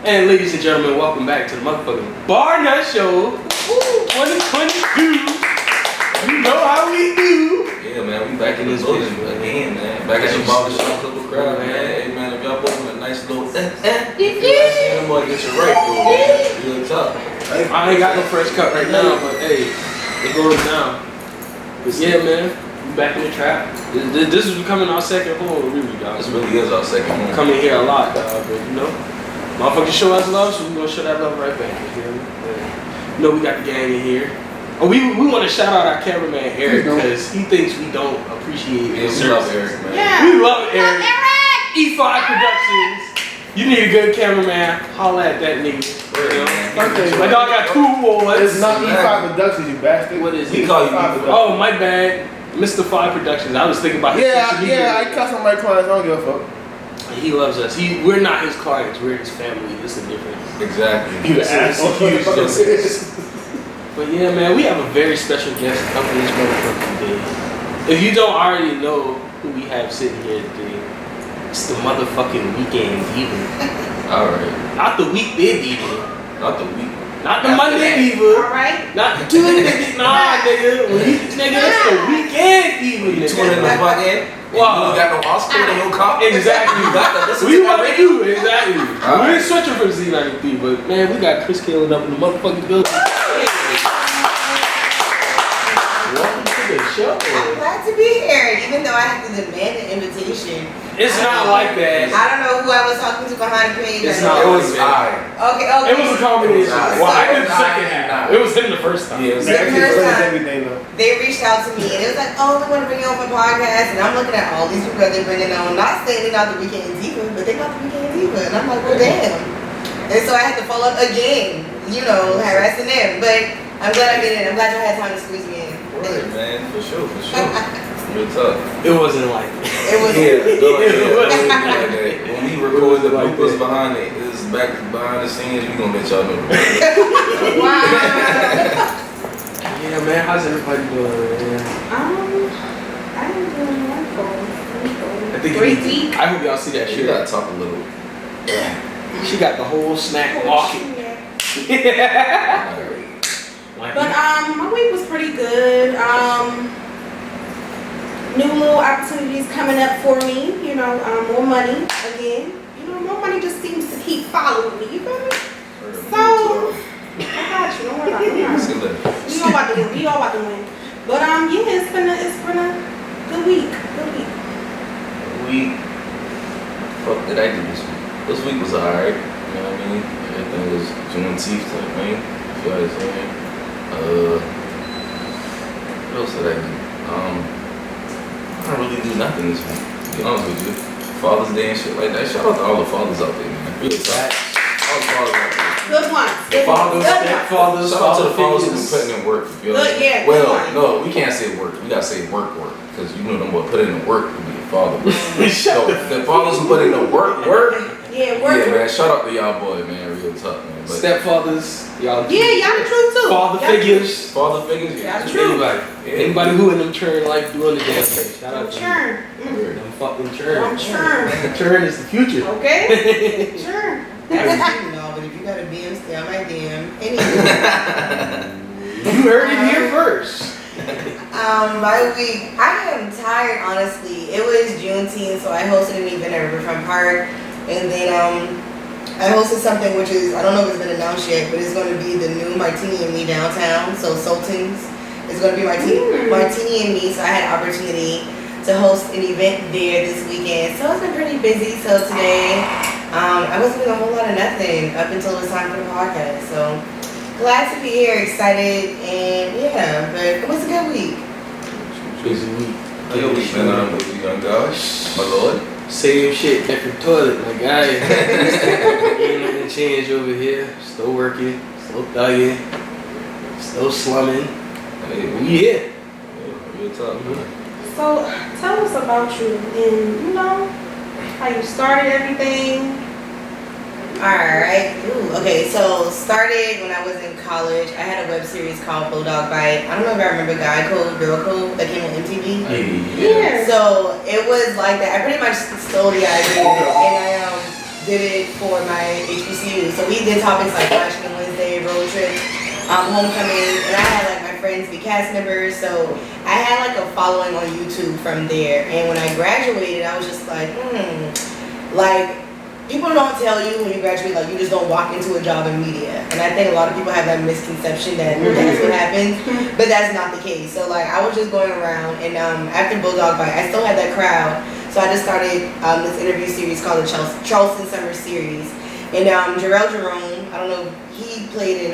And ladies and gentlemen, welcome back to the motherfucking Barnone Show 2022. You know how we do. Yeah, man, we back in this building again, man. Back at the barbershop club crowd, man. Hey, man, if y'all both in a nice little you feel I'm gonna get you right, though, man. Real tough. I ain't got no fresh cut right now, but hey, it goes down. But yeah, man, we back in the trap. This is becoming our second home, really, dog. This really is our second home. Coming here a lot, dog, but you know, motherfuckers show us love, so we gonna show that love right back. You know, we got the gang in here. Oh, we want to shout out our cameraman Eric because he thinks we don't appreciate his we love services. Eric, man. Yeah. We love Eric. E5 Productions. You need a good cameraman. Holla at that nigga. You know? Like I got 2 awards. It's not E5 Productions, you bastard. What is it? We call you E5 Productions. Oh, my bad. Mr. 5 Productions. I was thinking about his social media. Yeah, I cuss on my clients. I don't give a fuck. He loves us. We're not his clients. We're his family. It's a difference. Exactly. You asshole. But yeah, man, we have a very special guest up in this motherfucking today. If you don't already know who we have sitting here today, it's the motherfucking weekend Diva. Alright. Not the weekday Diva. Not the week. Not the Monday Diva. Alright. Not the Tuesday. Nah, nigga. Nigga, it's the weekend Diva. You tuning in the fucking. Wow. You got no Oscar and no cop. Exactly. You got that. We want to do exactly. Right. We ain't switching from Z93, but man, we got Kris Kaylin up in the motherfucking building. Welcome to the show. I'm glad to be here, even though I have to demand an invitation. It's not like that. I don't know who I was talking to behind the page. It's not. It was I. Okay. It was a combination. Well, I did the Nah, second half. It was him the first time. Yeah, it was The first time. Everything though. They reached out to me and it was like, oh, we want to bring you on my podcast. And I'm looking at all these people that they're bringing on. Not saying they're not the Weekend Diva, but they're not the Weekend Diva. And I'm like, well, damn. And so I had to follow up again, you know, harassing them. But I'm glad I did it. I'm glad y'all had time to squeeze me in. Right, man. For sure. Real tough. It wasn't like that. It was. When we record the bloopers behind it, it's back behind the scenes. We gonna let y'all know. Wow. Yeah, man. How's everybody doing, man? I am doing wonderful. I think Great week. I hope y'all see that You shit. gotta talk a little. She got the whole snack market. But my week was pretty good. New little opportunities coming up for me. You know, more money again. You know, more money just seems to keep following me. You feel me? So I got you. Don't worry about it. We all about to win. We all about to win. But yeah, it's been a good week. Fuck did I do this week? This week was alright. You know what I mean? Everything was Juneteenth type thing. You feel what I'm saying? What else did I do? I don't really do nothing this week, to be honest with you. Father's Day and shit like that. Shout out to all the fathers out there, man. Real talk. All the fathers out there. Good ones. Fathers, stepfathers, Shout out to the fathers who've been figures. putting in work. You feel Good, me? yeah, good Well, one. no, we can't say work. We gotta say work. Because you know them boy put in the work to be a father. So the fathers who put in the work. Yeah, work. Yeah, man. Shout out to y'all boy, man. Real tough, man. But Stepfathers, y'all. Yeah, y'all the truth too. Father Y'all the figures. father figures, Yeah, yeah. true. Anybody. Yeah. Anybody who in them churn like doing the damn thing. Shout out to Churn. you. Them fucking I'm churn. churn. Churn is the future. Okay? Churn. No, but if you got a DM, stay on my DM. Anyway. You heard it here first. My week, I am tired, honestly. It was Juneteenth, so I hosted an event at Riverfront Park, and then I hosted something which is, I don't know if it's been announced yet, but it's going to be the new Martini and Me downtown. So Sultan's is going to be Martini and Me. So I had an opportunity to host an event there this weekend. So it's been pretty busy. So today, I wasn't doing a whole lot of nothing up until it was time for the podcast. So glad to be here, excited, and yeah, but it was a good week. Busy week. Good week, man. With you young guys, my lord. Same shit, different toilet, my guy. Ain't nothing changed over here. Still working, still thugging, still slumming. Hey, We here. yeah, real tough, man. So tell us about you and you know how you started everything. Alright. Okay, so started when I was in college. I had a web series called Bulldog Bite. I don't know if I remember Guy Code, Girl Code that came on MTV. Yeah. So it was like that. I pretty much stole the idea and I did it for my HBCU. So we did topics like Freshman Wednesday, road trip, homecoming, and I had like my friends be cast members. So I had like a following on YouTube from there. And when I graduated, I was just like, like people don't tell you when you graduate, like you just don't walk into a job in media. And I think a lot of people have that misconception that that's what happens, but that's not the case. So like I was just going around, and after Bulldog Bite, I still had that crowd. So I just started this interview series called the Charleston Summer Series. And Jarrell Jerome, I don't know, he played in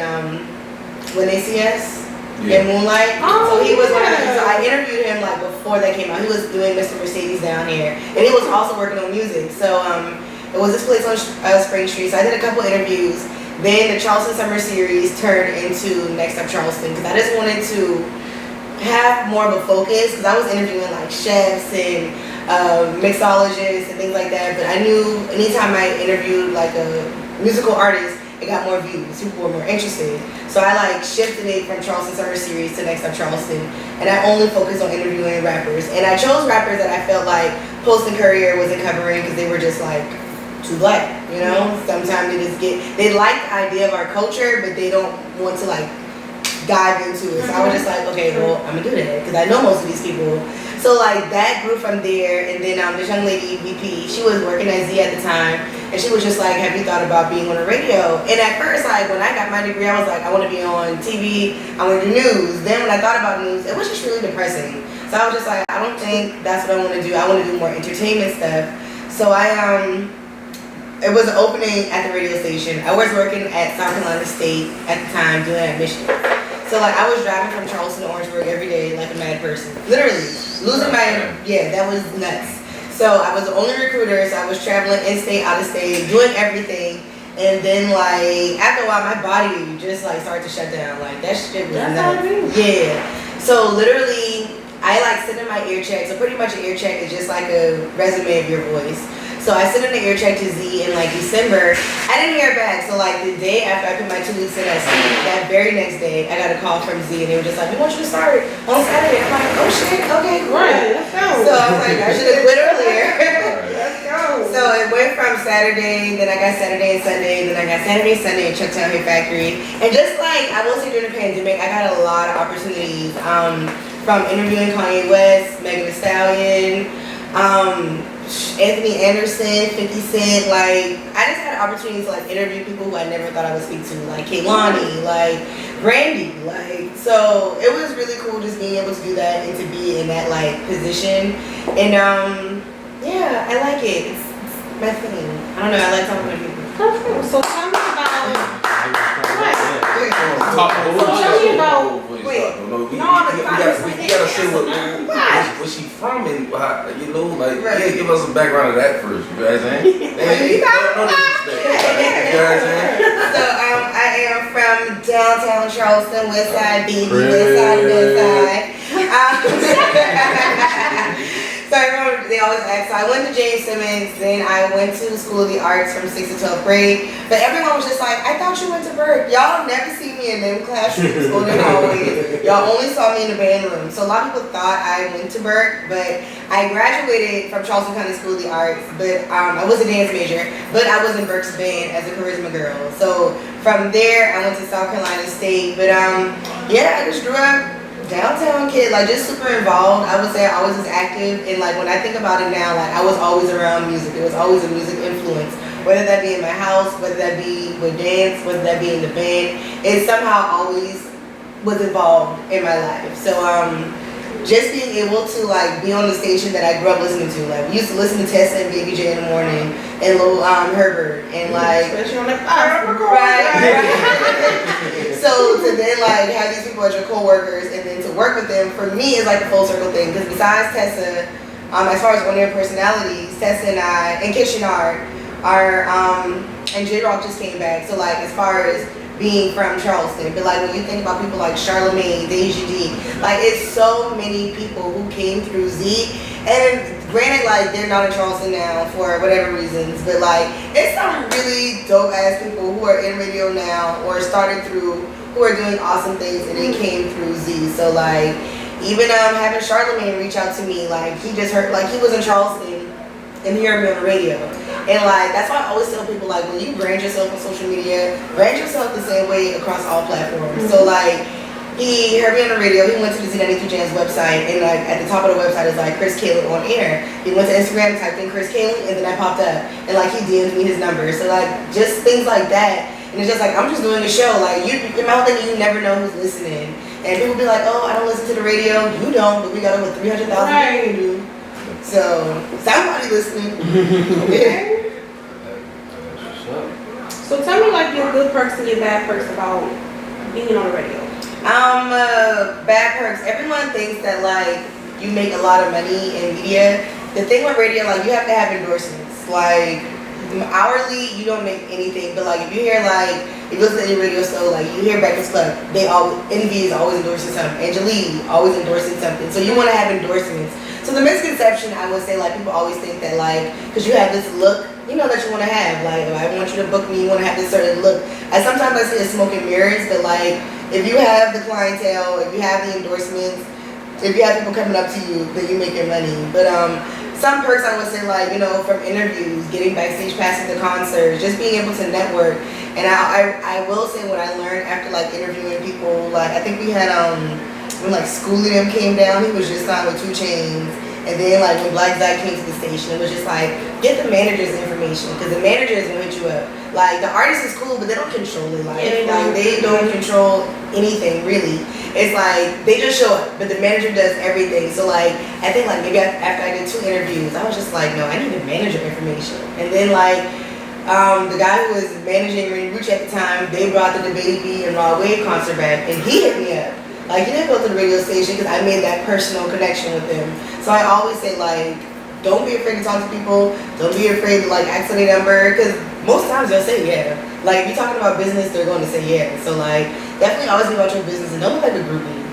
When They See Us in Moonlight. So he was one of them. So I interviewed him like before that came out. He was doing Mr. Mercedes down here, and he was also working on music. So it was this place on Spring Street. So I did a couple interviews. Then the Charleston Summer Series turned into Next Up Charleston, because I just wanted to have more of a focus, because I was interviewing like chefs and mixologists and things like that. But I knew anytime I interviewed like a musical artist, it got more views. People were more interested. So I like shifted it from Charleston Summer Series to Next Up Charleston, and I only focused on interviewing rappers. And I chose rappers that I felt like Post and Courier wasn't covering, because they were just like too black, you know? Sometimes they like the idea of our culture, but they don't want to like dive into it. So I was just like, okay, well, I'm gonna do that, because I know most of these people. So like that grew from there. And then this young lady, VP, she was working at Z at the time, and she was just like, have you thought about being on the radio? And at first, like when I got my degree, I was like, I want to be on TV, I want to do news. Then when I thought about news, it was just really depressing. So I was just like, I don't think that's what I want to do. I want to do more entertainment stuff. So it was an opening at the radio station. I was working at South Carolina State at the time, doing admissions. So like I was driving from Charleston to Orangeburg every day like a mad person. Literally. Losing that was nuts. So I was the only recruiter, so I was traveling in-state, out-of-state, doing everything. And then like after a while my body just like started to shut down. Like that shit was nuts. Yeah. So literally I like send in my ear check. So pretty much an ear check is just like a resume of your voice. So I sent in the ear check to Z in like December. I didn't hear back. So like the day after I put my 2 weeks in at C, that very next day, I got a call from Z, and they were just like, we want you to start on Saturday. I'm like, oh shit, okay, cool. Right, let's go. So I was like, I should have quit earlier. Let's go. So it went from Saturday, then I got Saturday and Sunday, then I got Saturday, Sunday at Chucktown Hair Factory. And just like, I will say during the pandemic, I got a lot of opportunities from interviewing Kanye West, Megan Thee Stallion, Anthony Anderson, 50 Cent. Like I just had opportunities to like interview people who I never thought I would speak to, like Kaylin, like Brandy. Like so it was really cool just being able to do that and to be in that like position. And yeah, I like it. It's my thing. I don't know, I like talking to people. Perfect. So tell me about we gotta say where she from, and you know, like give us a background of that first. You know what I'm saying? No disrespect. You know what I'm saying? So I am from downtown Charleston, West Side, baby, West Side. So they always ask. So I went to James Simmons, then I went to School of the Arts from 6th to 12th grade. But everyone was just like, I thought you went to Burke. Y'all never see me in them classrooms or them hallways. Y'all only saw me in the band room. So a lot of people thought I went to Burke, but I graduated from Charleston County School of the Arts. But I was a dance major, but I was in Burke's band as a charisma girl. So from there, I went to South Carolina State. But yeah, I just grew up downtown kid, like just super involved. I would say I always was active, and like when I think about it now, like I was always around music. There was always a music influence, whether that be in my house, whether that be with dance, whether that be in the band. It somehow always was involved in my life. So just being able to like be on the station that I grew up listening to. Like we used to listen to Tessa and Baby J in the morning, and Lil Herbert, and like especially on that right. So to then like have these people as your co-workers, and then to work with them, for me is like a full circle thing. Because besides Tessa, as far as on-air personalities, Tessa and I and Kishinard are and J Rock just came back. So like as far as being from Charleston, but like when you think about people like Charlamagne, Deja D, like it's so many people who came through Z. And granted, like they're not in Charleston now for whatever reasons, but like it's some really dope ass people who are in radio now or started through, who are doing awesome things, and they came through Z. So like even having Charlamagne reach out to me, like he just heard, like he was in Charleston and heard me on the radio. And like that's why I always tell people like when you brand yourself on social media, brand yourself the same way across all platforms. So like he heard me on the radio, he went to the Z92 Jams website, and like at the top of the website is like Kris Kaylin on air. He went to Instagram, typed in Kris Kaylin, and then I popped up, and like he DM'd me his number. So like just things like that, and it's just like I'm just doing a show. Like you, my whole thing, you never know who's listening, and people be like, oh, I don't listen to the radio. You don't, but we got over 300,000 people who do. So somebody listening. Okay. So tell me like your good perks and your bad perks about being on the radio. Bad perks. Everyone thinks that like you make a lot of money in media. The thing with radio, like you have to have endorsements. Like hourly, you don't make anything. But like if you hear like if you listen to any radio show, like you hear Breakfast Club, they all NV is always endorsing something. Angeline always endorsing something. So you want to have endorsements. So the misconception I would say like people always think that like because you have this look, you know that you want to have like I want you to book me, you want to have this certain look. And sometimes I say it's smoke and mirrors, but like if you have the clientele, if you have the endorsements, if you have people coming up to you, then you make your money. But some perks I would say like, you know, from interviews, getting backstage passes to concerts, just being able to network. And I will say what I learned after like interviewing people, like I think we had when like Schoolie them came down, he was just signed with 2 Chainz. And then like when Black Zach came to the station, it was just like, get the manager's information, because the manager is gonna hit you up. Like the artist is cool, but they don't control their life. Like they don't control anything really. It's like they just show up, but the manager does everything. So like I think like maybe after I did 2 interviews, I was just like, no, I need the manager information. And then like the guy who was managing Rainy Rooch at the time, they brought the Baby and Raw Wave concert back, and he hit me up. Like he didn't go to the radio station because I made that personal connection with him. So I always say like, don't be afraid to talk to people. Don't be afraid to like ask for their number, because most times they'll say yeah. Like if you're talking about business, they're going to say yeah. So like definitely always be about your business and don't look like a groupie.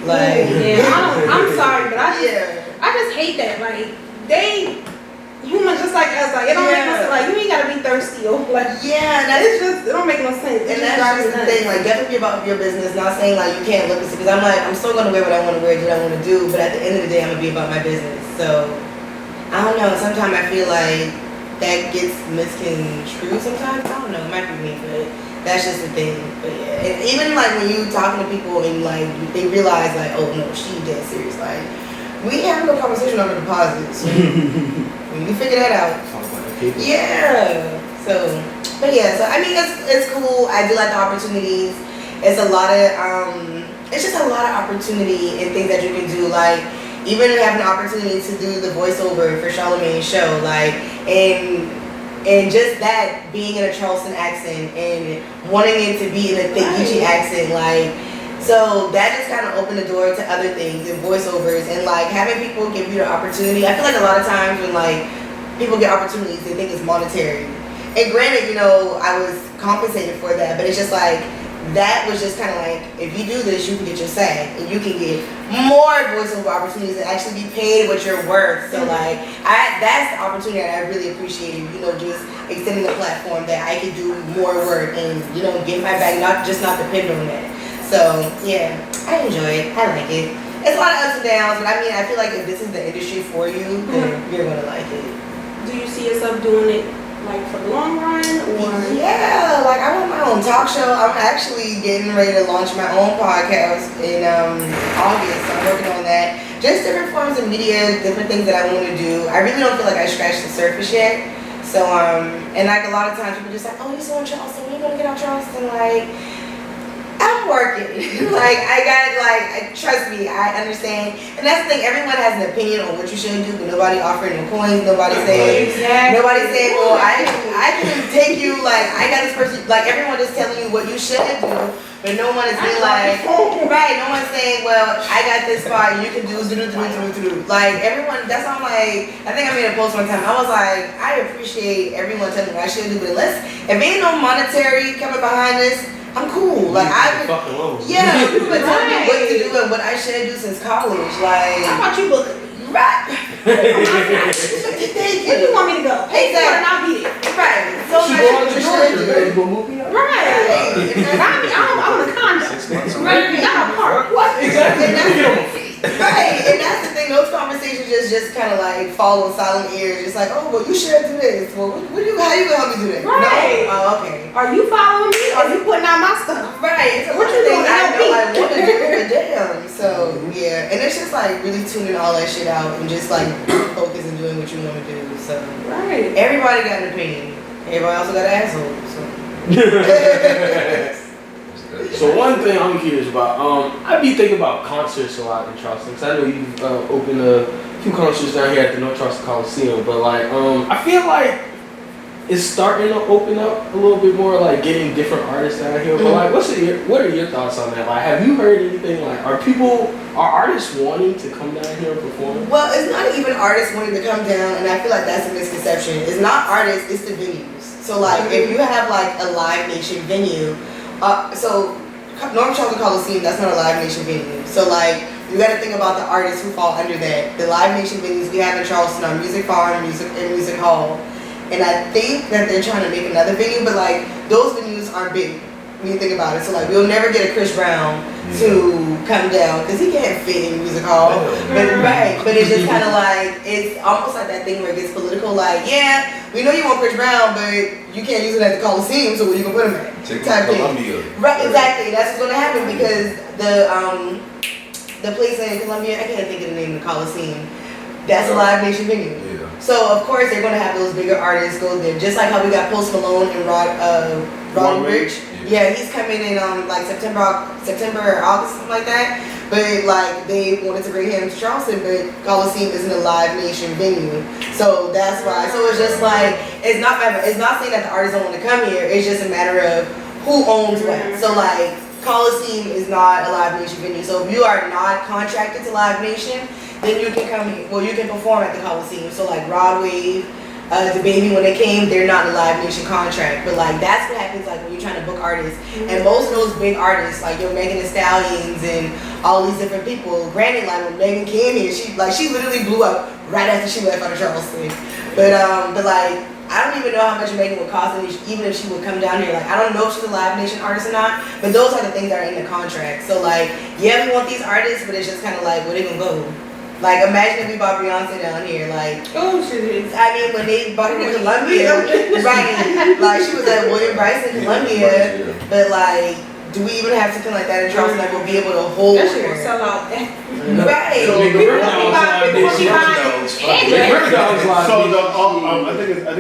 Like I'm sorry, but I just hate that. Like they humans just like us. Like it don't make no sense. Like you ain't gotta be thirsty or like it's just it don't make no sense. And that's just the thing. Like definitely be about your business. Not saying like you can't look at it, because I'm like I'm still gonna wear what I want to wear, do what I want to do. But at the end of the day, I'm gonna be about my business. So I don't know. Sometimes I feel like that gets misconstrued. Sometimes I don't know. It might be me, but that's just the thing. But yeah, and even like when you talking to people and like they realize like, oh no, she dead serious. Like we have no conversation over deposits. So when you figure that out, yeah. So, but yeah. So I mean, it's cool. I do like the opportunities. It's a lot of it's just a lot of opportunity and things that you can do. Like even having the opportunity to do the voiceover for Charlamagne's show, like and just that being in a Charleston accent and wanting it to be in a Thinkichi accent, like. So that just kind of opened the door to other things and voiceovers and like having people give you the opportunity. I feel like a lot of times when like people get opportunities, they think it's monetary. And granted, you know, I was compensated for that, but it's just like that was just kind of like if you do this, you can get your SAG and you can get more voiceover opportunities and actually be paid what you're worth. So like that's the opportunity that I really appreciated. You know, just extending the platform that I could do more work and you know get my bag, not depend on that. So yeah, I enjoy it. I like it. It's a lot of ups and downs, but I mean, I feel like if this is the industry for you, then you're gonna like it. Do you see yourself doing it like for the long run, or? Yeah, like I want my own talk show. I'm actually getting ready to launch my own podcast in August. So I'm working on that. Just different forms of media, different things that I want to do. I really don't feel like I scratched the surface yet. So and like a lot of times people just like, oh, you're so in Charleston. When are you gonna get out Charleston? Like. I'm working. Trust me, I understand. And that's the thing, everyone has an opinion on what you should do, but nobody offering no coins, nobody saying, well, I can take you, like, I got this person, like, everyone just telling you what you should do, but no one is being like, right, no one's saying, well, I got this spot, and you can do. Like, everyone, that's why I'm like, I think I made a post one time, I was like, I appreciate everyone telling me what I should do, but if ain't no monetary coming behind this, I'm cool. Like people been telling me what to do and what I should do since college. Like how about you book it? Right. Thank you. Where do you want me to go? Exactly. And I'll be there. Right. So much what you should do. Right. I'm on a condo. 6 months. Right. Not a park. What? Exactly. Right. And that's the thing those conversations just kind of like fall on silent ears. Just like, oh, well, you should do this. Well, how you gonna help me do that? Right. No? Oh, okay. Are you following me? Are you putting out my stuff? Right. So What you doing? I know I want to do, but damn. So yeah, and it's just like really tuning all that shit out and just like focus and doing what you want to do. So Right. everybody got an opinion. Everybody also got an asshole. So. So one thing I'm curious about, I be thinking about concerts a lot in Charleston, because I know you've opened a few concerts down here at the North Charleston Coliseum, but like, I feel like it's starting to open up a little bit more, like getting different artists down here. But like, what are your thoughts on that? Like, have you heard anything? Like, are artists wanting to come down here and perform? Well, it's not even artists wanting to come down, and I feel like that's a misconception. It's not artists, it's the venues. So like, if you have like a Live Nation venue, so North Charleston Coliseum, that's not a Live Nation venue. So like, you got to think about the artists who fall under that. The Live Nation venues we have in Charleston are Music Farm, Music Hall, and I think that they're trying to make another venue, but like those venues aren't big when you think about it. So like, we'll never get a Chris Brown to come down because he can't fit in Music Hall. But it's just kind of like, it's almost like that thing where it gets political. Like, yeah, we know you want Chris Brown, but you can't use it at the Coliseum, so where you gonna put him at? Type thing. Right, exactly. That's what's gonna happen because the place in Columbia, I can't think of the name of the Coliseum. That's a Live Nation venue. Yeah. So of course they're gonna have those bigger artists go there, just like how we got Post Malone and Roddy Ricch. Yeah, he's coming in like September or August, something like that. But like they wanted to bring him to Charleston, but Coliseum isn't a Live Nation venue, so that's why. So it's just like it's not saying that the artists don't want to come here. It's just a matter of who owns what. So like Coliseum is not a Live Nation venue. So if you are not contracted to Live Nation, then you can come here. Well, you can perform at the Coliseum. So like Rod Wave, the Baby, when they came, they're not in a Live Nation contract. But like that's what happens like when you're trying to book artists. And most of those big artists, like your Megan Thee Stallions and all these different people. Granted, like when Megan came here, she literally blew up right after she left out of Charleston. But like I don't even know how much Megan would cost, even if she would come down here. Like I don't know if she's a Live Nation artist or not. But those are the things that are in the contract. So like, yeah, we want these artists, but it's just kind of like where they gonna go. Like, imagine if we bought Beyonce down here, like, oh shit. I mean, when they bought her to Columbia, right, like, she was at William Bryce in Columbia, but, like, do we even have something like that in Charleston that will be able to hold that shit her? will sell out. Right. So, I think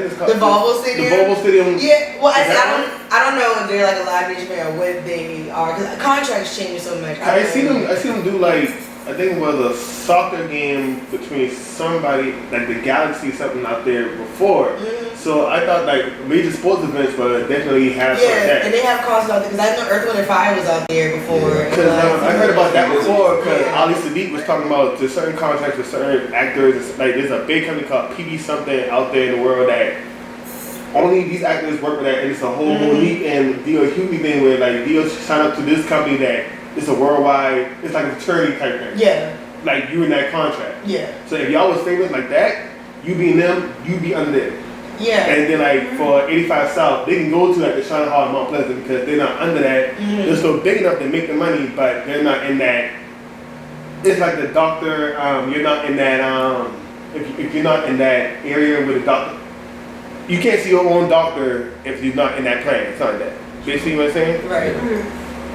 it's called the Volvo Stadium? The Volvo Stadium. Yeah, well, I don't know if they're like a Live Nation fan or what they are, because contracts change so much. I see them do like, I think it was a soccer game between somebody, like the Galaxy, something out there before. Mm-hmm. So I thought like major sports events, but definitely have something like that. And they have concerts out there, because I know Earth, Wind & Fire was out there before. Because I heard about that before, because Ali Sadiq was talking about the certain contracts with certain actors. Like there's a big company called PB something out there in the world that only these actors work with that, and it's a whole unique and huge thing where like deals sign up to this company that it's a worldwide, it's like a fraternity type thing. Yeah. Like you in that contract. Yeah. So if y'all was famous like that, you be in them, you be under them. Yeah. And then like for 85 South, they can go to like the Sean Hall in Mount Pleasant because they're not under that. They're still big enough to make the money, but they're not in that. It's like the doctor, you're not in that, if you're not in that area with a doctor, you can't see your own doctor if you're not in that plan. It's not that. You see what I'm saying? Right.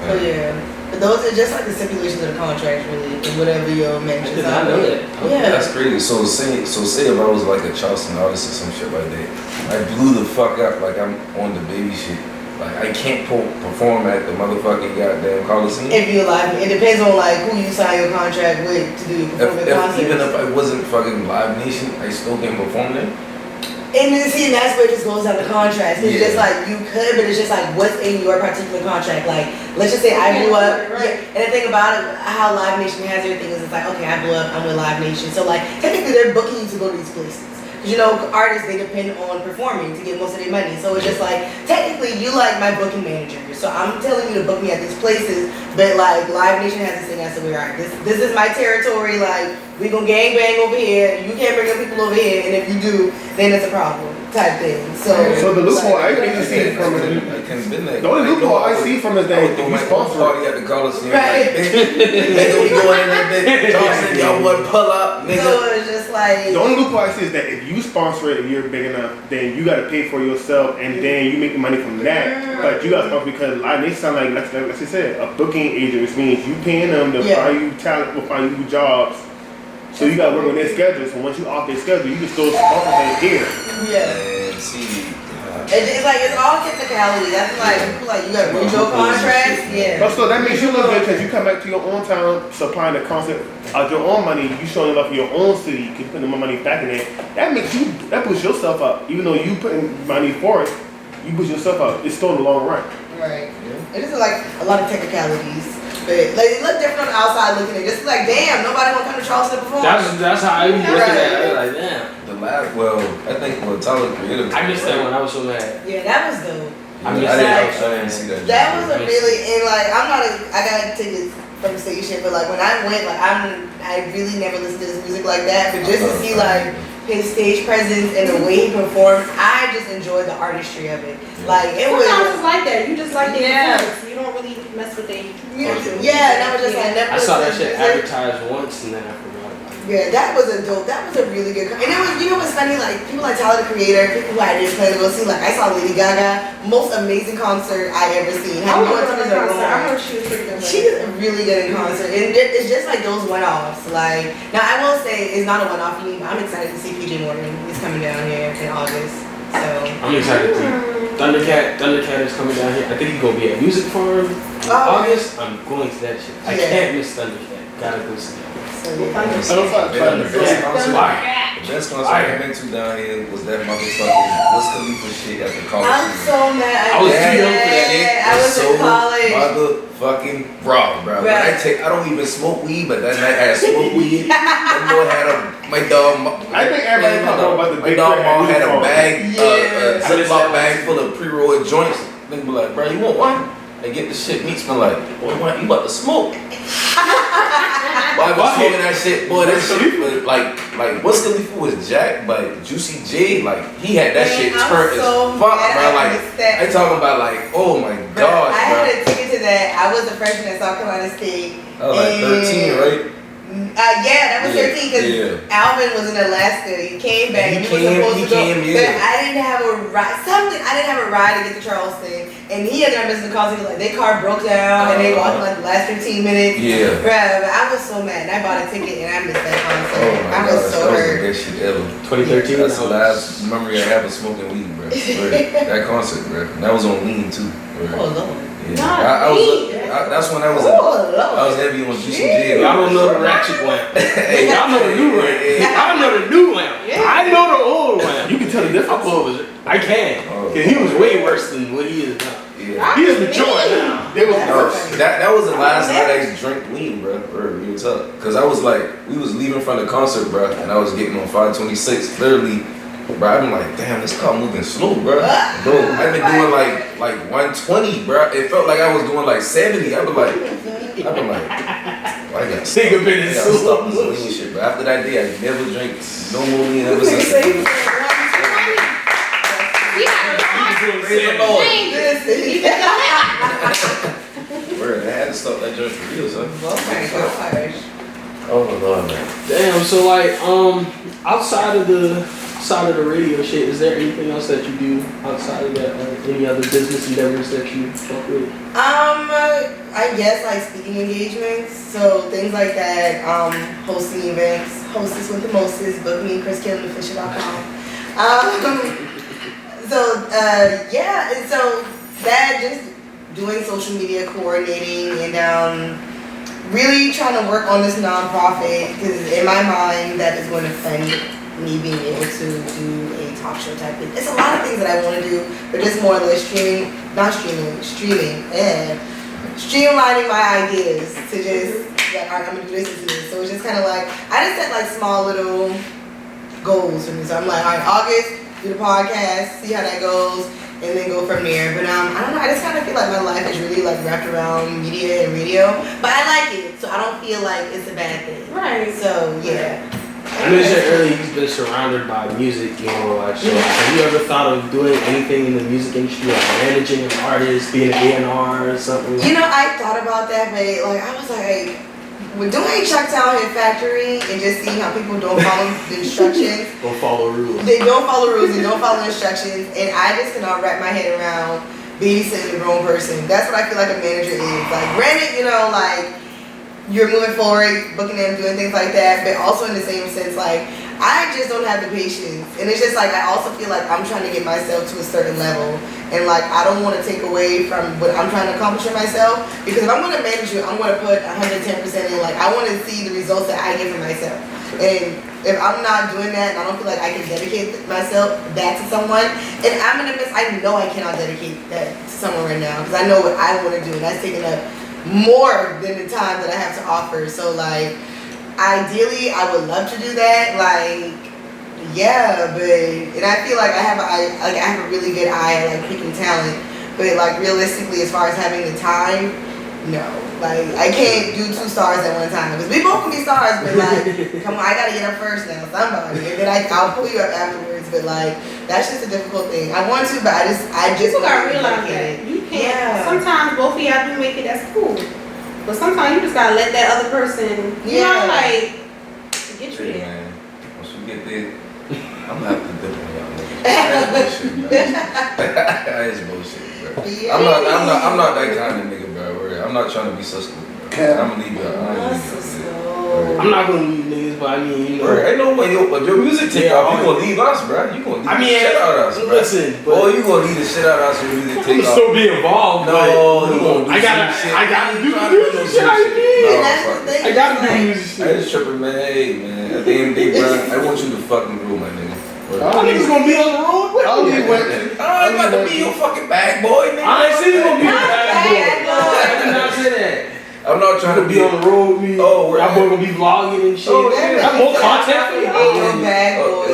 So yeah. But those are just like the stipulations of the contract, really, and whatever your mentions are. I know that. Yeah. That's crazy. So say if I was like a Charleston artist or some shit like that, I blew the fuck up like I'm on the Baby shit. Like I can't perform at the motherfucking goddamn Coliseum. If you're live, it depends on like who you sign your contract with to do performance concerts. Even if I wasn't fucking Live Nation, I still can perform there. And then see, that's where it just goes down the contract. It's just like you could, but it's just like what's in your particular contract. Like let's just say I blew up, and the thing about it, how Live Nation has everything is it's like okay, I blew up, I'm with Live Nation. So like technically they're booking you to go to these places. Because you know, artists, they depend on performing to get most of their money. So it's just like, technically, you like my booking manager. So I'm telling you to book me at these places, but like, Live Nation has this thing that says, all right, this is my territory, like, we gonna gang bang over here, you can't bring your people over here, and if you do, then it's a problem. type thing. So the loophole I like, can see from it. The The only loophole I see from is that we we sponsor it. party at the Coliseum. Right. Like, nigga, we going in that bitch. Johnson, y'all want to pull up, nigga. So it's just like The only loophole I see is that if you sponsor it, if you're big enough, then you got to pay for yourself, and then you make the money from that. But you got to sponsor because they sound like I said, a booking agent, which means you paying them to find you talent, will find you jobs. So you got to work on their schedule. So once you off their schedule, you can still sponsor them here. And see. it's like it's all technicality. That's like people like you got to read your contracts. Yeah. But so that makes you look good because you come back to your own town, supplying the concert out your own money. You showing love for your own city. You can put more money back in it. That puts yourself up. Even though you putting money for it, you push yourself up. It's still in the long run. Right. It is like a lot of technicalities. But like it look different on the outside looking at it. Just like damn, nobody wanna come to Charleston to perform. That's how I was looking at it. Like damn. I think Tyler Creative. I missed that one. I was so mad. Yeah, that was dope. I didn't see that. That was a really and like I got tickets from the station, but like when I went, like I really never listened to this music like that. But just to see like his stage presence and the way he performed, I just enjoyed the artistry of it. Like it was. Sometimes it's like that. You just like the performance. You don't really mess with the. Yeah, and I was just like never. I saw that shit advertised once and then I forgot about it. Yeah, that was a really good. And it was, you know what's funny? Like people like Tyler the Creator, people who I didn't plan to go see. Like I saw Lady Gaga, most amazing concert I ever seen. I heard she was pretty good. She is really good in concert, and it's just like those one-offs. Like now, I will say it's not a one-off. I'm excited to see PJ Morgan. He's coming down here in August, so I'm excited too. Thundercat is coming down here. I think he's gonna be at Music Farm in August. I'm going to that shit. I can't miss Thundercat. Gotta go see that. So The best concert I've been to down here was that motherfucking Wiz Khalifa shit at the Coliseum. I'm so mad. I was too young for that shit. I was in college. Motherfucking raw, bro. I don't even smoke weed, but that night I had smoked weed. That boy had my dog. I think everybody talking about the my big dog mom had a bag, Yeah. Ziploc bag full of pre-rolled joints. Nigga be like, bro, you want one? They get the shit, meat smell like, boy, you about to smoke. Boy, I was smoking that shit, boy, that shit was like Wiz Khalifa was jacked, but Juicy J, like, he had that shit turned as fuck, bro. Like, I talking about like, oh my gosh, I bro. had a ticket to that. I was a freshman at South Carolina State. I was like 13, right? Yeah, that was 13 because Alvin was in Alaska. He came back. He was supposed to go, but I didn't have a ride. I didn't have a ride to get to Charleston, and he ended up missing the call. He was like, their car broke down, and they walked in like the last 15 minutes. Yeah. Bruh, but I was so mad. And I bought a ticket, and I missed that concert. Oh my I was gosh, so that was hurt. the best shit ever. 2013. That's the last memory I have of smoking weed, bro. That concert, bro. And that was on lean too. Bro. Oh Lord. Yeah. That's when I was heavy on Juicy J. Y'all don't know the ratchet one. Y'all know the new one. I know the new one. I know the old one. You can tell the difference. I can. Cause he was way worse than what he is now. Yeah. He is mature now. They was worse. That was the last night I drank lean, bro. Real tough. Cause I was like, we was leaving from the concert, bro, and I was getting on 526. Literally, bro, I've been like, damn, this car moving slow, bro. I've been doing like 120, bro. It felt like I was doing like 70. I've been like, well, I got Think of it stop this lean shit, but after that day, I never drank no more lean ever since. Word, I had to stop that joint for real, son. Oh Lord, man. Damn. So like, outside of the radio shit, is there anything else that you do outside of that? Any other business endeavors that you fuck with? I guess like speaking engagements, so things like that. Hosting events, hostess with the mostest. Book me, KrisKaylinOfficial.com. Yeah, and so that just doing social media coordinating and really trying to work on this nonprofit because in my mind that is going to fund me being able to do a talk show type thing. It's a lot of things that I want to do, but just more or less streamlining my ideas to just like, alright, I'm gonna do this and this. So it's just kind of like I just set like small little goals for me. So I'm like, alright, August, do the podcast, see how that goes, and then go from there. But I don't know, I just kind of feel like my life is really like wrapped around media and radio. But I like it, so I don't feel like it's a bad thing. Right. So yeah. I know you said earlier he's been surrounded by music, you know, like, so have you ever thought of doing anything in the music industry, like managing an artist, being an A&R or something? You know, I thought about that, but like I was like, when doing a Chucktown Hit Factory and just seeing how people don't follow the instructions. Don't follow rules. They don't follow rules, they don't follow instructions, and I just cannot wrap my head around babysitting a grown person. That's what I feel like a manager is. Like, granted, you know, like, you're moving forward, booking them, doing things like that, but also in the same sense, like, I just don't have the patience. And it's just like, I also feel like I'm trying to get myself to a certain level. And like, I don't want to take away from what I'm trying to accomplish for myself. Because if I'm going to manage you, I'm going to put 110% in. Like, I want to see the results that I get for myself. And if I'm not doing that, and I don't feel like I can dedicate myself that to someone, and I'm in a mess, I know I cannot dedicate that to someone right now. Because I know what I want to do, and that's taking up more than the time that I have to offer. So like, ideally I would love to do that, like, yeah, but, and I feel like I have a really good eye at like picking talent, but like realistically as far as having the time, no, like I can't do 2 stars at one time, because we both can be stars, but like, come on, I gotta get up first now, somebody, and then I'll pull you up afterwards, but like, that's just a difficult thing. I want to, but I just People gotta realize that you can't. Yeah. Sometimes both of y'all do make it. That's cool. But sometimes you just gotta let that other person. You know, like get you there. Man, once we get there, I'm gonna have to dip on y'all niggas. That's bullshit, man. That is bullshit, bro. Yeah. I'm not that kind of nigga, bro. I'm not trying to be suspect, bro. I'm gonna leave y'all. I'm not gonna leave niggas, but I mean, you know. Bro, ain't no way your music take off. You gonna leave us, bro. You gonna leave the shit out of us, bro. Listen, but you gonna leave the shit out of us when music take off. still be involved. No, you gonna do I gotta do music shit. I gotta do music shit. I just tripping, man. Hey, man. At the end of the day, bro, I want you to fucking rule, my nigga. Y'all niggas gonna be on the road with me. I ain't about to be your fucking bag boy, nigga. I ain't saying you gonna be a bad boy. I did not say that. I'm not trying to be on the road with me. Oh, y'all boy gonna be vlogging and shit. I have more content for y'all. Your bad boy.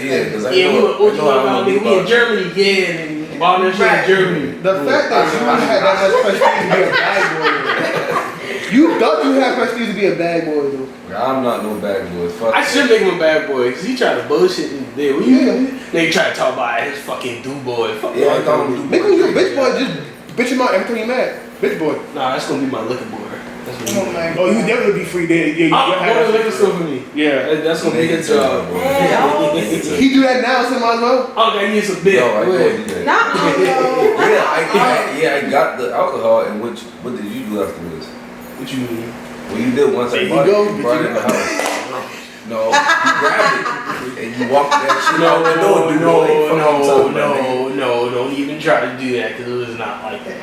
Yeah, because I know we in Germany, yeah, and Barnone shit in Germany. The fact that you had that much prestige to be a bad boy. You thought you had prestige to be a bad boy, though. I'm not no bad boy. Fuck I should make him a bad boy because he tried to bullshit me there. They try to talk about his fucking do boy. Fuck yeah, I thought him make him your bitch boy. Just bitch him out every time you mad. Bitch boy. Nah, that's gonna be my liquor boy. That's what you definitely be free there. Yeah, I'm going to liquor store for me. Yeah, that's gonna be his job. He do that now, so might as well. Oh, I need some beer. No, I can't do that. No. I got the alcohol, and what did you do afterwards? What you mean? Well, you did once I brought it in the house. No, you grabbed it and you walked that shit out the door. No, don't even try to do that because it was not like that.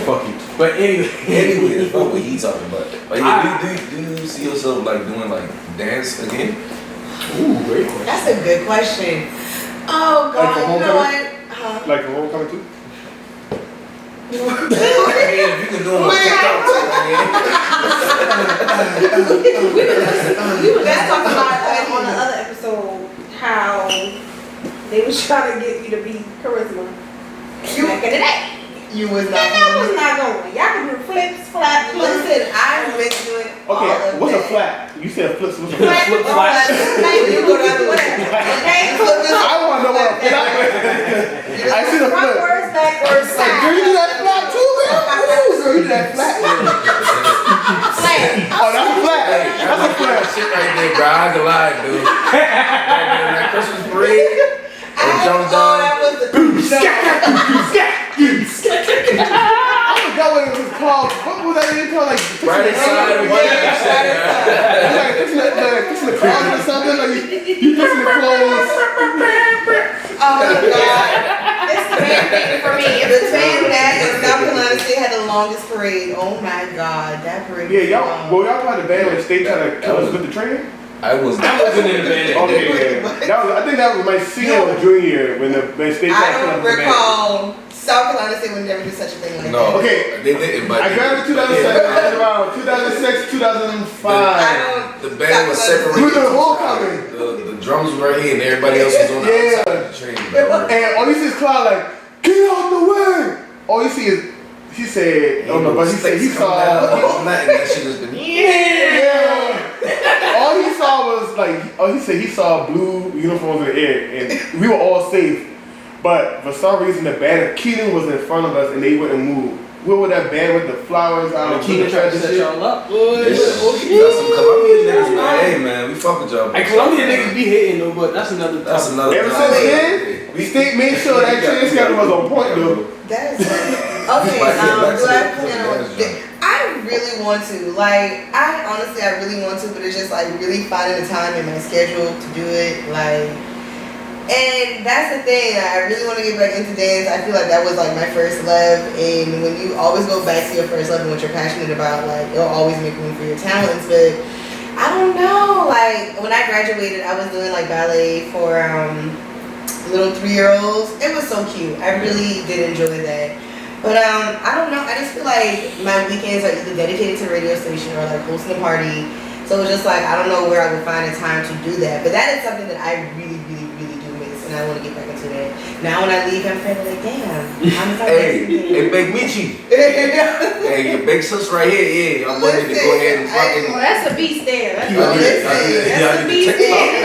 Fuck you. But anyway, that's not what he's talking about. Like, do you see yourself like doing like dance again? Ooh, great question. That's a good question. Oh God, you know what? Like a homecoming too? Hey, if you can do them on TikTok too, We were just talking about on the other episode how they was trying to get you to be charisma back in the day. You was not. That was not going. Y'all can do flips, flaps. Listen, I've been doing. Okay, what's a flap? You said flips. What's a flap? Flip flaps. You go the other way. Okay. I want to know what a flap is. I see the flip. Frontwards, backwards, Girl, you do that flap too, girl? Ooh, girl, you do that flap. Oh, that's a flap. That's a flap. Shit right there, bro. I ain't gonna lie, dude. That Christmas parade. And jump down. I forgot what it was called. What was that even called? Like Right inside of what you said. Like fixing the closet or something. Like you fixing the clothes. Oh my God. It's the band thing for me. The band that in South Carolina State had the longest parade. Oh my God, that parade. Yeah, y'all tried to ban when the state tried to kill us with the train? I wasn't in the band. Okay, yeah. I think that was my senior or junior year when the state tried to kill us with the band. I don't recall. South Carolina State would never do such a thing like that. No, okay. They didn't. But I grabbed it 2007, around 2006, 2005. The band was separated. We did homecoming. The drums were right here and everybody else was on the outside of the train. Bro. And all you see is Cloud like, get out the way. All you see is, he said, oh no, but he said he saw. Nothing. That shit has been. Yeah. All all he saw was like, he said he saw blue uniforms in the air, and we were all safe. But for some reason, the band, Keelan was in front of us, and they wouldn't move. We were that band with the flowers out. Keelan tried to set y'all up. Got some Colombian niggas, man. Hey, man, we fuck with y'all. Hey, Colombian niggas be hating though, but that's another. Ever since then, we made sure that train schedule was on point though. That is okay. Do I plan on? I really want to. Like, I really want to, but it's just like really finding the time in my schedule to do it. Like, and that's the thing. I really want to get back into dance. I feel like that was like my first love, and when you always go back to your first love and what you're passionate about, like it'll always make room for your talents. But I don't know. Like when I graduated, I was doing like ballet for little 3-year-olds. It was so cute. I really did enjoy that. But I don't know. I just feel like my weekends are either dedicated to a radio station or like hosting a party. So it's just like I don't know where I would find the time to do that. But that is something that I really, really, really do miss, and I want to get back into that. Now when I leave, I'm kind of like, damn. Hey, Big Michi. Hey, your big sis right here. Yeah, I'm wanting to go ahead and fucking. Well, that's a beast there. That's a beast there.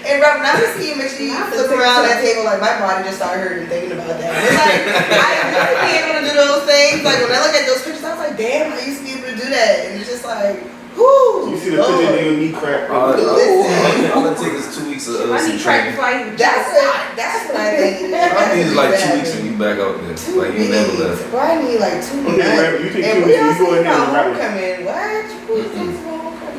And Rob, when I was seeing Michi flip around that table, like my body just started hurting thinking about that. And it's like I never be able to do those things. Like when I look at those pictures, I was like, damn, I used to be able to do that. And it's just like, whoo. You see the picture of your knee cramp. All it takes is 2 weeks of I need training. That's what I think. I need like 2 weeks and you back out there. Like you never left. Bro, I need like 2 weeks. You take 2 and weeks we and you go also in there got and rap it. homecoming. What? Who's this homecoming?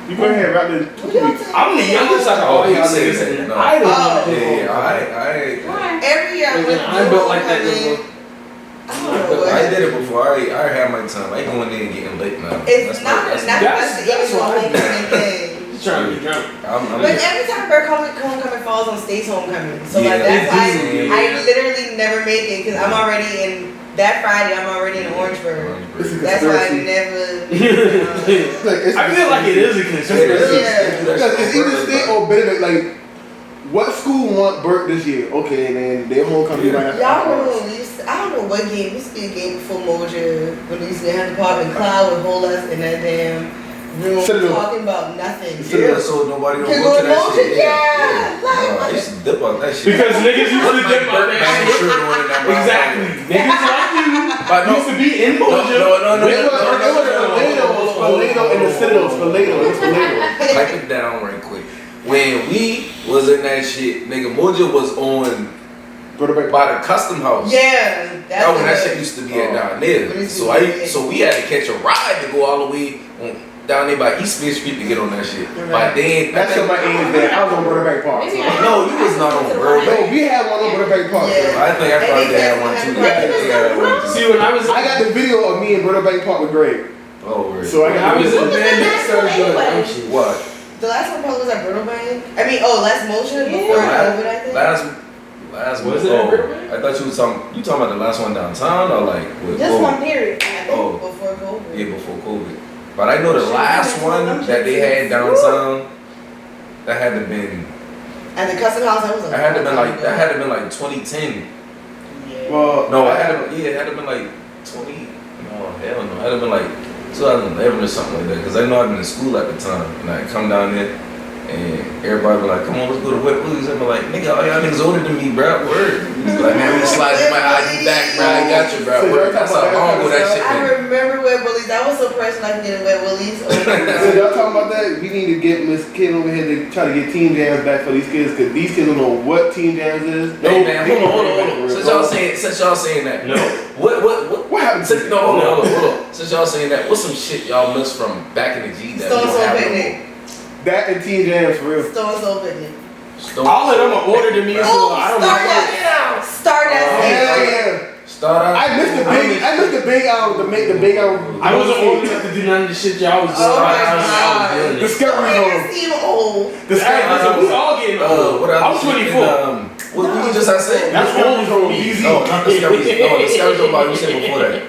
You go ahead and rap it 2 weeks. I'm the youngest out of all y'all niggas. I don't know. I Every year I built like that. I did it before. I had my time. I ain't going in and getting late now. It's not the homecoming thing. Trying to be drunk. But every time Burke Homecoming falls on State's Homecoming. So like that's why I literally never make it because I'm already in that Friday. I'm already in Orangeburg. That's why I never. I feel like it is a conspiracy. Because it's either State or Benedict. Like, what school want Burke this year? Okay, and then their homecoming right after. I don't know what game. This used to be a game before Moja when we used to have the pop and Cloud would hold us in that damn room talking about nothing. Yeah, so nobody don't go to that shit. Yeah. I used to dip on that shit. Because niggas used to dip on that shit. Exactly. Niggas like you used to be in Moja. No. It was Spalato in the Citadel. Spalato. Pipe it down right quick. When we was in that shit, nigga, Moja was on by the custom house. Yeah. That's when that shit used to be at down there. So we had to catch a ride to go all the way down there by East Fifth Street to get on that shit. But then that's what my age is. I was on Burbank Park. So. No, you was not on Burbank. No, we had one on Burbank Park. Yeah. I think I probably had one too. See, when I got the video of me in Burbank Park with Greg. Oh, really? So I was in band. What? The last one probably was at Burbank. I mean, last Moja before COVID, I think. Last was it? I thought you talking about the last one downtown or like with just COVID? one period. Before COVID. Yeah, before COVID. But I know the last one that they had downtown, that had to been. At the custom house, that had to been like 2010. Yeah. Well, no, it had to been like 20. No, hell no, it had to been like 2011 or something like that. Because I know I've been in school at the time, and I come down there. And everybody be like, come on, let's go to Wet Willie's. I'm like, nigga, all y'all niggas older than me, bro. Word. He's like, man, we slide my ID back, bro. I got you, bro. Word. That's how long ago that shit been. I remember Wet Willie's. I was so pressed when I could get a Wet Willie's. So y'all talking about that? We need to get Miss Kid over here to try to get Teen Jams back for these kids, because these kids don't know what Teen Jams is. Hey, man, hold on. Since y'all saying that. No. What happened? Hold on. Since y'all saying that, what's some shit y'all miss from back in the G that we don't have no more? That and Teen Jams for real. Stone Soul Picnic. All of them are older than me, so I don't know. Stardust. I missed the big album. The big album. I wasn't old enough to do none of the shit y'all was doing. Oh my god. Discovery old. We all getting old. I'm 24. What did you just say? That's old for me. No, not Discovery. No, Discovery's about you said before that.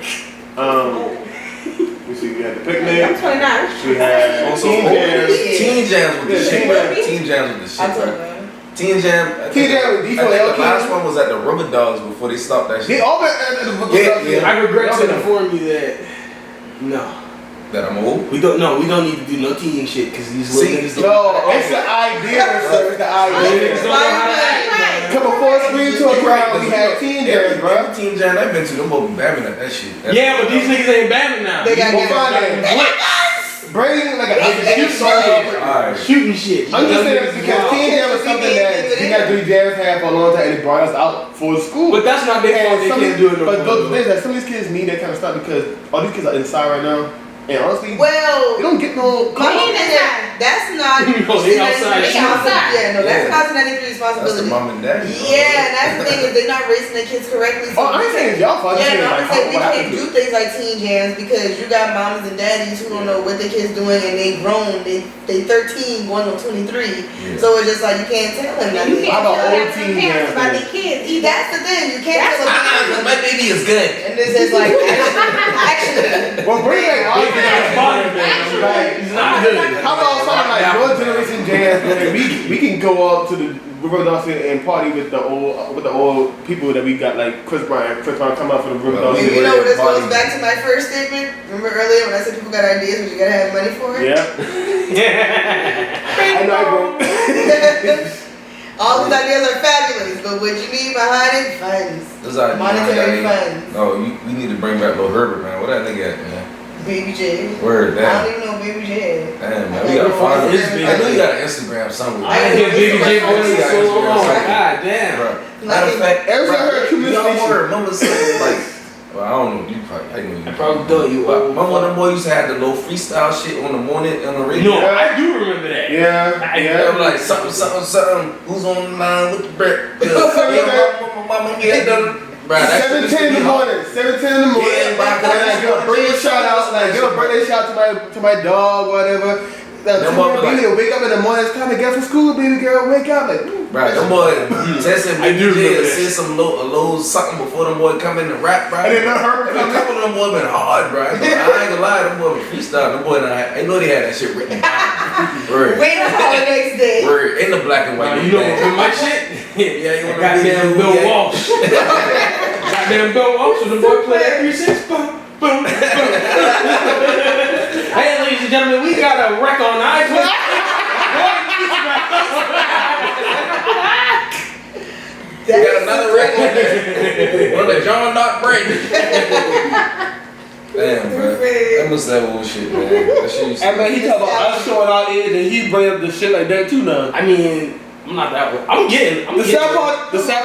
We see, we had the Picnic. I'm 29. We had Teen Jams with the shit. Teen Jams with the shit. Teen Jam with Diva. The last one was at the Rubber Dogs before they stopped that shit. They all been at the Yeah. I regret to inform you that no. That I'm old? We don't need to do no teen shit because these little niggas No, it's the idea, sir. It's the idea. Come before screen to a crowd, we had teen jams, bro. Teen jam I've been to, them boys be babbing at that shit. Yeah, but these niggas ain't babbing now. They got bring like shooting shit. I'm just saying because teen jam is something that we got three jams had for a long time and it brought us out for school. But that's not their fault. They can't do it no more. But those things that some of these kids need that kind of stuff because all these kids are inside right now. And honestly, well, you don't get no. That's not. No, they outside. Yeah, no, that's not 93 responsibility. That's the mom and dad. Yeah, and that's the thing is they're not raising their kids correctly. So I ain't saying it's y'all fault. Yeah, no, I'm saying we can't do things like teen jams because you got mamas and daddies who don't know what their kids doing and they grown. They 13 going on 23. Yeah. So it's just like you can't tell them nothing. You can't tell old teen parents about their kids. That's the thing. You can't tell them. My baby is good. And this is like actually. Well, bring like He's not good. How about something like your generation jazz? We can go up to the River Dawson and party with the old people that we got like Chris Brown come out for the River Dawson. You know, this goes back to my first statement. Remember earlier when I said people got ideas, but you gotta have money for it. Yeah. I know, bro. All these ideas are fabulous, but what you need behind it, funds. Monetary funds. No, we need to bring back Lil Herbert, man. What that nigga at, man? Baby J. Word, damn. I don't even know Baby J. Damn, man. We gotta find him. I know you got an Instagram somewhere. I didn't hear Baby J voice so long. God damn. Matter of fact, y'all heard Mama say like, well, I don't know. You probably, I know you. I probably don't. You. Mama, one of them boys used to have the little freestyle shit on the morning on the radio. No, I do remember that. Yeah. I'm like something. Who's on the line with the bread? Mama, yeah, done. 7:10 in the morning. 7:10 in the morning. Yeah, and I give a birthday shout out. Like give a birthday shout to my dog, whatever. Baby, wake up in the morning. It's time to get from school, baby girl. Wake up, like. Right, them boy testing Baby J and said some little something before them boy come in and rap, bro. And then a couple of them boys been hard, bro. I ain't gonna lie, them boy been freestyle. Them boy, I know they had that shit written down. Word. Wait until the next day. Word, in the black and white. You know what my shit? Yeah, you want goddamn Bill Walsh. Goddamn Bill Walsh, so the boy play that 3-6. Boom, boom, boom. Hey, ladies and gentlemen, we got a wreck on iTunes. We got another record on there. On the John Doc Brandon. Damn, bro. That must that bullshit, man. That shit used to man, he talk about us showing our age and he bring up the shit like that too now. I mean, I'm not that old. I'm getting. The sad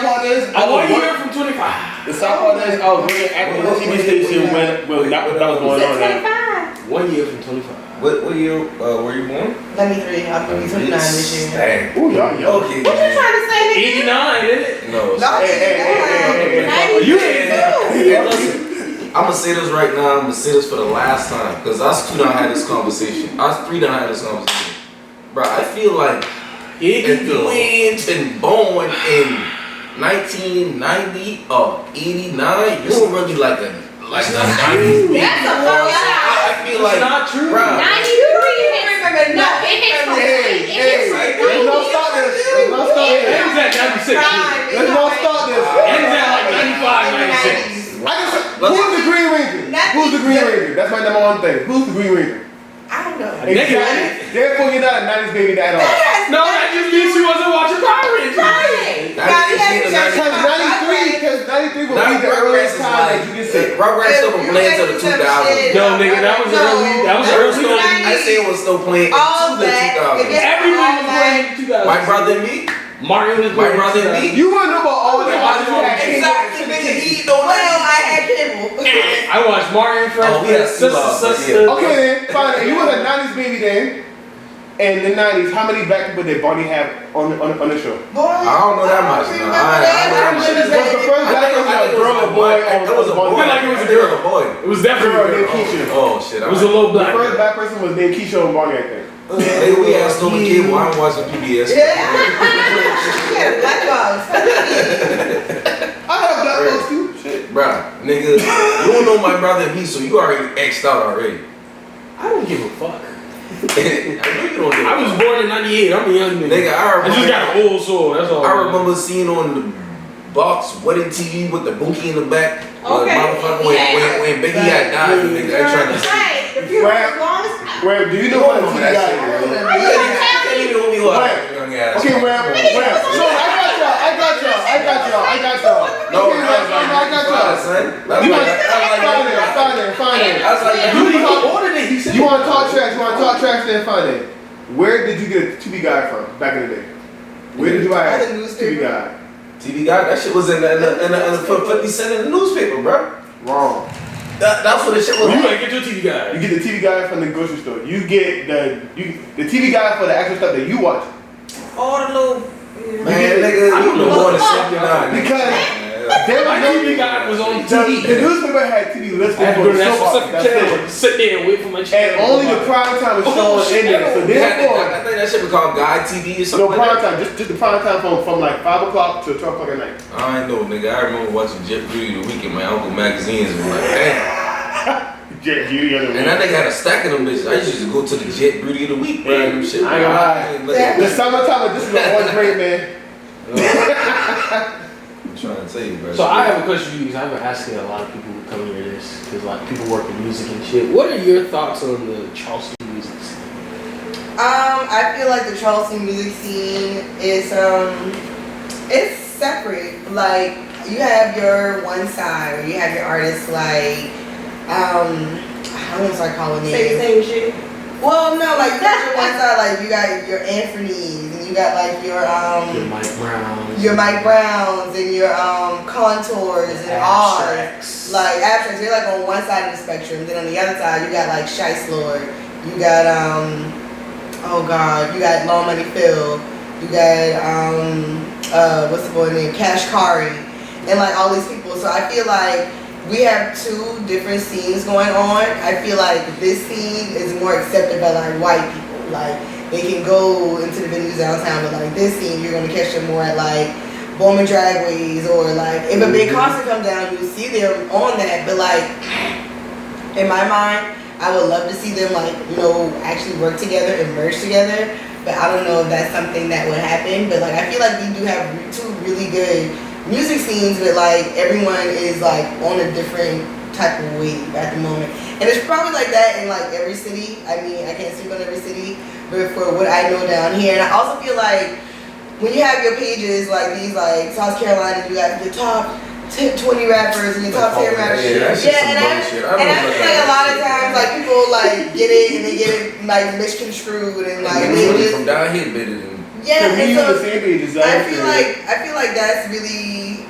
part is, I was 1 year from 25. The sad part is, I was working at the TV station when that was going on. 1 year from 25. What year were you born? 93. I'm going to be 29 this year. Dang. Ooh, y'all young. Okay, What you trying to say, nigga? 89, isn't it? No. Hey. You ain't Listen, I'm gonna say this right now. I'm gonna say this for the last time because us two done had this conversation. Us three done had this conversation, bro. I feel like if you ain't been born in 1990 or 89, you don't really like a 90s baby. That's a fuck I feel like not true. 93 hits. No, it hits from Let's not start this. Ends at 96. Let's not start this. Ends at like 95, 96. Who's the Green Ranger? Who's the Green Ranger? That's my number one thing. Who's the Green Ranger? I don't know. Exactly. Therefore, you're not a 90s baby at all. No, that just means she wasn't watching Power Rangers. Because 93 will be the earliest time that you can say. Rugrats still been playing till the 2000s. No, nigga, that was early. That was early. I say it was still playing All into the that. 2000s. Everyone was playing in 2000. My brother and me. Mario was My brother and me. You wanna know about all the Exactly, nigga. He don't Well, I had cable. I watched Mario and Friends. Oh, we had sister. Okay then, fine. You was a 90s baby then. In the 90s, how many black people did Barney have on the show? Boy, I don't know that much. No. Was the first black person a girl or boy? It was a boy. I feel like it was a girl. Boy. It was definitely Girl a named girl. Keisha. Oh shit. It was a little The black first girl. black person was named Keisha and Barney, I think. Hey, we had stolen cable. I'm watching PBS. Yeah. She had a black box. I have black folks too. Shit. Bruh, nigga, you don't know my brother and me, so you already X'd out already. I don't give a fuck. I know you don't give a I was born in 98. I'm a young nigga. Nigga, I just got an old soul. That's all. I remember seeing on the box wedding TV with the bookie in the back. Okay. Motherfucker, when Biggie had died, nigga, I tried to see. Right, the here for as long as Where do you know what TV guy is? You can't even know me like young ass. Okay, where? So I got y'all. No, okay, I got y'all. son. Fine. I was like, Dude, he ordered it. He said, You want to talk trash? Then fine it. Where did you get a TV guy from back in the day? Where did you buy a TV guy? TV guy, that shit was in the 50 cent in the newspaper, bro. Wrong. That's what the shit was. you gotta get your TV guy. You get the TV guy from the grocery store. You get the TV guy for the actual stuff that you watch. all the little. Man, nigga, you know more than 79. Because there My was no TV guy was on The TV. newspaper had TV listed I had to for go to the that soap opera. specific channel. Sit there and wait for my And channel. only the prime time was shown in there. So I therefore, think that shit was called Guy TV or no something like prime that. time, just the prime time from like 5 o'clock to 12 o'clock at night. I know, nigga. I remember watching Jet Beauty the Week in my Uncle magazines and was like, damn. Jet Beauty of the And that nigga had a stack of them bitches. I used to go to the Jet Beauty of the Week, bro. And them shit. I ain't gonna lie. The summertime, this is an orange break, man. I'm trying to tell you, bro. So I have a question for you because I've been asking a lot of people who come here this because like people work in music and shit. What are your thoughts on the Charleston music scene? I feel like the Charleston music scene is it's separate. Like you have your one side where you have your artists like I don't want to start calling Say the names. same shit. Well, no, like that's your one side. Like you got your Anthony's and you got like Your Mike Browns. your Mike Browns and your Contours and R's. Abstracts. Like abstracts, you're like on one side of the spectrum. Then on the other side, you got like Shice Lord. You got oh god, you got Long Money Phil. You got what's the boy name? Cash Kari, and like all these people. So I feel like we have two different scenes going on. I feel like this scene is more accepted by like white people. Like they can go into the venues downtown, but like this scene, you're gonna catch them more at like Bowman Dragways or like if a big concert comes down, you'll see them on that. But like in my mind, I would love to see them like actually work together and merge together. But I don't know if that's something that would happen. But like I feel like we do have two really good music scenes, but like everyone is like on a different type of wave at the moment, and it's probably like that in like every city. I mean, I can't speak on every city, but for what I know down here, and I also feel like when you have your pages like these, like South Carolina, you got your top 20 rappers and your top 10 rappers. Yeah, that's just some and bullshit. I feel like a lot of times like people like get it and they get it like misconstrued and like they just from down here better than. yeah. We And on so the same page, I feel like that's really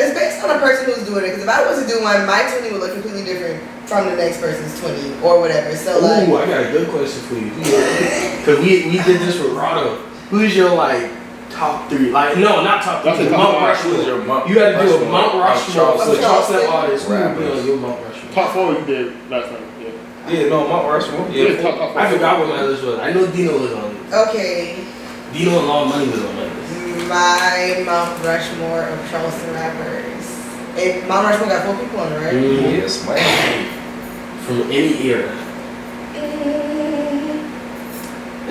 it's based on a person who's doing it. Because if I was to do one, my 20 would look completely different from the next person's 20 or whatever. So like, Ooh, I got a good question for you. Because we did this with Rado. Who's your like top 3? Like no, not top 3. Mount Rushmore. You had to do a Mount Rushmore for Charleston artists. Who would be on your Mount Rushmore? Top 4 you did last time. Yeah, no, Mount Rushmore. Yeah, top 4. I forgot what my list was. I know Dino was on it. okay, Dino and Long Money was on my list. my Mount Rushmore of Charleston rappers. And Mount Rushmore got 4 people on it, right? Yes, man. From any era.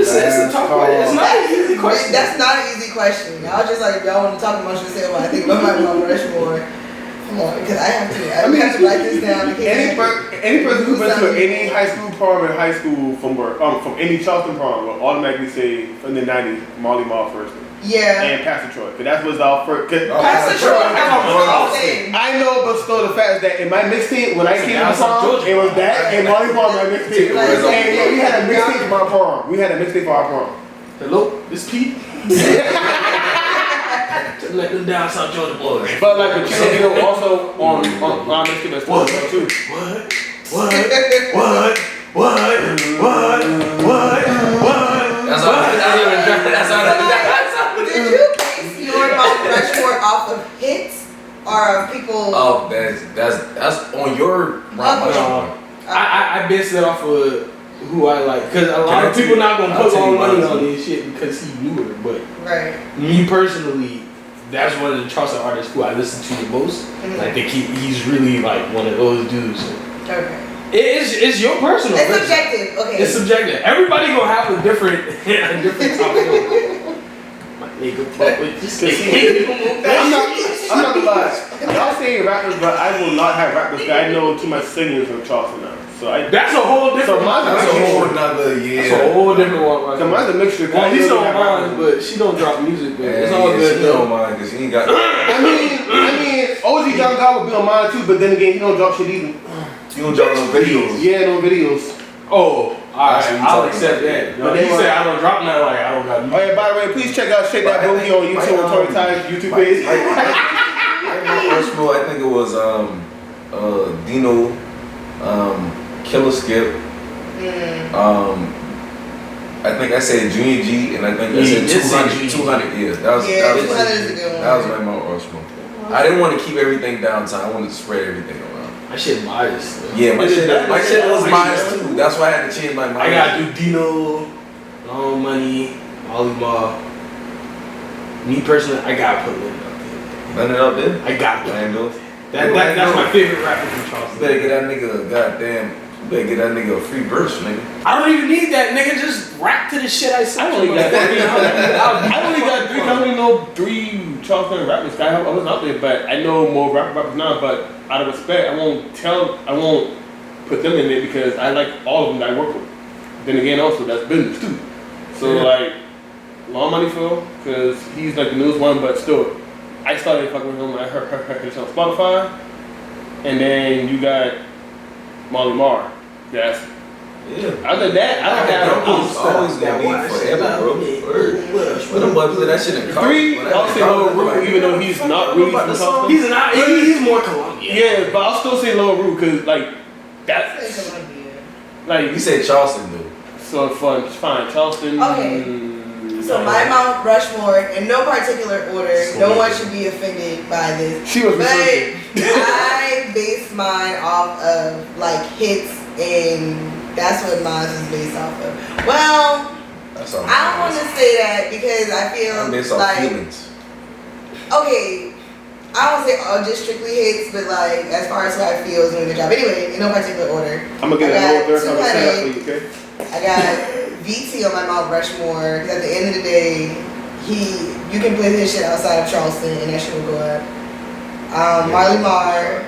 It's a tough question. It's not an easy question. That's not an easy question. I was just like, if y'all want to talk amongst yourself, I think about my Mount Rushmore. Come on, because I have to write this down. Any person who's been to any high school prom in high school from any Charleston prom will automatically say in the 90s Molly Mall first. Yeah. And Pastor Troy, because that was our first. Pastor Troy. I know, but still the fact is that in my mixtape, when I came to prom, it was that and Molly Mall my mixtape. And yeah, we had a mixtape for our prom. We had a mixtape for our prom. Hello, this Pete. Let them down South Georgia boys. But like, but you know, also on our mixtape as well too. What? That's all. Did you base your Mount Rushmore off of hits or of people? Oh, that's on your. I based it off of who I like, because a lot of people not gonna put Long Money on this shit because he knew her. But right. Me personally, that's one of the Charleston artists who I listen to the most. Mm-hmm. Like he's really like one of those dudes. So. Okay. It's your personal. It's subjective. Okay. It's subjective. Everybody gonna have a different top four. My nigga, fuck with this. I'm not gonna lie. Y'all saying rappers, but I will not have rappers because I know too much singers from Charleston now. So that's a whole different. That's a whole nother year. That's a whole different one. So mine's a mixture. Well, Lisa don't mind, but she don't drop music. But it's all good. She don't mind because she ain't got. I mean, OG John God would be on mine too, but then again, he don't drop shit either. You don't drop no videos. Yeah, no videos. Oh, alright, I'll accept about. that. But then you say I don't drop nothing, like I don't got music. Oh yeah, by the way, please check out Shake That Boogie on YouTube on Tory Ty's YouTube page. I think it was Dino, Killer Skip. I think I said Junior G, and I think I said 200 years. That was 200 is a good one. That was my Mount Rushmore. I didn't want to keep everything downtown. I wanted to spread everything around. My shit biased. Yeah, my shit was biased too. That's why I had to change my mind. I gotta do Dino, Long Money, Olimar. Me personally, I gotta put London up there. London up there? I got to. Lando. That's my favorite rapper from Charleston. You better get that nigga a goddamn. You better get that nigga a free verse, nigga. I don't even need that, nigga. Just rap to the shit I said. I only got three. I only got three. I only know 3 Charleston rappers. I wasn't out there, but I know more rappers now. But out of respect, I won't put them in there because I like all of them that I work with. Then again, also that's business too. So like, Long Money Phil, because he's like the newest one, but still, I started fucking with him. I heard his on Spotify, and then you got Molly Marr. That's other than that, I don't have. It's always gonna be forever, bro. But them boys play that shit in car. 3, I'll say Lil Root, even though he's not really from Charleston. He's more Colombian. Yeah, but I'll still say Lil Root because like that's like You said Charleston, dude. so fun. It's fine, Charleston. Okay. So my Mount Rushmore, in no particular order, no one should be offended by this. She was But researching. I base mine off of like hits, and that's what mine is based off of. Well, That's all. I don't want to say that because I I'm based feel off like feelings. okay, I don't say all just strictly hits, but like as far as how I feel is doing a good job. Anyway, in no particular order. I'm gonna get I a little got third time to set up for you, okay? I got VT on my Mount Rushmore because at the end of the day, you can play his shit outside of Charleston and that shit will go up. Marley Marr,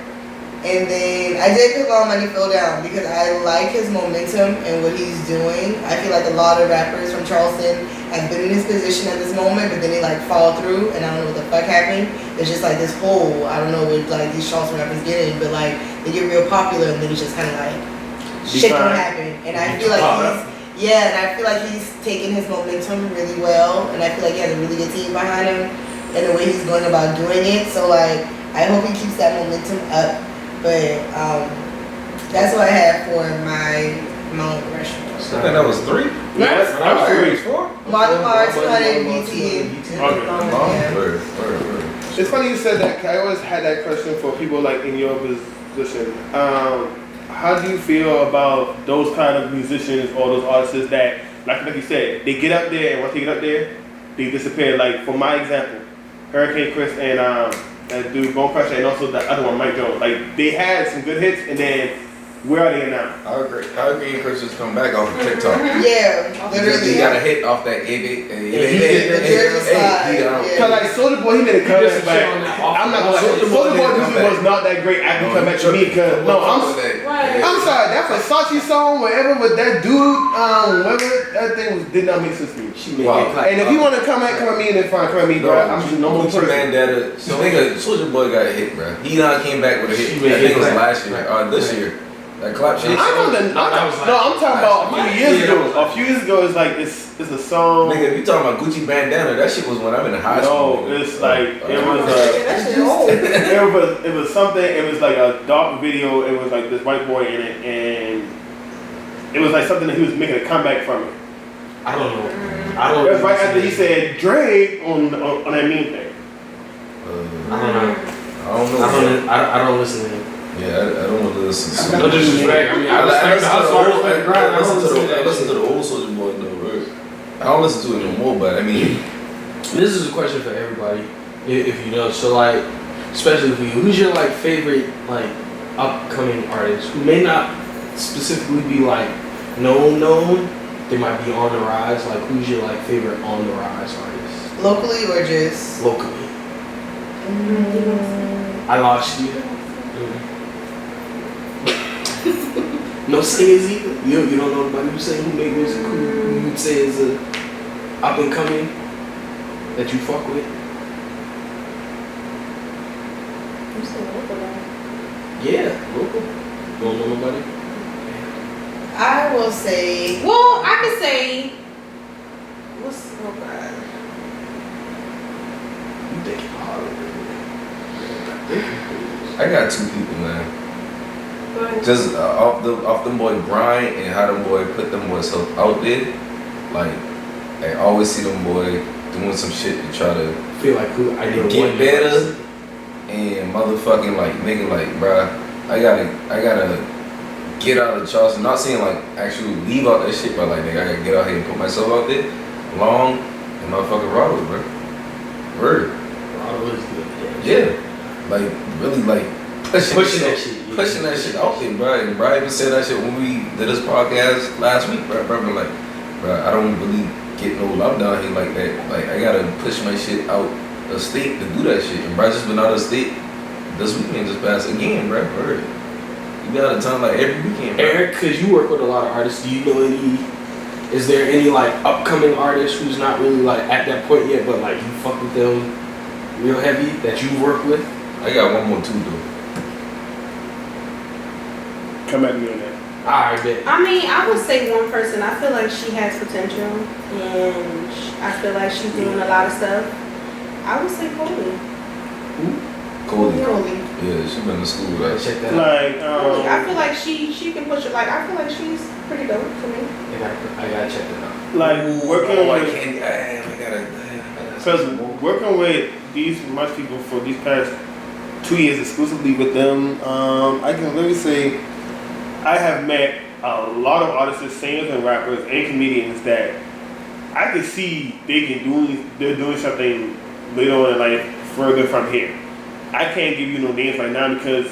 and then I did put Long Money Phil down because I like his momentum and what he's doing. I feel like a lot of rappers from Charleston have been in this position at this moment, but then they like fall through and I don't know what the fuck happened. It's just like this whole, I don't know what like these Charleston rappers getting, but like they get real popular and then it's just kind of like shit don't happen. And I feel like and I feel like he's taking his momentum really well, and I feel like he has a really good team behind him, and the way he's going about doing it. So like, I hope he keeps that momentum up. But that's what I have for my Mount Rushmore. I think that was 3. Yes, I was 3. 4. Marley Marr, 200, BT. It's funny you said that. 'Cause I always had that question for people like in your position. How do you feel about those kind of musicians or those artists that, like you said, they get up there and once they get up there, they disappear? Like for my example, Hurricane Kris and that dude Bone Crusher and also the other one, Mike Jones. Like they had some good hits and then where are they now? I agree. Chris just come back off of TikTok. Yeah, Because literally. he got a hit off that Cause like Soulja Boy, he made a comeback, but I'm not gonna lie. Soulja Boy music was not that great after he come back to me. Cause no, I'm sorry. That Versace song, whatever with that dude, whatever that thing did not make sense to me. And if you want to come at me, then fine, come at me, bro. I'm just no more person. Bandana. So nigga, Soulja Boy got a hit, bro. He not came back with a hit. I think it was last year or this year. That clap shit. I'm talking about a few years ago. A few years ago, it's like it's a song. Nigga, if you talking about Gucci Bandana, that shit was when I'm in high school. No, it's like it was something. It was like a dark video. It was like this white boy in it, and it was like something that he was making a comeback from it. I don't know. It was right after he said Drake on that meme thing. I don't listen to him. Yeah, I don't want to listen to No disrespect. I mean, I listen to the old Soulja Boy though, right? I don't listen to it no more, but I mean, this is a question for everybody, if you know. So like, especially for you, who's your like favorite like upcoming artist who may not specifically be like known? They might be on the rise. Like, who's your like favorite on the rise artist? Locally or just locally? I lost you. No singers either. You don't know nobody who sing who make music who you would say is a up and coming that you fuck with. You said local though. Yeah, local. You don't know nobody? I will say. Well, I could say. What's oh god. You thinking harder than I got two people, man. Go ahead. Just off them boy grind and how them boy put them boys out there. Like, I always see them boy doing some shit to try to feel like who I did get better. And motherfucking like nigga like bruh, I gotta get out of Charleston. Not saying like actually leave out that shit, but like nigga, I gotta get out here and put myself out there. Long and motherfucking Rollo, bro. Word. Rollo is good. Yeah. Like really like pushing that shit out there, bro. And bro even said that shit when we did this podcast last week, bro. Bro, like, bro, I don't really get no love down here like that. Like I gotta push my shit out of state to do that shit. And bro, just been out of state this weekend just passed again, bro. Word. You got out of town like every weekend, bro. Eric, cause you work with a lot of artists, do you know any? Is there any like upcoming artist who's not really like at that point yet, but like you fuck with them real heavy that you work with? I got one more too though. Come at me on that. Alright, bet. I mean, I would say one person. I feel like she has potential, and I feel like she's doing a lot of stuff. I would say Cody. Cody. Cody. Yeah, she been to school with us. Check that out. Like, Cody. I feel like she can push it. Like I feel like she's pretty dope for me. I gotta check that out. like working I with, can't. I gotta. because working with these much people for these past 2 years exclusively with them, I can literally say I have met a lot of artists, singers and rappers and comedians that I can see they're doing something later on in life further from here. I can't give you no names right now because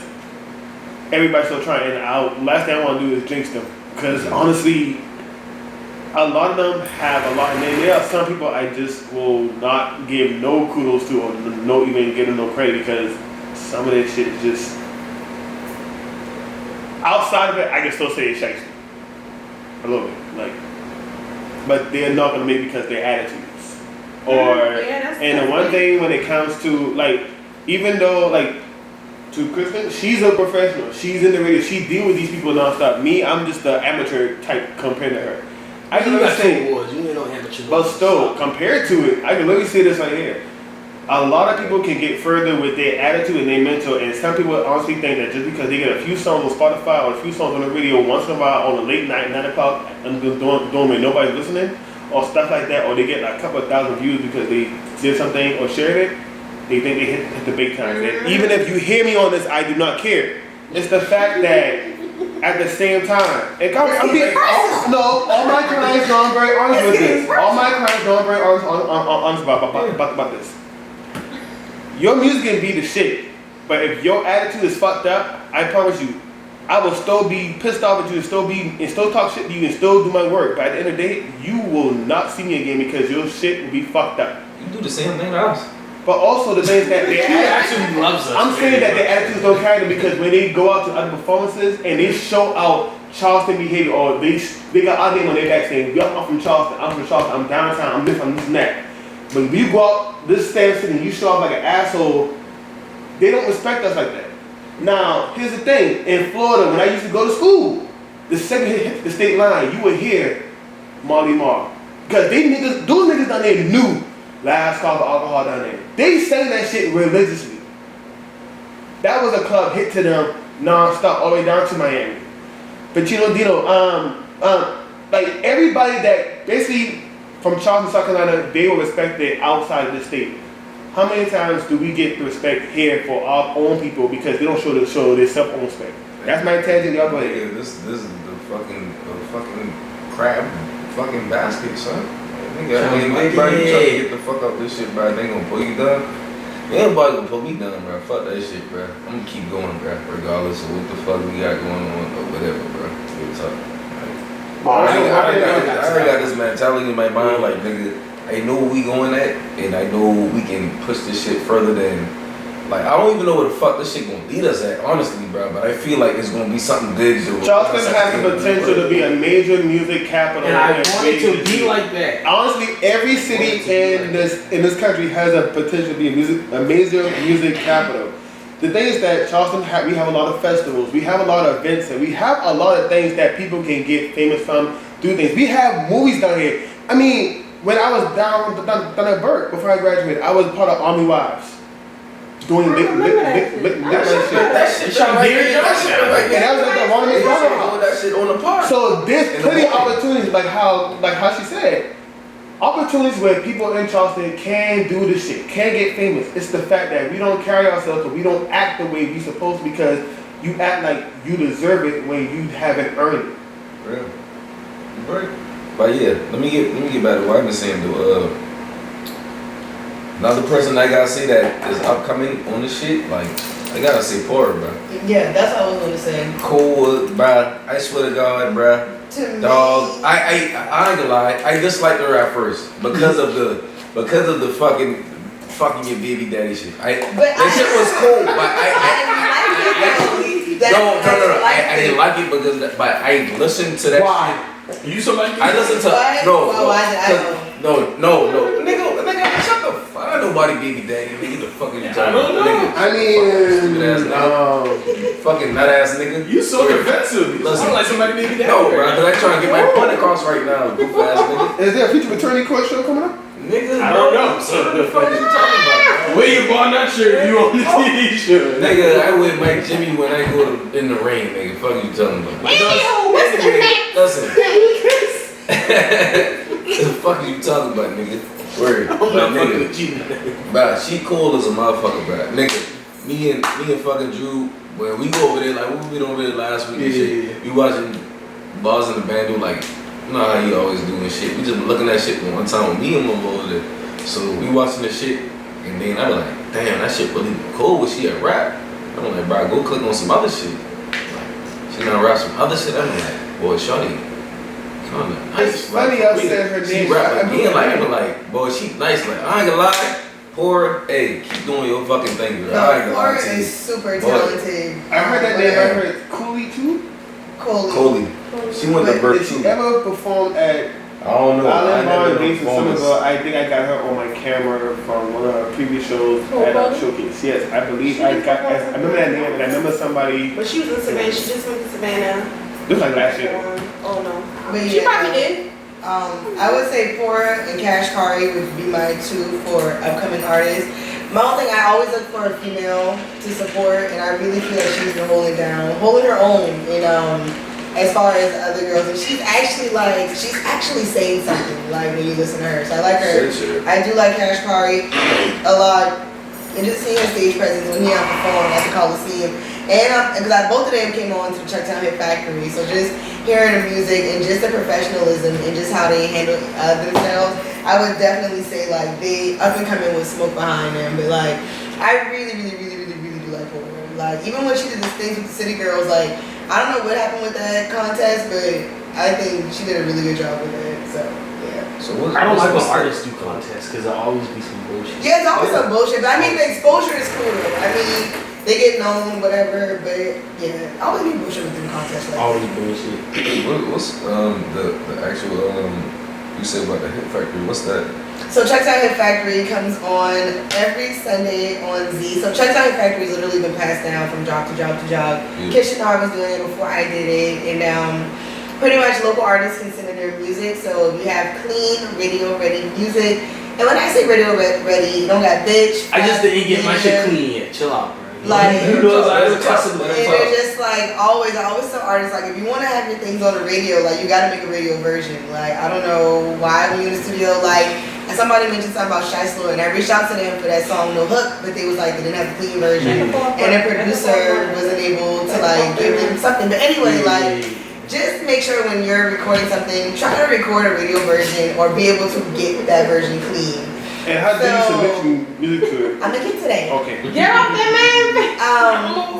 everybody's still trying. And last thing I want to do is jinx them because honestly, a lot of them have a lot. And then there are some people I just will not give no kudos to or no even give them no credit because some of that shit is just outside of it. I can still say it's shady a little bit, like, but they're not gonna make because their attitudes. And the one thing when it comes to like, even though like to Kristen, she's a professional. She's in the radio. She deal with these people nonstop. Me, I'm just the amateur type compared to her. I can literally say, you ain't no amateur. but still, compared to it, I can literally say this right here. A lot of people can get further with their attitude and their mental, and some people honestly think that just because they get a few songs on Spotify or a few songs on the radio once in a while on a late night, 9 o'clock, and doing when nobody's listening, or stuff like that, or they get like a couple of thousand views because they did something or shared it, they think they hit the big time. And even if you hear me on this, I do not care. It's the fact that at the same time, and I'm being no, all my clients know I'm very honest with this. All my clients know I'm very honest about this. Your music can be the shit, but if your attitude is fucked up, I promise you, I will still be pissed off at you and still talk shit to you and still do my work. But at the end of the day, you will not see me again because your shit will be fucked up. You do the same thing to us. But also the thing is that their actually loves us. I'm saying that their attitudes don't carry them because when they go out to other performances and they show out Charleston behavior or they got our name on their back saying, yo, I'm from Charleston, I'm downtown, I'm this and that. But if you go out this stand city and you show up like an asshole, they don't respect us like that. Now, here's the thing. In Florida, when I used to go to school, the second hit the state line, you would hear Marley Marl. Because those niggas down there knew last call for alcohol down there. They sang that shit religiously. That was a club hit to them non-stop all the way down to Miami. But like everybody that basically from Charleston, South Carolina, they will respect it outside of the state. How many times do we get the respect here for our own people because they don't show their self-own respect? That's my tangent, y'all go ahead. Yeah, this is the fucking crab fucking basket, son. Nigga, you trying to get the fuck out this shit, bro. They gonna pull you down. Everybody gonna pull me down, bro. Fuck that shit, bro. I'm gonna keep going, bro. Regardless of what the fuck we got going on or whatever, bro. Real talk. I already got this mentality in my mind, like nigga, I know where we going at, and I know we can push this shit further than Like, I don't even know where the fuck this shit gonna lead us at, honestly, bro. But I feel like it's gonna be something good. Charleston has the potential to be a major music capital. And I want it to be like that. Honestly, every city in this country has a potential to be a major music capital. The thing is that Charleston, we have a lot of festivals, we have a lot of events, and we have a lot of things that people can get famous from, do things. We have movies down here. I mean, when I was down at Burke, before I graduated, I was part of Army Wives. Doing lit shit. That shit And that was like the one that shit on the park. So there's plenty of opportunities, like how she said. Opportunities where people in Charleston can do this shit, can get famous. It's the fact that we don't carry ourselves or we don't act the way we supposed to, because you act like you deserve it when you haven't earned it. Real. Right. But yeah, let me get back to what I've been saying though. Another person I gotta say that is upcoming on this shit, like, I gotta say Porter, bro. Yeah, that's what I was gonna say. Cool, bro. I swear to God, bro. Dog, I ain't gonna lie. I disliked her at first because of the fucking your baby daddy shit. That shit was cool, but I didn't like it because but I listened to that. Why? You somebody? I listened to no, nigga, shut the fuck. I don't know nobody baby daddy. Nigga, the fuck are you talking about? Nigga, I mean, stupid ass nigga, fucking nut ass nigga. You so defensive. Listen, I'm like somebody baby daddy. No, bro, because I'm trying to get my point across right now, goof ass nigga. Is there a future attorney court show coming up? Nigga, I don't know. So the fuck you talking about? Where you bought that shirt? You on the TV show? Nigga, I with Mike Jimmy when I go in the rain, nigga. Fuck you telling me. Listen. The fuck you talking about, nigga? Word. I'm not fucking with you. Bruh, she cool as a motherfucker, bruh. Nigga, me and fucking Drew, when we go over there, like, we went over there last week and shit, we watching Bars in the Band do, like, you know how he always doing shit. We just looking at shit one time with me and my over there. So we watching the shit, and then I was like, damn, that shit really cool. Was she a rap? I'm like, bro, go click on some other shit. Like, she gonna rap some other shit. I'm like, boy, shawty. It's funny I said her name. She rap again, like, I'm like, boy, she nice. Like, I ain't gonna lie. Poor, hey, keep doing your fucking thing, bro. I ain't gonna lie to you. Is super talented. I heard that name. I heard Cooley too. Coley. She went to Burke too. Did she ever perform at I don't know. Island Bar Days in Somerville? I think I got her on my camera from one of her previous shows at Showcase. Yes, I believe I remember that name, and I remember somebody. But she was in Savannah. She just went to Savannah. This was like last year. Oh no. But She yeah, probably did. I would say Pora and Cash Kari would be my two for upcoming artists. My own thing, I always look for a female to support, and I really feel like she's been holding her own, as far as other girls. And she's actually saying something, like, when you listen to her. So I like her. I do like Cash Kari a lot. And just seeing her stage presence when he performed at the Coliseum. And because both of them came on to Chucktown Hit Factory, so just hearing the music and just the professionalism and just how they handle themselves, I would definitely say, like, they up and coming with smoke behind them. But, like, I really do like Pora. Like, even when she did this things with the City Girls, like, I don't know what happened with that contest, but I think she did a really good job with it. So yeah. So I don't like when artists do contests because there'll always be some bullshit. Yeah, it's always some bullshit, but I mean the exposure is cool. I mean, they get known, whatever, but yeah, always be bullshit with them contests. Like always bullshit. What's the actual you said about the Hit Factory? What's that? So Chucktown Hit Factory comes on every Sunday on Z. So Chucktown Hit Factory has literally been passed down from job to job to job. Yeah. Kishinar was doing it before I did it, and pretty much local artists can send in their music. So we have clean, radio ready music. And when I say radio ready, you don't got bitch. I just didn't get my shit clean yet. Chill out, bro. Like, you know, and they're just like I always tell artists, like, if you want to have your things on the radio, like, you got to make a radio version. Like, I don't know why when you're in the studio, like, and somebody mentioned something about Shy Slow, and I reached out to them for that song No Hook, but they was like they didn't have the clean version, and the producer wasn't able to like give them something. But anyway, like, just make sure when you're recording something, try to record a radio version or be able to get that version clean. And how did you submit your music to it? I'm gonna get today. Okay. Get off that man.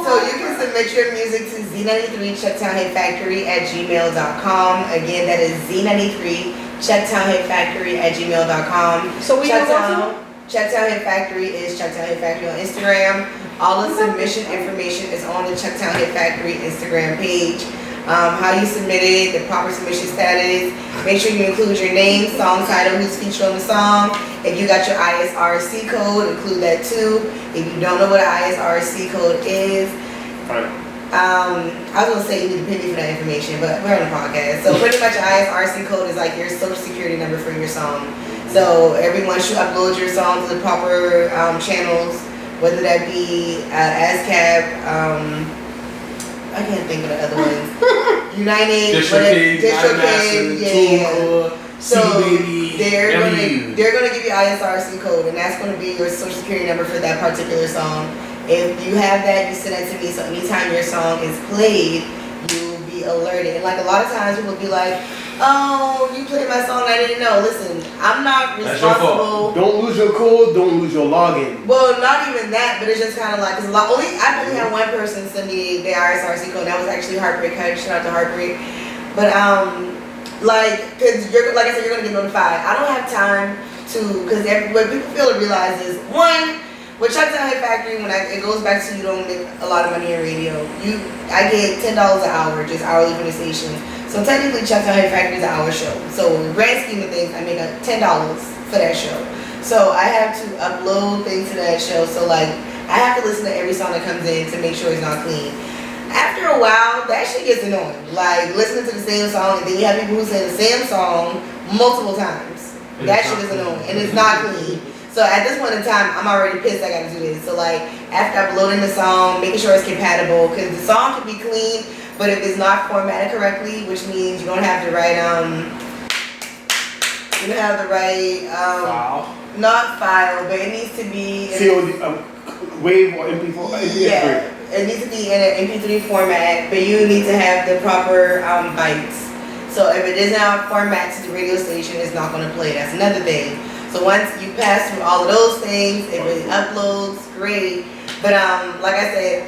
So you can submit your music to Z93 Chucktown Hit Factory at gmail.com. Again, that is Z93 Chucktown Hit Factory at gmail.com. So we Chucktown. Chucktown Hit Factory is Chucktown Hit Factory on Instagram. All the submission information is on the Chucktown Hit Factory Instagram page. How you submitted, the proper submission status. Make sure you include your name, song title, who's featured on the song. If you got your ISRC code, include that too. If you don't know what an ISRC code is, I was gonna say you need to pay me for that information, but we're on a podcast. So pretty much an ISRC code is like your social security number for your song. So everyone should upload your song to the proper channels, whether that be ASCAP, I can't think of the other ones. United, DistroKid, yeah. So they're gonna give you ISRC code, and that's gonna be your social security number for that particular song. If you have that, you send it to me. So anytime your song is played, you'll be alerted. And like a lot of times, people will be like, "Oh, you played my song, and I didn't know." Listen, I'm not responsible. Don't lose your code. Don't lose your login. Well, not even that, but it's just kind of like, cause I only had one person send me the ISRC code. That was actually Heartbreak. Shout out to Heartbreak. But like, cause like I said, you're gonna get notified. I don't have time to, cause what people fail to realize is, one, with Chucktown Hit Factory, it goes back to you don't make a lot of money in radio. I get $10 an hour, just hourly for the station. So technically, Chucktown Hit Factory is an hour show. So in the grand scheme of things, I make $10 for that show. So I have to upload things to that show. So like, I have to listen to every song that comes in to make sure it's not clean. After a while, that shit gets annoying. Like listening to the same song, and then you have people who say the same song multiple times. That shit is annoying, and it's not clean. So at this point in time, I'm already pissed I gotta do this. So like, after uploading the song, making sure it's compatible, because the song can be clean, but if it's not formatted correctly, which means you don't have the right, file. Not file, but it needs to be Wave or MP4. Yeah, it needs to be in an MP3 format, but you need to have the proper bytes. So if it isn't out format to the radio station, it's not gonna play. That's another thing. So once you pass through all of those things, if it uploads, great. But like I said,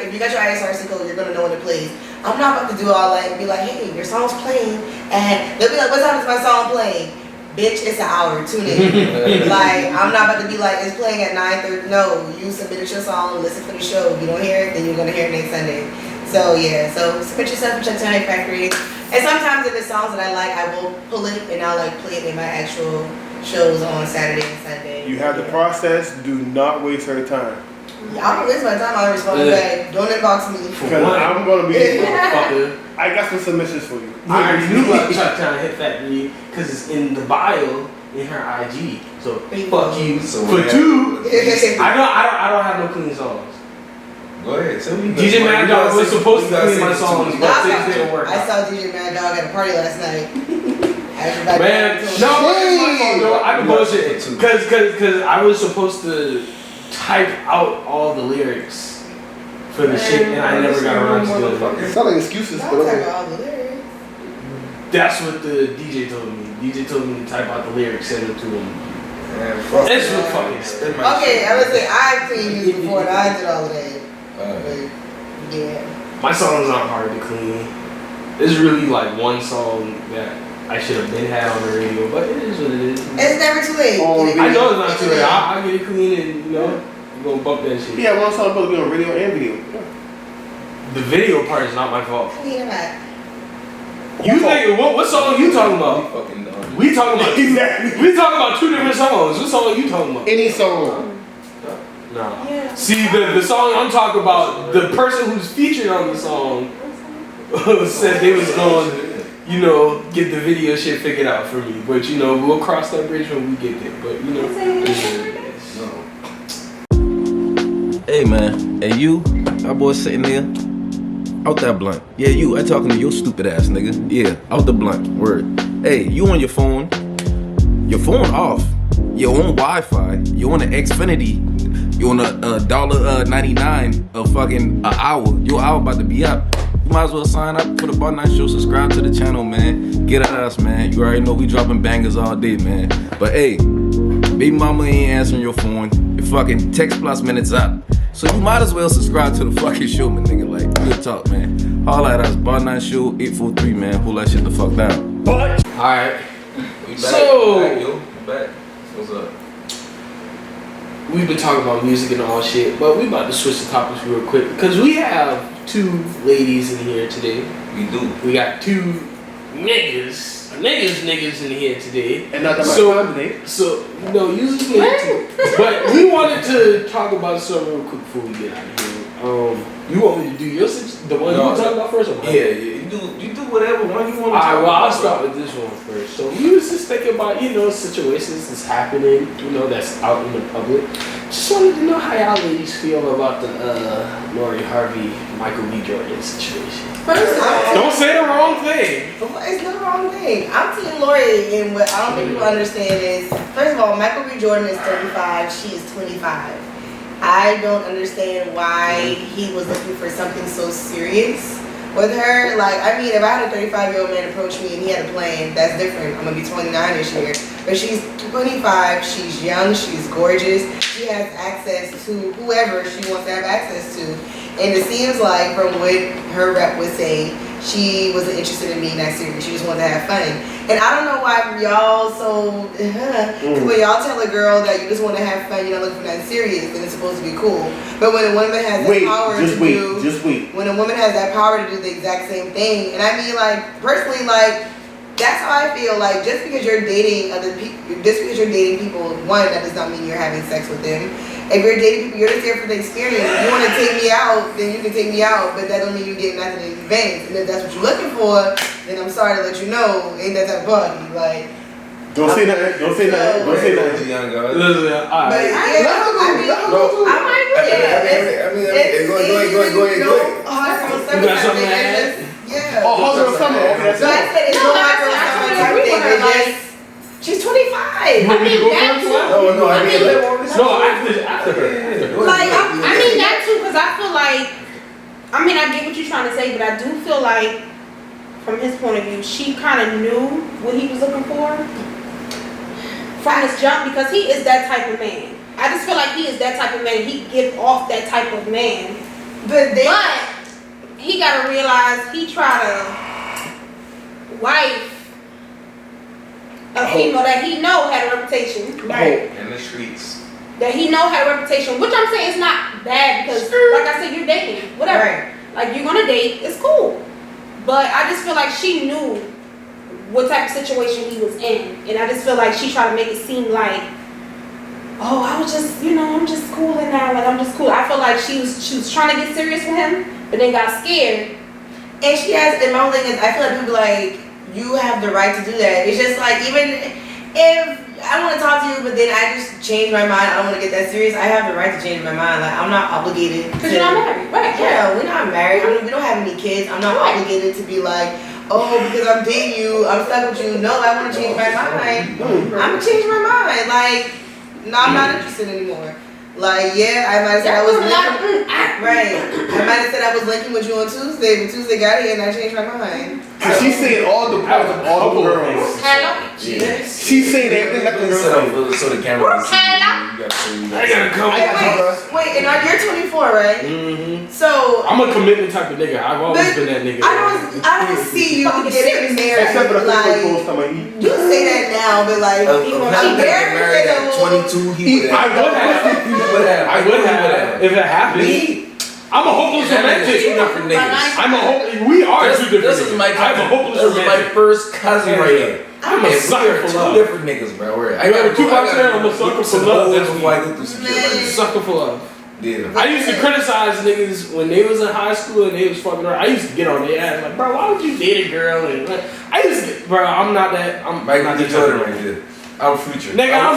if you got your ISRC code, you're gonna know when it plays. I'm not about to do all that and be like, hey, your song's playing, and they'll be like, what time is my song playing? Bitch, it's an hour, tune in. Like, I'm not about to be like, it's playing at 9:30. No, you submitted your song, listen for the show. If you don't hear it, then you're gonna hear it next Sunday. So yeah, so submit yourself to Chucktown Hit Factory. And sometimes if it's songs that I like, I will pull it and I'll like play it in my actual shows on Saturday and Sunday. You have the process. Do not waste her time. I don't waste my time. I'll respond back. Don't inbox me. Because I'm gonna be. I got some submissions for you. I already knew about Chucktown Hit Factory because it's in the bio in her IG. So fuck you. So for two, I don't have no clean songs. Go ahead. Tell me. DJ Mad Dog was supposed to clean my songs, but things didn't work. I saw DJ Mad Dog at a party last night. Man, no, I can bullshit because I was supposed to type out all the lyrics for the shit, and I never got around to doing it. It's not like excuses, but okay. That's what the DJ told me. DJ told me to type out the lyrics, send them to him. Man, It's what fucking spin my okay, shit. I would say I've cleaned these before, and I did all of that. Yeah. My songs aren't hard to clean. There's really like one song that I should have been had on the radio, but it is what it is. It's never too late. I know it's not too late. I'll get it clean and, you're going to bump that shit. Yeah, one song supposed to be on radio and video. The video part is not my fault. Clean it up. You think, what song are you talking about? Fucking dumb. We talking about we talking about two different songs. What song are you talking about? Any song. No. Yeah. See, the song I'm talking about, the person who's featured on the song said they was going to, get the video shit figured out for me. But, we'll cross that bridge when we get there. But, Hey man, hey you, that boy sitting there, out that blunt. Yeah, you, I talking to your stupid ass nigga. Yeah, out the blunt, word. Hey, you on your phone off, you're on Wi-Fi, you're on the Xfinity, you're on a $1.99 a fucking hour, your hour about to be up. You might as well sign up for the Barnone Show, subscribe to the channel, man. Get at us, man. You already know we dropping bangers all day, man. But hey, baby mama ain't answering your phone, your fucking text plus minutes up. So you might as well subscribe to the fucking show, man, nigga. Like, good talk, man. Holla at us, Barnone Show 843, man. Pull that shit the fuck down. Alright. We back. So, We back. What's up? we've been talking about music and all shit, but we about to switch the topics real quick because we have 2 ladies in here today. We do. We got 2 niggas in here today. And not that much So- time today. So, no, usually too. But we wanted to talk about something real quick before we get out of here. You want me to do your the one you were talking about first? Or what? Yeah, you do whatever one you want to talk Alright, well, about. I'll start with this one first. So, we was just thinking about, situations that's happening, that's out in the public. Just wanted to know how y'all ladies feel about the Lori Harvey, Michael B. Jordan situation. First of all, Don't say the wrong thing. it's not the wrong thing. I'm Team Lori, and what I don't think people understand is, first of all, Michael B. Jordan is 35, she is 25. I don't understand why he was looking for something so serious with her. Like, I mean, if I had a 35-year-old man approach me and he had a plan, that's different. I'm gonna be 29 this year. But she's 25, she's young, she's gorgeous, she has access to whoever she wants to have access to. And it seems like, from what her rep was saying, she wasn't interested in being that serious. She just wanted to have fun. And I don't know why y'all when y'all tell a girl that you just want to have fun, you're not looking for nothing serious, then it's supposed to be cool. But when a woman has the power to do, when a woman has that power to do the exact same thing, and I mean, like, personally, like, that's how I feel. Like, just because you're dating other people, one, that does not mean you're having sex with them. If you're dating people, you're just there for the experience. If you want to take me out, then you can take me out, but that don't mean you get nothing in advance. And if that's what you're looking for, then I'm sorry to let you know, ain't that type of party. Like, Don't say nothing. Young guys. Listen, alright. but yeah, go ahead. You got something to add? Yeah. Oh, Hot Girl Summer. Okay, that's So I it. said it's no Hot Girl Summer type thing. It's just, she's 25. I mean, after her. Like, I mean that too, because I feel like, I get what you're trying to say, but I do feel like, from his point of view, she kind of knew what he was looking for from his jump, because he is that type of man. I just feel like he is that type of man. He give off that type of man. But he gotta realize he tried to wife a female that he know had a reputation. Right. In the streets. That he know had a reputation, which I'm saying is not bad, because like I said, you're dating, whatever. Right. Like, you're gonna date, it's cool. But I just feel like she knew what type of situation he was in, and I just feel like she tried to make it seem like, oh, I was just, I'm just cooling now, like I'm just cool. I feel like she was trying to get serious with him, but then got scared. And she has, and my whole thing is, I feel like people like, you have the right to do that. It's just like, even if I want to talk to you, but then I just change my mind, I don't want to get that serious, I have the right to change my mind. Like, I'm not obligated. Because you're not married, right? Yeah, we're not married. We don't have any kids. I'm not obligated to be like, oh, because I'm dating you, I'm stuck with you. No, I want to change my mind. I'm going to change my mind. Like, no, I'm not interested anymore. Like, yeah, I might have said I was linking. Right. I might have said I was linking with you on Tuesday, but Tuesday got here and I changed my mind. And she's saying all the parts of all the girls. Hello? She's saying everything that the girls say. So the camera can see you. I gotta come. Wait, and you're 24, right? Mm-hmm. So I'm a commitment type of nigga. I've always been that nigga. I don't see you getting married. Except for the Like, Facebook post, I'm like, you say that now, but like, I'm married at 22. I would have if it happened. Me? I'm a hopeless romantic. Two different niggas. We are two different This is niggas. my I'm a hopeless This is my romantic. first cousin right here. I'm a sucker for two love. different niggas, bro. I You got a two-box there, I'm a sucker for love. That's before I go through some shit like this. Sucker for love. Yeah. I used to criticize niggas when they was in high school and they was fucking around. I used to get on their ass like, bro, why would you date a girl? And like, I used to get, bro, I'm not that. I'm Michael not B. that Jordan type of right there. I'm future. Nigga, I'm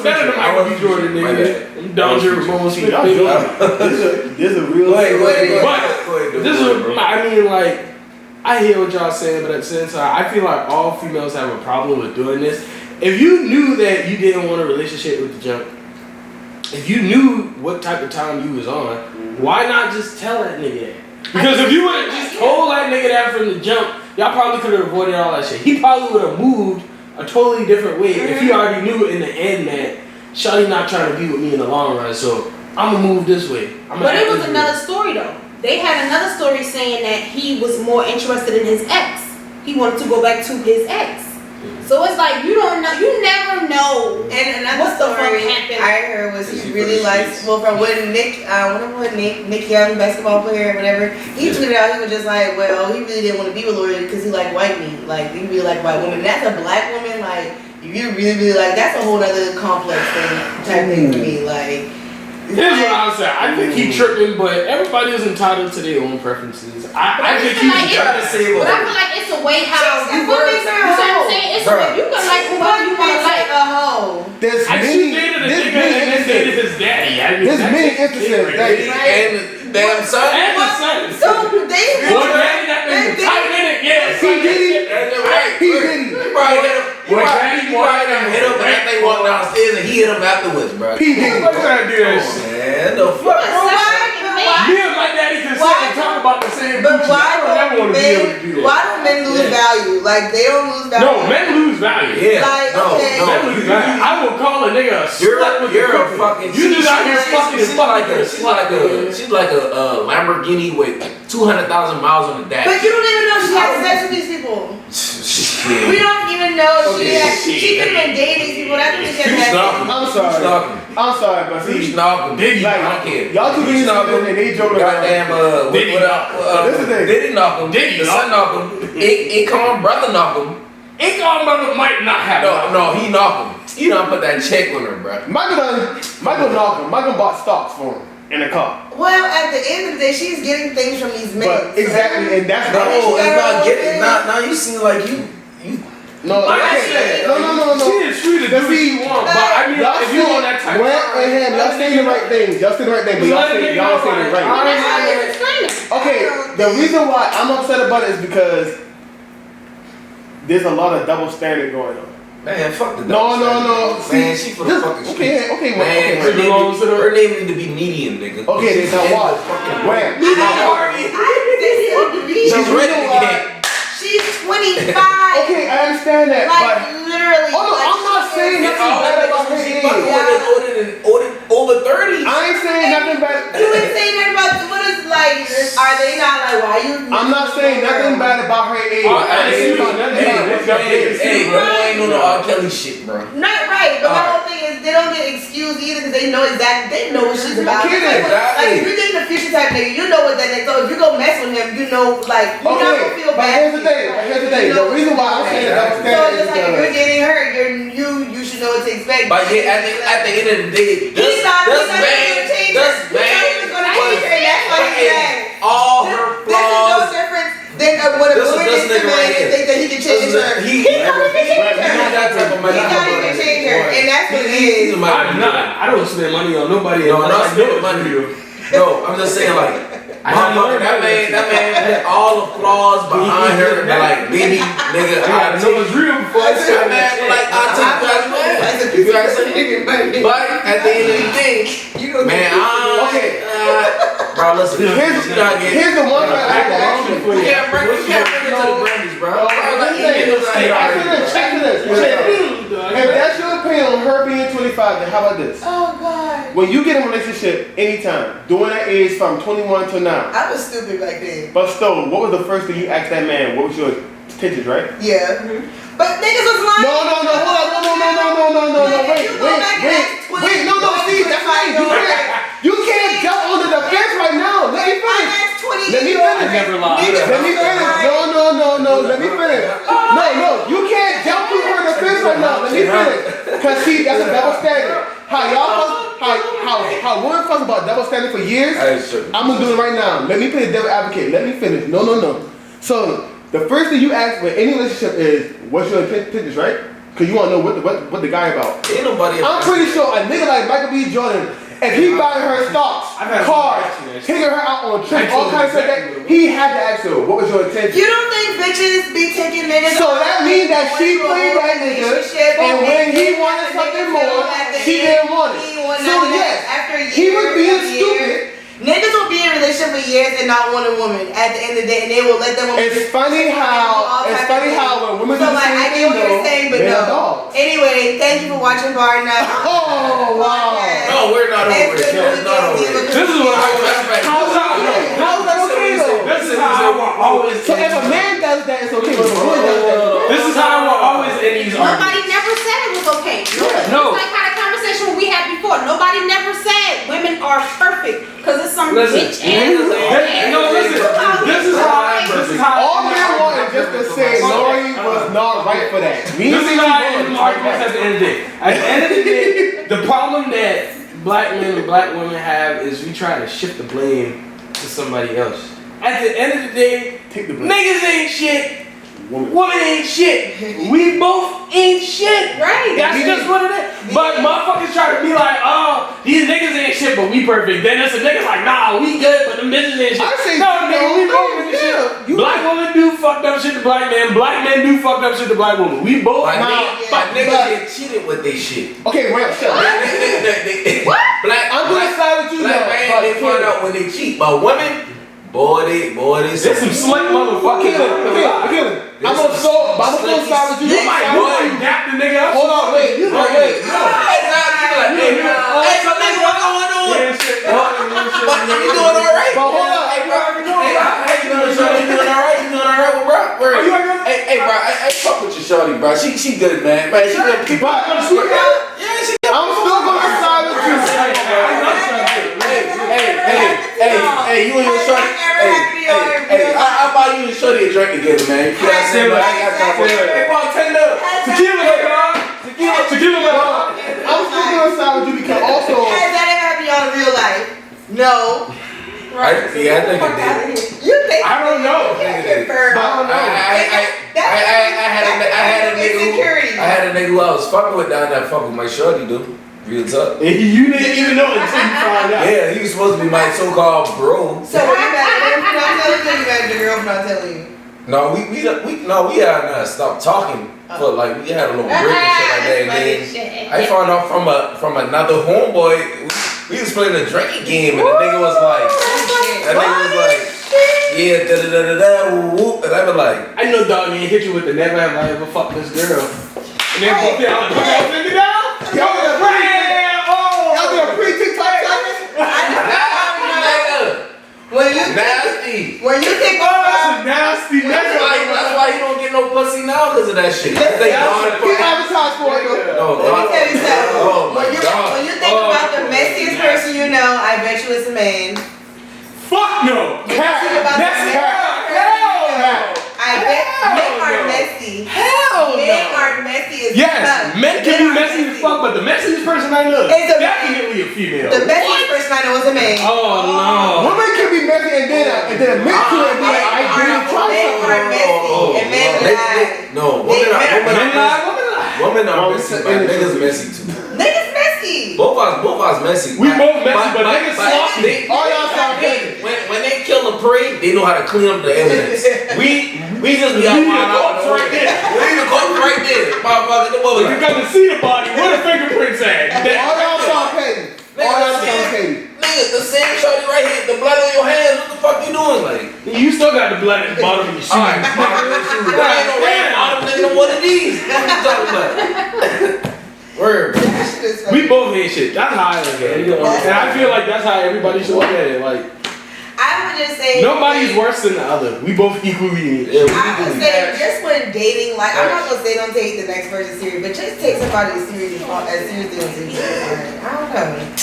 better than Michael B. Jordan, nigga. I'm down here Ramones. there's a real. But this is, I mean, like, I hear what y'all saying, but at the same time, I feel like all females have a problem with doing this. If you knew that you didn't want a relationship with the jump, if you knew what type of time you was on, why not just tell that nigga that? Because if you would have just told that nigga that from the jump, y'all probably could have avoided all that shit. He probably would have moved a totally different way if he already knew in the end that Shawty not trying to be with me in the long run, so I'm gonna move this way. But it was another story though. They had another story saying that he was more interested in his ex. He wanted to go back to his ex. So it's like you don't know, you never know. And another What the fuck story happened? I heard was he really likes, well, from when Nick Young, basketball player or whatever, he tweeted out, he was just like, well, he really didn't want to be with Lori because he liked white meat. Like, he really liked white women. That's a black woman, like, if you really like, that's a whole other complex type thing for me. Like, here's what I'm saying. I think he tripping, but everybody is entitled to their own preferences. I think he's like trying to say but I feel like it's a way how you work. You know what I'm saying? It's a way you can like whoever you want to like. a hoe. There's she dated a nigga and then dated his daddy. I mean, there's many instances. And damn son. And the son. So they Boy, daddy, that nigga tight in it. Yeah, He did it. Right. He did it. You probably hit him. You probably done hit him after they walked downstairs and he hit him afterwards, bro. He did it. Why did I do that shit? Man, the fuck? Me and my daddy can sit and talk about the same But Gucci. I don't ever want to be able to do that. why do men lose value? Like, they don't lose value. No, men lose value. Yeah. Like, okay. Men lose value. I will call a nigga a slut with You're the a cookie. fucking. You just out here fucking She's like a Lamborghini with 200,000 miles on the dash. But you don't even know she had sex with these people. We don't even know she could have been dating these people. That's what she had sex. I'm sorry, but see, Diddy, like, I don't care. y'all two niggas and they joke around. Goddamn, this is the thing. Diddy knock him. The son knock him. Income brother knock him. Income brother might not have. No, he knocked him. You don't put that check on her, bro. Michael knocked him. Michael bought stocks for him in a car. Well, at the end of the day, she's getting things from these men. But exactly, and that's No, it's not getting. Now you seem like you. No, Like I said, no. She is free to do what she wants, but I mean, Y'all if you on that type of y'all saying the right things. Y'all saying the right thing, but y'all saying it right. That's how you explain it. Okay, the reason why I'm upset about it is because there's a lot of double standard going on. Man, fuck the No. Man, she for the fucking streets. Okay, Man, her name need to be median, nigga. Okay, then now what? Where? She's ready to get. She's 25. Okay, I understand that, Like, but literally. oh no, I'm not saying nothing bad about her She age. fucking over 30. I ain't saying nothing bad. You ain't saying nothing about what is like. Are they not like? Why you? I'm not saying nothing bad about her age. Hey, ain't no R. Kelly shit, bro. Not right, but my whole thing is they don't get excused either because they know exactly. They know what she's about. Like if you're dating a future type nigga, you know what that nigga. So if you go mess with him, you know, like you're not gonna feel bad. Here's the thing. The reason why I'm saying double So standard just like if you're dating her, you should know what to expect. But yeah, at the end of the day, this man, all her flaws. This is no different than when a woman gets a man and think that he can change her. He can't even change her, and that's what it is. I'm not. I don't spend money on nobody. No, I'm not spending money. No, I'm just saying like. That man had all the flaws behind her. Like, baby, nigga, I know it's real before I said that. Like, I took that man. You know what I'm saying? But at the end of the day, man, bro, listen. Here's the one thing I ask you. You can't bring it to the Grammys, bro. Check this. If that's your opinion on her being 25, then how about this? Oh God. When you get in a relationship anytime, during that age from 21 to now. I was stupid back then. But still, what was the first thing you asked that man? What was your intentions, right? Yeah. But niggas was lying. No, hold on, wait, no, see, that's right. You can't jump onto the fence right now. Let me finish. I never lied. Let me finish. No, let me finish. No, you can't jump through the fence right now. Let me finish. Cause see, that's a double standard. How women fuss about double standard for years, I'm gonna do it right now. Let me play the devil advocate. Let me finish. No. So the first thing you ask with any relationship is, what's your intentions, right? Cause you wanna know what the guy about. Ain't nobody. I'm pretty sure a nigga like Michael B. Jordan, if he buying her stocks, cars, taking her out on trips, all kinds of stuff, he had to ask her, what was your intention? You don't think bitches be taking niggas? So that means that she played that nigga, and when he wanted something more, she didn't want it. So yes, he was being stupid. Niggas will be in a relationship for years and not want a woman at the end of the day, and they will let them. It's funny how when women do the same I get what you're saying, but no. Anyway, thank you for watching Barnone. Oh wow! No, we're not over it. No, it's not over it. This is what I was. How's that okay though? This is how I will always. So if a man does that, it's okay. But if a woman does that, this is how I will always end these are perfect. Cause it's some Listen, bitch ass. This is how. All men wanted just to say Lori was not right for that. This is how I end arguments at the end of the day. At the end of the day, the problem that black men and black women have is we try to shift the blame to somebody else. At the end of the day, Take the blame. niggas ain't shit. Woman ain't shit. We both ain't shit. Right. That's just what it is. But motherfuckers try to be like, oh, these niggas ain't shit, but we perfect. Then there's some niggas like, nah, we good, but them bitches ain't shit. I say, no, nigga, we both ain't shit. Black women do fucked up shit to black men. Black men do fucked up shit to black women. We both. But niggas get cheated with they shit. Okay, wait, shut up. What? I'm gonna side with you black now. man, they find out when they cheat. But women, boy, they there's some slick motherfuckers. I'm gonna side with you. You might want to dap the nigga up. Hold on, wait. Hey, so nigga, what's going on? But you doing alright? But hold on. Hey, bro. Hey, you doing alright? You doing alright with bro? Hey, bro, I fuck with your shorty, bro. She good, man. Man, she good. Yeah, she good. I'm still gonna side with you. Hey, you and your shorty. Hey, I'll buy you and shorty a drink together, man. You know what I'm saying? I ain't got time for it. Hey, bartender. Tequila, man. I'm still gonna side with you because also. Has that ever happened to y'all in real life? No. I think it did. You think? I don't know. You can't confirm. I had a nigga who I was fucking with down there fucking with my shorty, dude. Real tough. And you didn't even know until you found out. Yeah, he was supposed to be my so-called bro. So were you mad at him for not telling you? You mad at the girl for not telling you? No, we had stopped talking. But like we had a little break and shit like that. And then I found out from another homeboy. We was playing a drinking game and the nigga was like, yeah, da da da da da, whoop, and I was like, I know, dog, you ain't hit you with the never have I ever fucked this girl. And then both y'all put that finger down. Y'all gonna pre-TikTok challenge? nasty. When you think That's nasty. That's why you don't get no pussy now because of that shit. They He advertised for it though. let me tell you something. Oh my when God. you think about the messiest person you know, I bet you it's a man. Fuck no. That's I bet men are messy. Hell Men no. are messy as fuck. Yes, men can be messy as fuck, but the messiest person I know is It's a definitely a female. The messiest person I know is a man. Oh no. Women can be messy and then admit to it and be like, I didn't try Men are something. messy and men lie. No, women are messy, but niggas messy too. Niggas messy. Both of us messy. We both messy, but niggas sloppy. All y'all sound petty. When they kill a prey, they know how to clean up the evidence. We just be out right there. We need to go right there. Motherfucker, the mother. You got to see the body. Where the fingerprints at? All y'all sound petty. All y'all sound petty. Nigga, the same shorty right here, the blood on your hands, what the fuck you doing? Like, You still got the blood at the bottom of your shoes. alright, there ain't no red bottom nigga than one of these. What you talking about? Word. We both hate shit. That's how I look at it. And I feel like that's how everybody should look at it. Like, I would just say nobody's worse than the other. We both equally hate. Yeah, I would say just when dating, like I'm not gonna say don't take the next person serious, but just take somebody as seriously as you can. I don't know.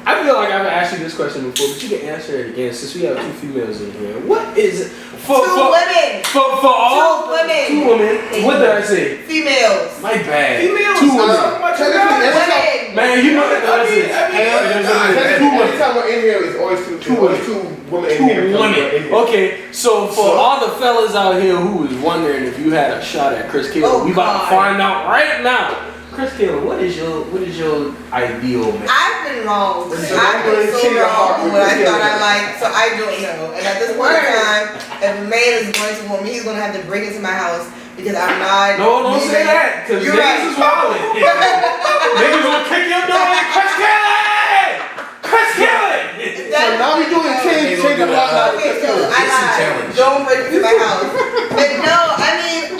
I feel like I've asked you this question before, but you can answer it again since we have two females in here. What is it for women. For all Two women. Two women. What did I say? Females. My bad. Females. Two women. Women. Man, you know what that is. Anytime we're in here, it's always two women in here. Two women. Okay, so for all the fellas out here who is wondering if you had a shot at Kris Kaylin, we about to find out right now. Kris Kaylin, what is your ideal man? I've been wrong. I've been so wrong with what I thought I liked, so I don't know. And at this point in time, if a man is going to want me, he's going to have to break into my house because I'm not. No, don't say that, because niggas is wildin'. Niggas will kick your door like Kris Kaylin! Kris Kaylin! So now we doing change the block. Okay, so I lied. Don't break into my house. But no, I mean,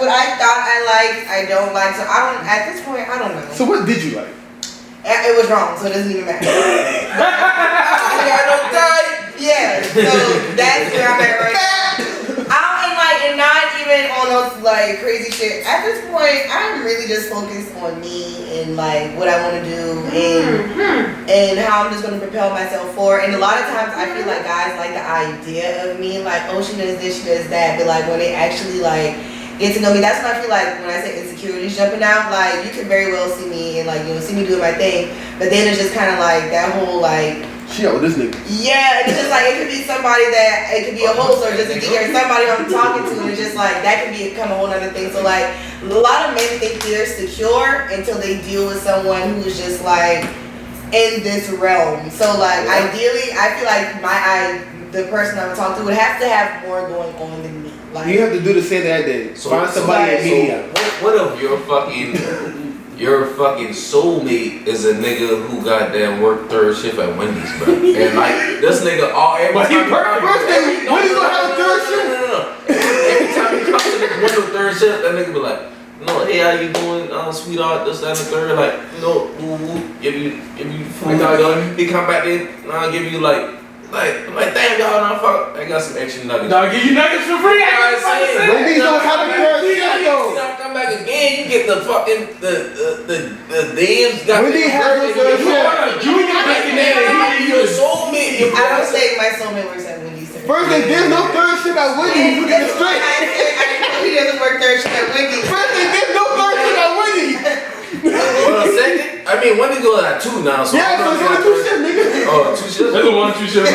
what I thought I liked, I don't like. So I don't. At this point, I don't know. So what did you like? It was wrong, so it doesn't even matter. I got no time. Yeah, so that's where I'm at right now. I don't like, and not even even on no like crazy shit. At this point, I'm really just focused on me and like what I want to do and how I'm just gonna propel myself forward. And a lot of times, I feel like guys like the idea of me, like, oh, she does this, she does that, but like when they actually like get to know me, that's when I feel like when I say insecurities jumping out. Like you can very well see me and like see me doing my thing, but then it's just kind of like that whole like. She out with this nigga. Yeah, it's just like it could be somebody that it could be a host or just a DJ or somebody I'm talking to, and it's just like that could become a whole other thing. So like a lot of men think they're secure until they deal with someone who is just like in this realm. So like ideally, I feel like the person I'm talking to would have to have more going on than me. Like you have to do the same that I did. So, find somebody in media. What if your fucking soulmate is a nigga who goddamn work third shift at Wendy's, bro? And like this nigga every time First thing, Wendy's gonna have a third shift. No. Every time he comes to this window third shift, that nigga be like, no, hey, how you doing, sweetheart? This, that, and the third. Like, no, give you food. He come back in, give you like damn y'all, nah, fuck. I got some extra nuggets. Dog, give you nuggets for free. Wendy's don't have a third shift though. Come back again, you get the fucking the dams. Wendy has no third shift. Junior bacon and Your soulmate. I don't say my soulmate works at Wendy's. First thing, there's no third shift at Wendy's. You get it straight. He doesn't work third shift at Wendy's. First thing, there's no third shift at Wendy's. Well, second, I mean, Wendy goes at 2 now, so Yeah, so it's only 2 shifts, nigga. Oh, 2 shifts. There's a 1-2 shift,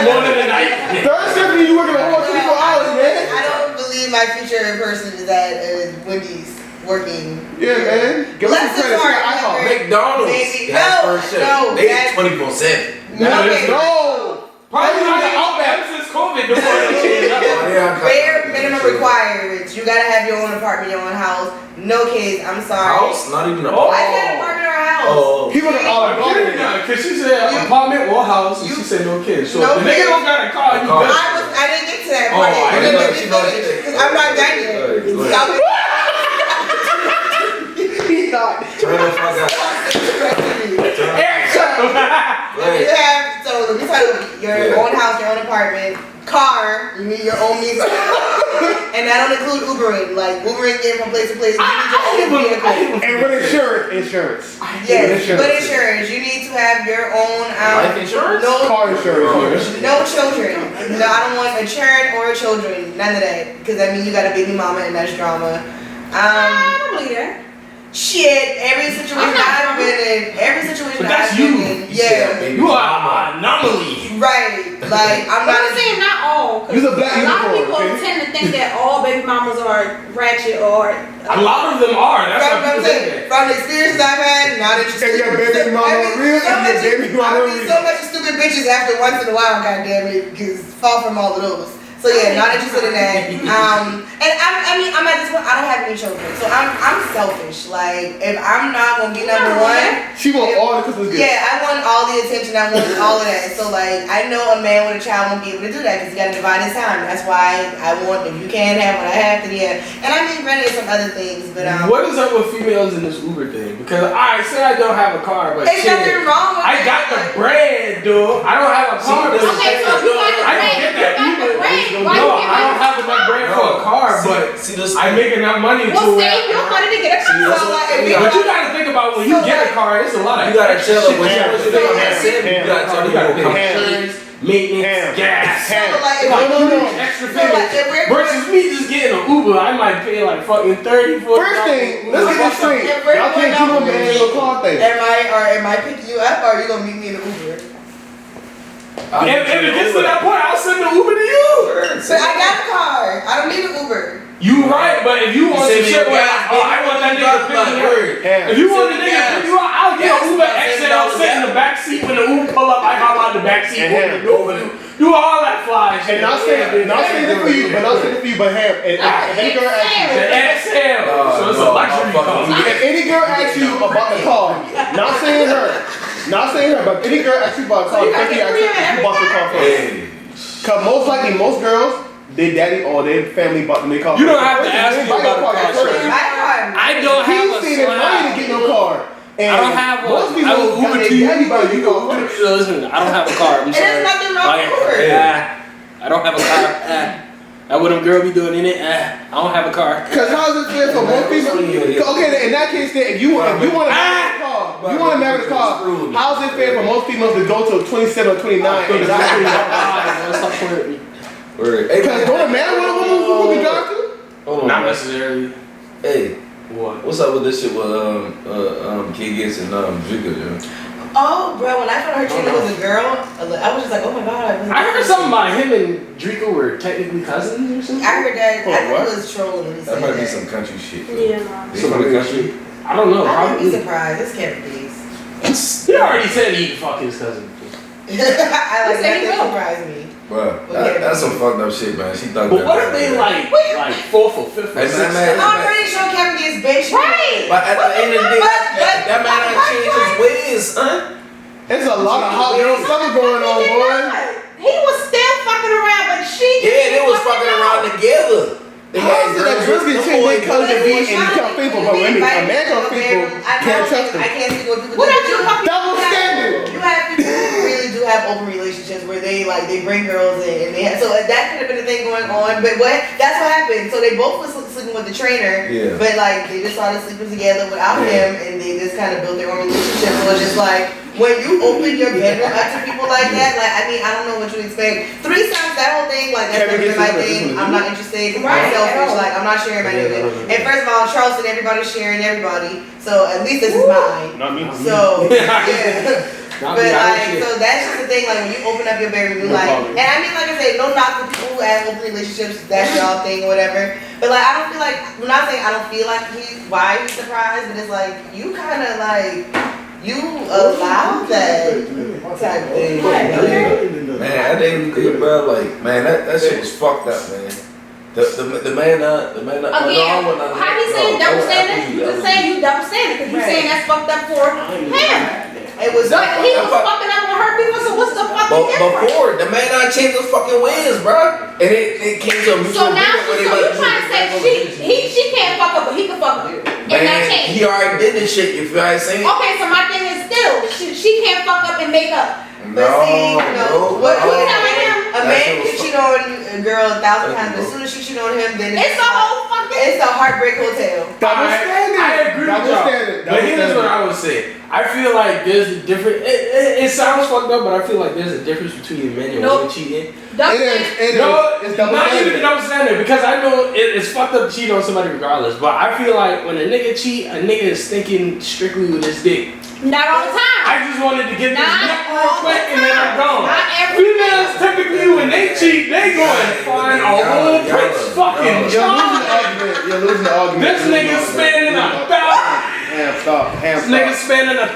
morning and night. Third shift means you working a whole 24 hours, man. I don't believe my future person is at Wendy's working. Yeah, man. Give us some credit. McDonald's has first shift. They 24/7. No. Probably not ever since COVID. Bare minimum requirements. You gotta have your own apartment, your own house. No kids. I'm sorry. House? Not even a I got an apartment or a house. Oh. He was all about it. Because she said apartment or house, and she said no kids. So No the nigga don't got a car. I didn't get to that part. I didn't know she knows Because I'm not done yet. He thought. Turn the fuck out. Eric, shut up. You have, so let me tell you, your own house, your own apartment, car, you need your own music. And that don't include Ubering. Like Ubering getting from place to place, you need your own vehicle. And with insurance. Yes, with insurance. You need to have your own Life insurance? Car insurance. No children. No, I don't want a child or children. None of that. Because that means you got a baby mama and that's drama. I don't believe that. Shit, every situation I've been in, But that's you. Yeah. You are an anomaly. Right. Like, I'm But not I'm saying not all. 'Cause You're a black a lot of unicorn, people okay? tend to think that all baby mamas are ratchet or. A lot of them are. That's what I'm saying. From the experiences I've had, not interested. And your baby mama real, and your baby mama I meet real. so much stupid bitches after once in a while, goddammit, because fall from all of those. So yeah, not interested in that. And I'm at this point, I don't have any children, so I'm selfish. Like if I'm not gonna be number one, She want all the Christmas gifts. yeah, I want all the attention. I want all of that. So like, I know a man with a child won't be able to do that because he got to divide his time. That's why I want, if you can't have what I have, then yeah. And I mean, granted, some other things, but What is up with females in this Uber thing? Because I say I don't have a car, but there's shit, nothing wrong with I that. got the bread, dude. I don't have a car. But Okay, so you got the I don't bread. get You that got the either. bread. No, Why you I get don't have enough bread for a car, but See this? I make enough money to Well, it. save your money to get a See, that's car. what- So, like, But you gotta think about when you So, get a like, car, it's a lot of You gotta extra tell shit her what that you gotta want to do. You gotta pay insurance, maintenance, gas. So like, Extra So like, if we're versus me just getting an Uber, I might pay like fucking 30, 40. First thing, let's get this straight. Y'all can't do no man in a car thing. am I picking you up or are you gonna meet me in the Uber? If it gets to that point, I'll send the Uber to you. But I got a car. I don't need an Uber. You right, but if you want some shit where I want that nigga to pick me up. If you want the nigga to pick you up, I'll get an Uber XL, sit in the back seat when the Uber pull up. I hop out the back seat, open the door for you. Do all that fly shit. And not saying it for you, but have. And if any girl asks you, The XL, so it's a luxury car. if any girl asks you about the car, not saying her, but if any girl asks you about a car, you gotta think you get free of actually bought the car first. Cause most likely, most girls, their daddy or their family bought them their car. You don't have to ask me about the car. I don't have He's a seen the money to get no car. And I don't have one. most people I will got Uber their to you. daddy buy you car Uber. first. Listen, I don't have a car. I'm And sorry. there's nothing wrong with Uber. I don't have a car. That what them girl be doing in it? I don't have a car. Cause how's it fair for most people? Okay, then in that case, then if you want to marry the car, how's it fair for most females to go to 27 or 29? Because don't a man want a woman who can drive to? Not necessarily. Hey, what? What's up with this shit with Kid Gets and Drika, yo? Oh, bro, when I found out her trainer was a girl, I was just like, oh my god. I heard something about him and Drika were technically cousins or something. I heard that. I think it was trolling when he said That might be that. some country shit. Yeah. Some other country? I don't know. I wouldn't be Probably. surprised. It's Kevin Peace. He already said he'd fuck his cousin. I like that. That surprised me. Bruh, that's some fucked up shit, man. She thought But that. what if they like fourth or fifth or Hey, sixth? man. I'm pretty sure Kevin gets bitch. Right. But at the end of the day, that man ain't changed his ways, son. There's a lot of hot girl summer going on, boy. He was still fucking around, but she Yeah, they was fucking around together. They How is it that girls get changed their colors and be and become faithful, but women, a man come faithful, can't trust them. I can't see what people What do. are you fucking Double standard. You have people who really do have open relationships where they bring girls in and they have, so that could have been a thing going on. But that's what happened. So they both was sleeping with the trainer, Yeah. but like they just started sleeping together without him, and they just kind of built their own relationship. So it's just like when you open your bedroom up to people like that, like I mean I don't know what you expect. Threesomes, that whole thing, like that's never been my thing. I'm not interested. I'm selfish. Like I'm not sharing my nigga. And first of all, Charleston, everybody's sharing everybody. So at least this is mine. Not me. So yeah. Not But me, I don't like, shit. so that's just the thing. Like when you open up your bedroom, you like, and I mean, like I said, no knock for people who have open relationships. That's y'all thing or whatever. But like, I don't feel like I'm not saying I don't feel like why he's surprised, but it's like you kind of like you allow that type thing. Man, I didn't even bro. Like, man, that shit was fucked up, man. The man not. Again, how you saying double standard? You just saying you double standard because you saying that's fucked up for him. It was But he was fucking up on her people, so what's the fucking difference? Before, the man not changed his fucking ways, bro. And it came to a mutual So now, agreement where they you like, trying to say she can't fuck up, but he can fuck up. And that man, changed. he already did this shit, you feel what I'm saying? Okay, so my thing is still, she can't fuck up and make up. But see, what you telling him? a man can cheat on a girl 1,000 times, but as soon as she cheat on him, then It's a whole fucking. it's a heartbreak hotel. Double standard. I agree with Double y'all. standard. But here's what I would say. I feel like there's a difference. It sounds fucked up, but I feel like there's a difference between men and women cheating. Double It is. standard. No, It's double not even standard. double standard because I know it's fucked up to cheat on somebody regardless. But I feel like when a nigga cheat, a nigga is thinking strictly with his dick. Not all the time. I just wanted to get this Not nut real all quick the and then I'm time. gone. Not every Females typically when they cheat, they go and find a whole prince fucking charm. You're losing the argument. This nigga spending Stop. This nigga spending 1,000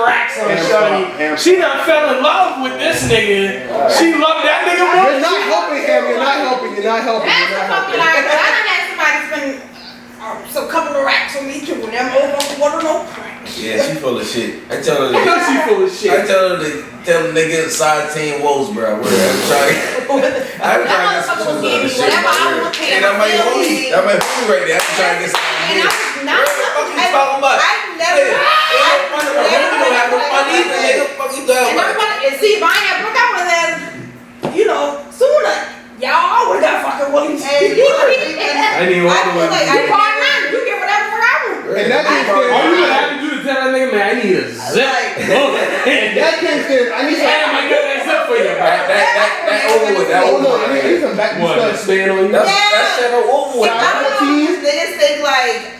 racks on Ham shorty. stop. She done fell in love with this nigga. She loved that nigga more. You're not helping him. You're not helping. That's a fucking argument. I done had somebody spend some couple of racks on me too, and them over one of no cracks. Yeah, she full of shit. I tell her I know she full of shit. I tell her to tell the nigga side 10 woes, bro. I'm trying That motherfucker was giving me whatever I want to pay. And I'm like, homie, right there. I'm trying to get something. And I was not. What the fuck you talking about? I've never. You don't have no money either, nigga. Fuck you talking And about? everybody, and see, if I ain't had broke out with that, sooner, y'all would have got fucking Williams. And I didn't even want to feel like You call mine, you get whatever fuck I want. And that case, All you would have to do is tell that nigga, man, I need a zip. that case, I need some. Damn, I got that zip for you. That over with. That Hold over on, I need some back What, stuff. stand on you? That shit over with. Niggas think like,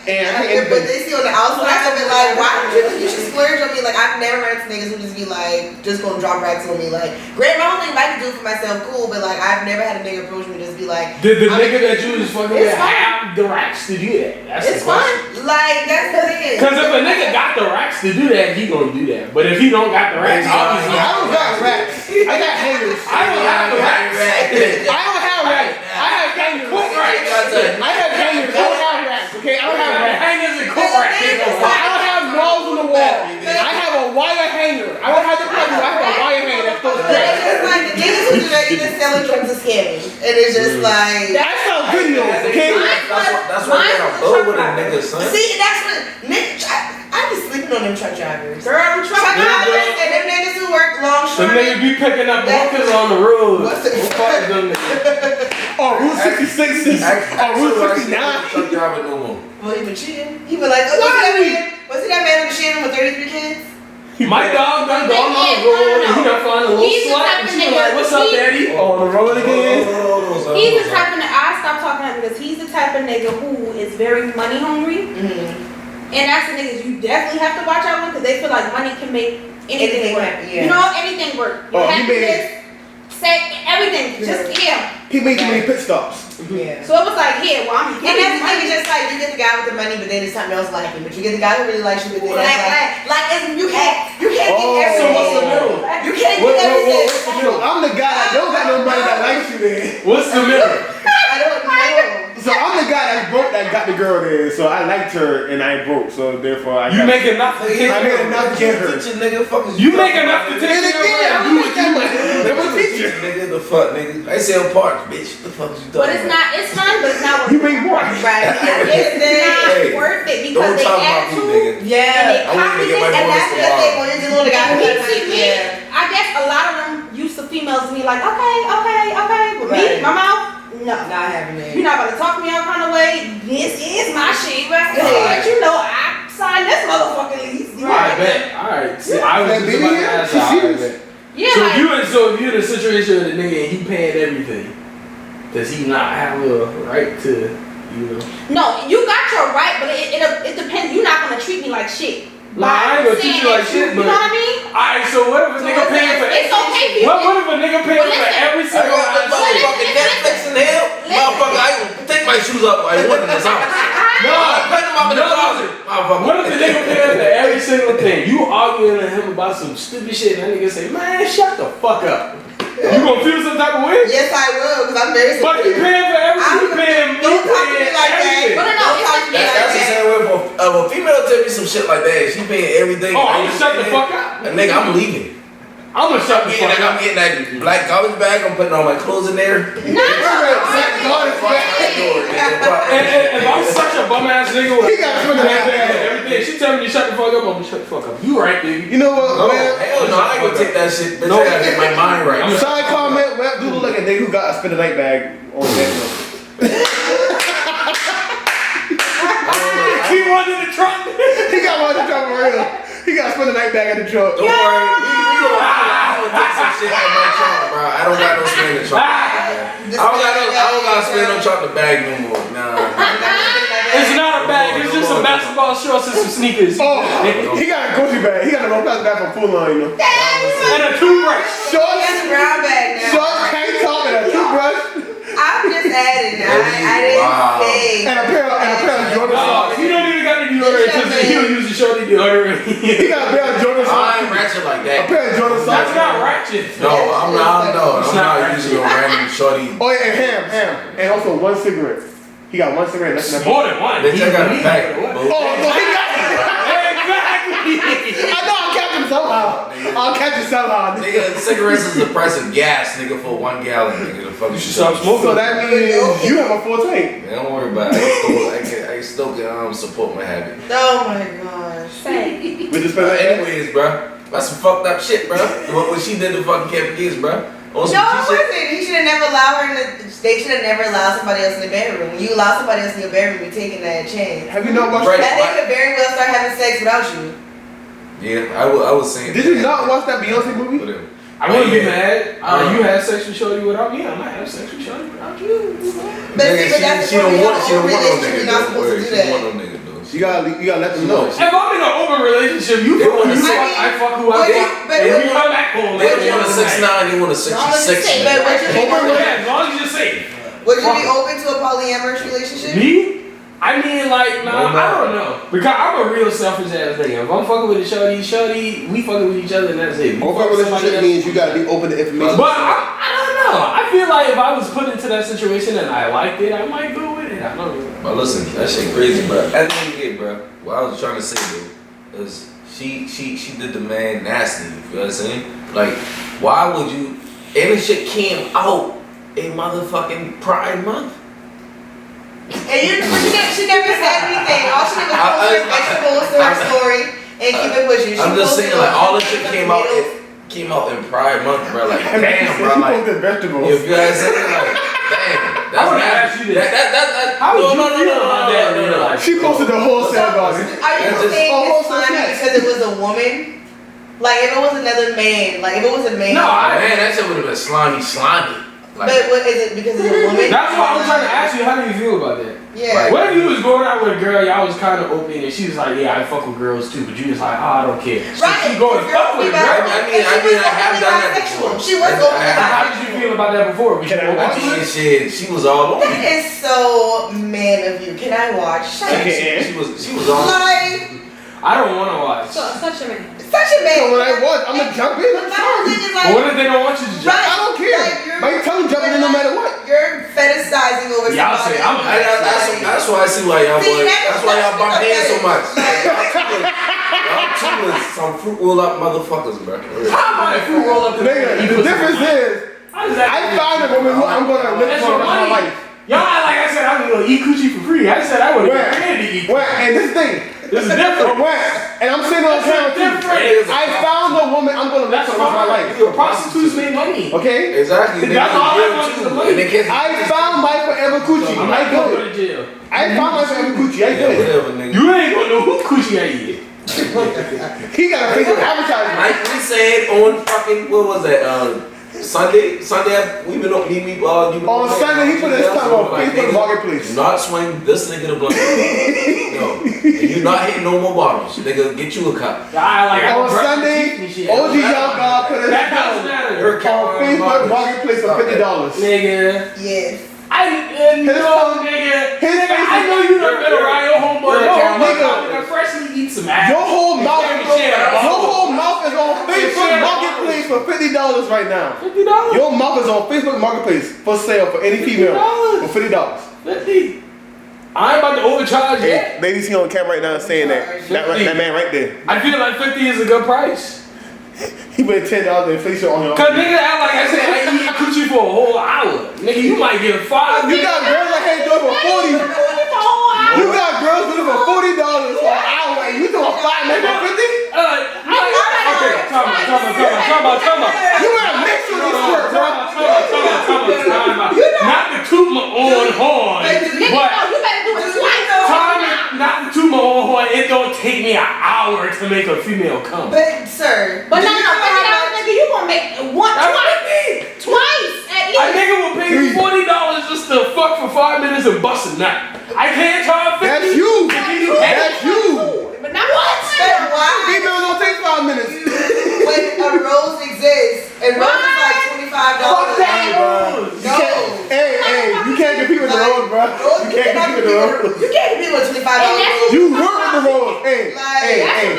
but they see on the outside of it like, why would you should splurge on me? Like I've never ran into niggas who just be like, just gonna drop racks on me. Like, great, my own thing I can do for myself, cool, but like I've never had a nigga approach me just be like, Did the nigga that you was fucking with It's fine. have the racks to do that? That's it's the question. fun. Like that's the thing. Because if a nigga got the racks to do that, he gonna do that. But if he don't got the racks, obviously. I don't got racks. I got hangers. I don't have the racks. I don't have racks. I have hangers. Cook racks. I have hangers. I don't have racks. Okay, I don't have racks. Hangers and cook racks. I don't have walls on the wall. I have a wire hanger. I don't have the cover. I have a wire hanger that goes But it's straight. just like the niggas who do that, you just selling drugs and scamming, and it's just like. That sounds good news. Okay. That's what I'm gonna blow with a nigga, son. See, that's what I be sleeping on them truck drivers. Girl, I'm Truck drivers and them niggas who work long The short. nigga be picking up hookers on the road. What's the- What fuck is them niggas? Oh, Route 66 is. Oh, Route 69. Truck driver no more. Well, he been cheating. He been like, was he that man with the shit with 33 kids? My dog done gone on the road and he done find a little He's the slut type and of she nigga- like, what's up, daddy? On the road again. He's the type of nigga, I stopped talking to him because he's the type of nigga who is very money hungry. Mm-hmm. And that's the niggas you definitely have to watch out with because they feel like money can make anything work. Yeah. You know, anything work. Oh, he Happiness, sex, everything. Just, He made too many pit stops. Yeah. So it was like, here, well, I'm And that's the thing, it's just like you get the guy with the money, but then there's something else lacking. But you get the guy who really likes you, but then you can't get Oh, everything. So what's the middle? You can't get everything. What's the middle? I'm the guy that don't got no money that likes you then. What's the middle? I don't know. So I'm the guy that's broke that got the girl there. So I liked her and I ain't broke. So therefore I You got make enough to take I care made of enough to get her. Teacher, nigga, fuck is You make enough to take And care again, of I'm her. with that money. I'm a teacher. Nigga, the fuck, nigga. I sell parts, bitch. The fuck is you talking But it's not, it's fun, but it's not worth You it. make more. Right. It's Hey, not worth it because Don't they talk about add me, to nigga. and Yeah. they I want copy to get my this, And bonus that's the thing tomorrow. when you're dealing with a guy who Me, doesn't see, me, yeah. I guess a lot of them used to females to be like, okay. But me, Right. my mouth, no. Not having it. You're not about to talk to me all kind of way. This is my shit, right? Right. But you know, I signed this motherfucking lease. I bet. Alright. See, I was That just baby about to here, ask she how I serious. bet. Yeah, So like, if you in a situation with a nigga and he paying everything, does he not have a right to, you know? no, you got your right, but it depends. You're not gonna treat me like shit. Nah, I ain't gonna treat Saying you like that shit, you know but- what I mean? Alright, so what if a nigga paying for It's okay for you. What if a nigga paying Well, for listen. every I single got the item? motherfucking Netflix in hell. Motherfucker, I take my shoes up. I went in this house. No, I put them up in the no. closet. Motherfucker. What if the nigga paying for every single thing? You arguing with him about some stupid shit and that nigga say, man, shut the fuck up. You gonna feel some type of way? Yes, I will, because I'm very But he paying for everything. He paying Don't talk to me like that. everything. But no, Don't talk to me like That's the that. same way of a female tell me some shit like that. She paying everything. Oh, I'm gonna shut the fuck up. Nigga, I'm leaving. I'm gonna shut the fuck I'm up. getting that black garbage bag. I'm putting all my clothes in there. And if I'm such a bum ass nigga with He got swing that everything, she tell me to shut the fuck up, I'm gonna shut the fuck up. You right, nigga. You know what? No, Well, hell no, I ain't gonna take that shit. Bitch, No. I gotta get my mind right. side comment. Well, dude look like a nigga who got a spend the night bag on Netflix. He one in the trunk. He got one in the truck for real. He got to spend the night bag in the truck. Don't worry, I'm gonna take some shit out my trunk, bro. I don't got no spin in the trunk. I don't got spin no chocolate bag no more. Nah. It's not a bag, it's just some basketball shorts and some sneakers. Oh, he got a Gucci bag. He got a low plastic bag from Full Line, you know. And a toothbrush. Shorts, That's a brown bag now. shorts, tank top, and a toothbrush, I'm just adding. I didn't Wow. say. and a pair of Jordan No, socks. he don't even got the deodorant because he'll use the shorty deodorant. He got a pair of Jordan I socks. ain't ratchet like A that. pair of Jordan That's socks. not ratchet. No, I'm not It's not using no random shorty. Oh yeah, and ham, and also one cigarette. He got one cigarette less than a More than one. Bitch, I got a pack. Oh, no, he got Exactly. I know I'll catch him somehow. I'll catch him somehow. Nigga, cigarettes is the price of gas, nigga, for 1 gallon, nigga. The fuck You should stop So smoking. that means you have a full tank. Man, don't worry about it. I still can support my habit. Oh my gosh. Say. With the spend Anyways, bro, that's some fucked up shit, bro. What she did to fucking Kevin Gibbs, bro. No, it wasn't. He should have never allowed her in the. They should have never allowed somebody else in the bedroom. When you allow somebody else in your bedroom, you're taking that chance. Have you not watched Right. That nigga could very well start having sex without you. Yeah, I was saying. Did you not watch that Beyonce movie? Whatever. I wouldn't be mad. You had sex with shorty without me. I might have sex with shorty without you. But see, but that's she the don't point. want no Relationship, nigga you're not though. supposed to do She don't want that. no nigga though. You gotta let them know. If I'm in an open relationship, you They fuck wanna who you say- fuck, I fuck who I But you- fuck, but and what- you come back home. They later want a on 6'9", they want a 66. But But would you tonight. be, Yeah, as long as you're safe. would you be open to a polyamorous relationship? Me? I mean, like, nah, No, I don't know. Because I'm a real selfish ass nigga. If I'm fucking with a shorty, we fucking with each other and that's it. We Open fuck with somebody relationship else. means you gotta be open to information. But I don't know. I feel like if I was put into that situation and I liked it, I might go with it. I don't know. But listen, that shit crazy, bro. At the end of the day, bro, what I was trying to say though is she did the man nasty. You know what I'm saying? Like, why would you? And this shit came out a motherfucking Pride Month. And she never said anything. All she did was post her vegetables to her story and keep it pushing. She I'm just posted saying, like, all this those shit came out. tomatoes. came out in Pride Month, bro. Like, And damn, she bro. Like, posted vegetables. if you guys say like, damn. I want to ask you this. How would you feel about that in real life? She posted the wholesale garden. Are you That's just- saying oh, it's slimy because it was a woman? Like if it was another man, like if it was a man. No, Man, that shit would have been slimy. Like, But what is it because it's a woman? That's why I was trying to ask you. How do you feel about that? Yeah. What if you was going out with a girl, y'all was kind of open, and she was like, "Yeah, I fuck with girls too," but you was like, "Oh, I don't care." So Right. she going to fuck with a girl. I mean, I have done that before. She was open. How did you feel about that before? Was you Can I open watch to I mean, it? shit, she was all on That me. is so man of you. Can I watch? Okay. She was on. Like I don't want to watch. Such a man. such a man. So when I watch, I'm gonna jump in. I'm But my sorry. thing is But like, what if they don't want you to jump? I don't care. My tongue jumping in no matter what. You're fetishizing over Y'all somebody. say I'm That's why I see why y'all See, boys. that's That's why y'all bump heads so much. Like- Y'all two is some fruit roll up motherfuckers, bro. How am I if you roll up to Nigga, the difference is, I found a woman who I'm gonna live That's for your the rest of my money. life. Y'all act like I said I was gonna eat coochie for free. I said I would Where? have paid to eat. Where? And this thing. This is different. Where? And I'm sitting on camera too. Different. I found a woman I'm gonna live That's for the rest of my life. fine. Prostitutes make money. Okay? Exactly. That's all I want is the money. And they can't. I found my forever coochie. I'm I not going good. to jail. I found my forever coochie. I Yeah, good. whatever, nigga. You ain't gonna know who coochie I eat. He got a Facebook advertisement. Like we said on fucking what was that? Sunday, we been on you On Sunday, he put his tongue on Facebook Marketplace. Do not swing this nigga the blunt. No, and you not hitting no more bottles. Nigga, get you a cup. On Sunday, OG Young God put his That doesn't tongue matter. on Facebook Marketplace for $50. Nigga. Yes. Nigga, I know you done been around your homeboy. Your homeboy can freshly eat some ass. Your whole mouth is on Share Facebook a Marketplace for $50 right now. $50. Your mouth is on Facebook Marketplace for sale for any female for $50. 50. I ain't about to overcharge Hey, yet. ladies, he on camera right now saying that. That man right there. I feel like 50 is a good price. He put $10 inflation on him. Cause nigga act like I said I eat coochie for a whole hour. Nigga, you might get 5. You got girls that can't do it for 40. You got girls doing it for $40 for an hour, and you doing 5 minutes for 50? Okay, talk about. You better mix with this work, bro. Time out. Not to toot my own horn, Nigga, but no, you better do it twice. not to toot my own horn. It don't take me an hour to make a female come. But sir, But do no, you know how $50, much- nigga, you gonna make twice at A least. nigga will pay me $40 just to fuck for 5 minutes and bust a nut. I can't charge 50. That's you. That's you. But not what? But why? Females don't take 5 minutes. When a rose exists and rose is like $25. Fuck that rose. No. Hey, you can't compete with the rose, bro. You can't compete with the rose. You can't compete with $25. You work with the rose. Hey,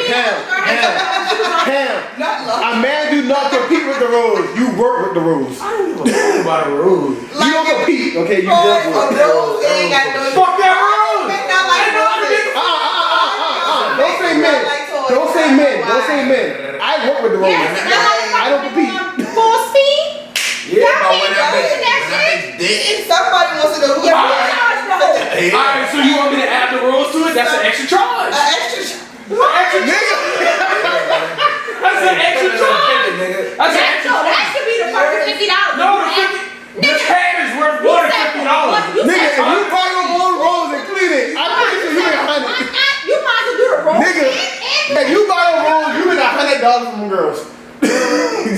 Pam. Not love. A man do not compete with the rose. You work with the rose. I don't give a fuck about a rose. You don't compete, okay? You But just a work. rose ain't got no. Fuck that rose. Not like roses. Don't say men. Don't say men. Don't say men. I work with the rose. I don't compete. Full speed? Yeah, but when that Y'all bitch dead. Somebody wants to know who Hey, Alright, so you want me to add the rose to it? That's an extra charge. extra. Nigga. That's an extra charge. That's an extra charge. That should be the first $50. No, the 50. This head is worth more than $50. Nigga, if you buy your own rose and clean it, I'm pretty sure you make $100. You might as well do the roll. Nigga, if you buy a rose, you make $100 from girls.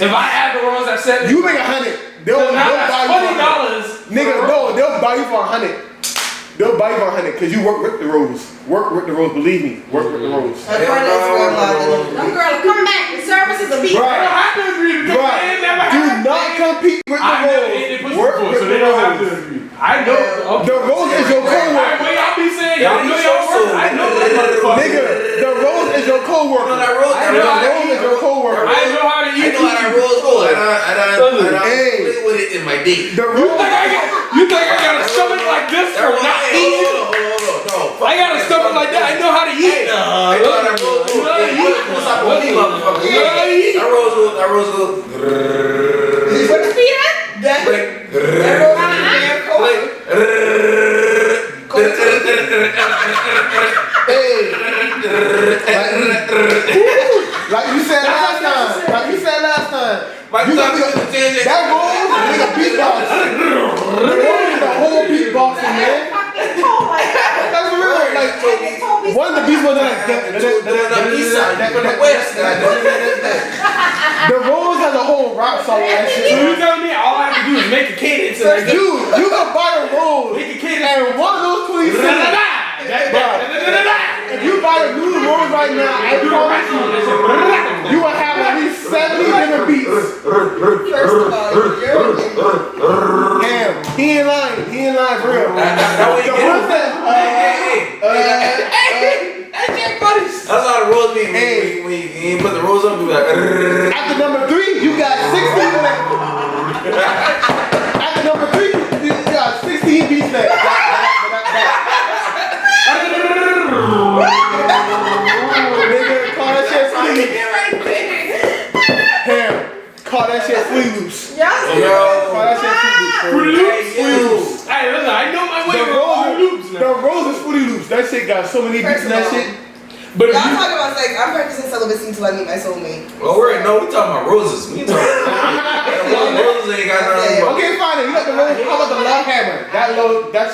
If I add the rose at 70, You make $100. They'll so now buy you that's for $100. $20. Nigga, no, they'll buy you for $100. They'll buy you for $100 because you work with the rose. Work with the rose, believe me. Work with the rose. Them girls come back. The services will be. They don't have to agree because Right. they ain't never Do had not compete with the I never ate rose. their pussy Work before, with so the they don't have to rose. agree. I know. The rose is your co-worker. What y'all be saying? Y'all know y'all work. I know that motherfucker. Nigga, the rose is your co-worker. that rose, I The know how to rose is your co-worker. I know how to I eat. know how that rose go. I don't Hey. play with it in my dick. The You rose. think I got a stomach like this for not eating? No. I got a stomach like that. I know how to eat. I know how that rose go. That rose go. What the speed at? Like you said last time. follow that So shit. you telling me all I have to do is make a cadence and like, Dude, you can buy a Rolls. make a cadence. And one of those 20 cents. If you buy a new Rolls right now, I promise you will have at least 70 different beats. First of all, you're Damn, he ain't lying for real. That's what you That's how the rolls be. Hey. When you put the rolls up, you be like. After number 3, you got 16 left. After number 3, you got 16 beats left. Nigga, call that shit Fruity Loops. Damn, call that shit Fruity Loops. Y'all Call that shit Fruity Loops. Fruity Loops. Hey, listen, I know my way around Loops now. The Rolls is Fruity Loops. That shit got so many beats in that shit. But if y'all you, talking about sex. I'm practicing celibacy until I meet my soulmate. Oh, no, we talking about roses. We talking about roses ain't got nothing to do. Okay, fine. You got the Rolls. How about the Love Hammer? That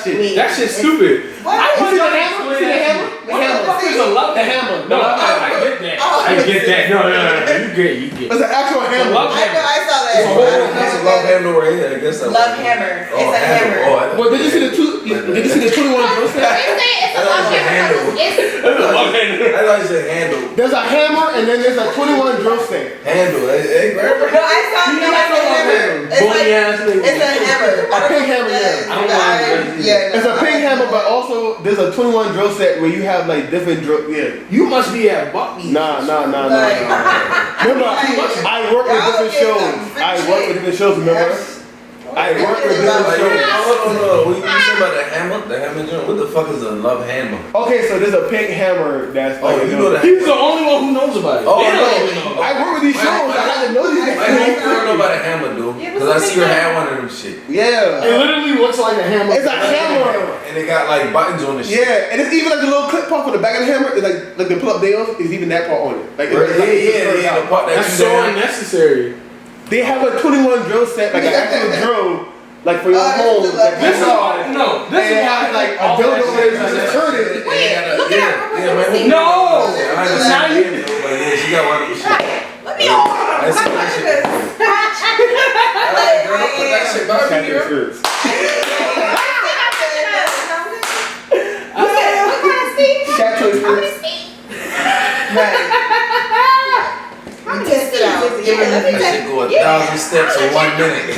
shit. that shit's stupid. What? I You see want the to hammer? explain See the that. hammer? The What the hammer. fuck is a love The hammer. No, I get that. I get that. No. You get it. It's an actual hammer. love I know, I saw that. That's a love hammer right here. I guess that's Love hammer. It's a hammer. Well, did you see the 21 drill set? It's a love hammer. It's I thought you said handle. There's a hammer and then there's a 21 drill set. Handle. Hey, No, I saw You that. know It's a hammer. It's Bony like, ass nigga. it's a hammer. A pink hammer, yeah. I don't want to Yeah. It's a pink hammer, but also there's a 21 drill set where you have like different drill. Yeah. You must be at Bucky. Nah. Like, Remember, I work with different shows. Remember? I work with different shows. No. What you saying about the hammer? The hammer joint? What the fuck is a love hammer? Okay, so there's a pink hammer that's Oh, you know that. He's the only one who knows about it. Oh, They I don't know. even know. I work with these shows. I have to know these My homegirl things. know about a hammer, dude. Cause I see her have one of them shit. Yeah. It literally looks like a hammer. It's a hammer. And they got like buttons on the shit. Yeah, and it's even like the little clip part for the back of the hammer. It's like the pull up nails is even that part on it. Like Yeah. The part that That's you so down. unnecessary. They have a 21 drill set, like an actual drill, like for your home. Like This is and no. This it is has like a dildo where you just turn it. Look at her. No. Now you. But yeah, she got one of them shit. Let me on. I see that shit. Alright, girl, don't put that shit back in here. Shit. What kind of Steve? Chat choice How many first. Steve? right. How many Test it out. Steves? Yeah, let me That shit test. go 1,000 steps in 1 minute.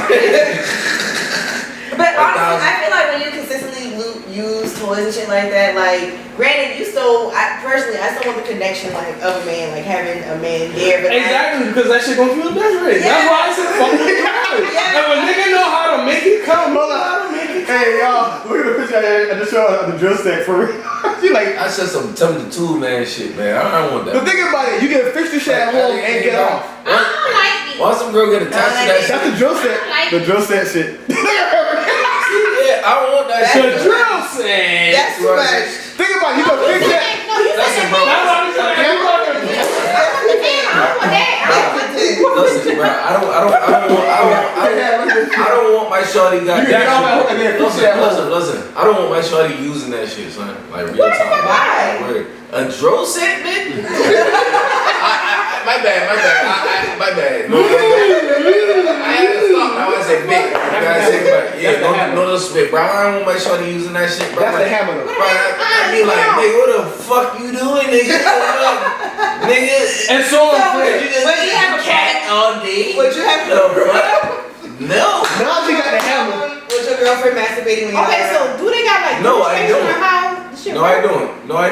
But honestly, I feel like when you consistently use toys and shit like that, like, granted, you still, personally, I still want the connection, like, of a man, like, having a man there, but Exactly, because that shit gonna feel desperate. Yeah. That's why I said fuck with the guys. Yeah. If a nigga know how to make it come, know how to make it come. Hey y'all, look at the picture I just showed of the drill set for real. She like, I said some Tumble the Tool man shit, man. I don't want but that. think about it, you can fix the shit at home and get off. I don't like these. Why some girl get attached to that That's shit? the drill set. The drill set shit. Yeah, I don't want that The shit. drill set. that's too much. Think about it, you can fix that. No, you Listen, said bro. That's what I'm saying. You want to- Listen, bro. I don't want my shorty got You can get off at home and then fix it at home. Listen. I don't want my shorty using that shit, son. Like real time. Why? Word. A drill set, man? My bad. No, I had to stop. Now I said big. No spit, bro. I don't want my shorty using that shit, bro. That's the hammer though. Bro, I be like, nigga, what the fuck you doing, nigga? Nigga. And so unfair. But you have a cat all day. Would you have No, bro. No. Now she got the hammer. with your girlfriend masturbating when you're Okay, not so around? do they got like No, I demonstration don't. on how the shit No, work? I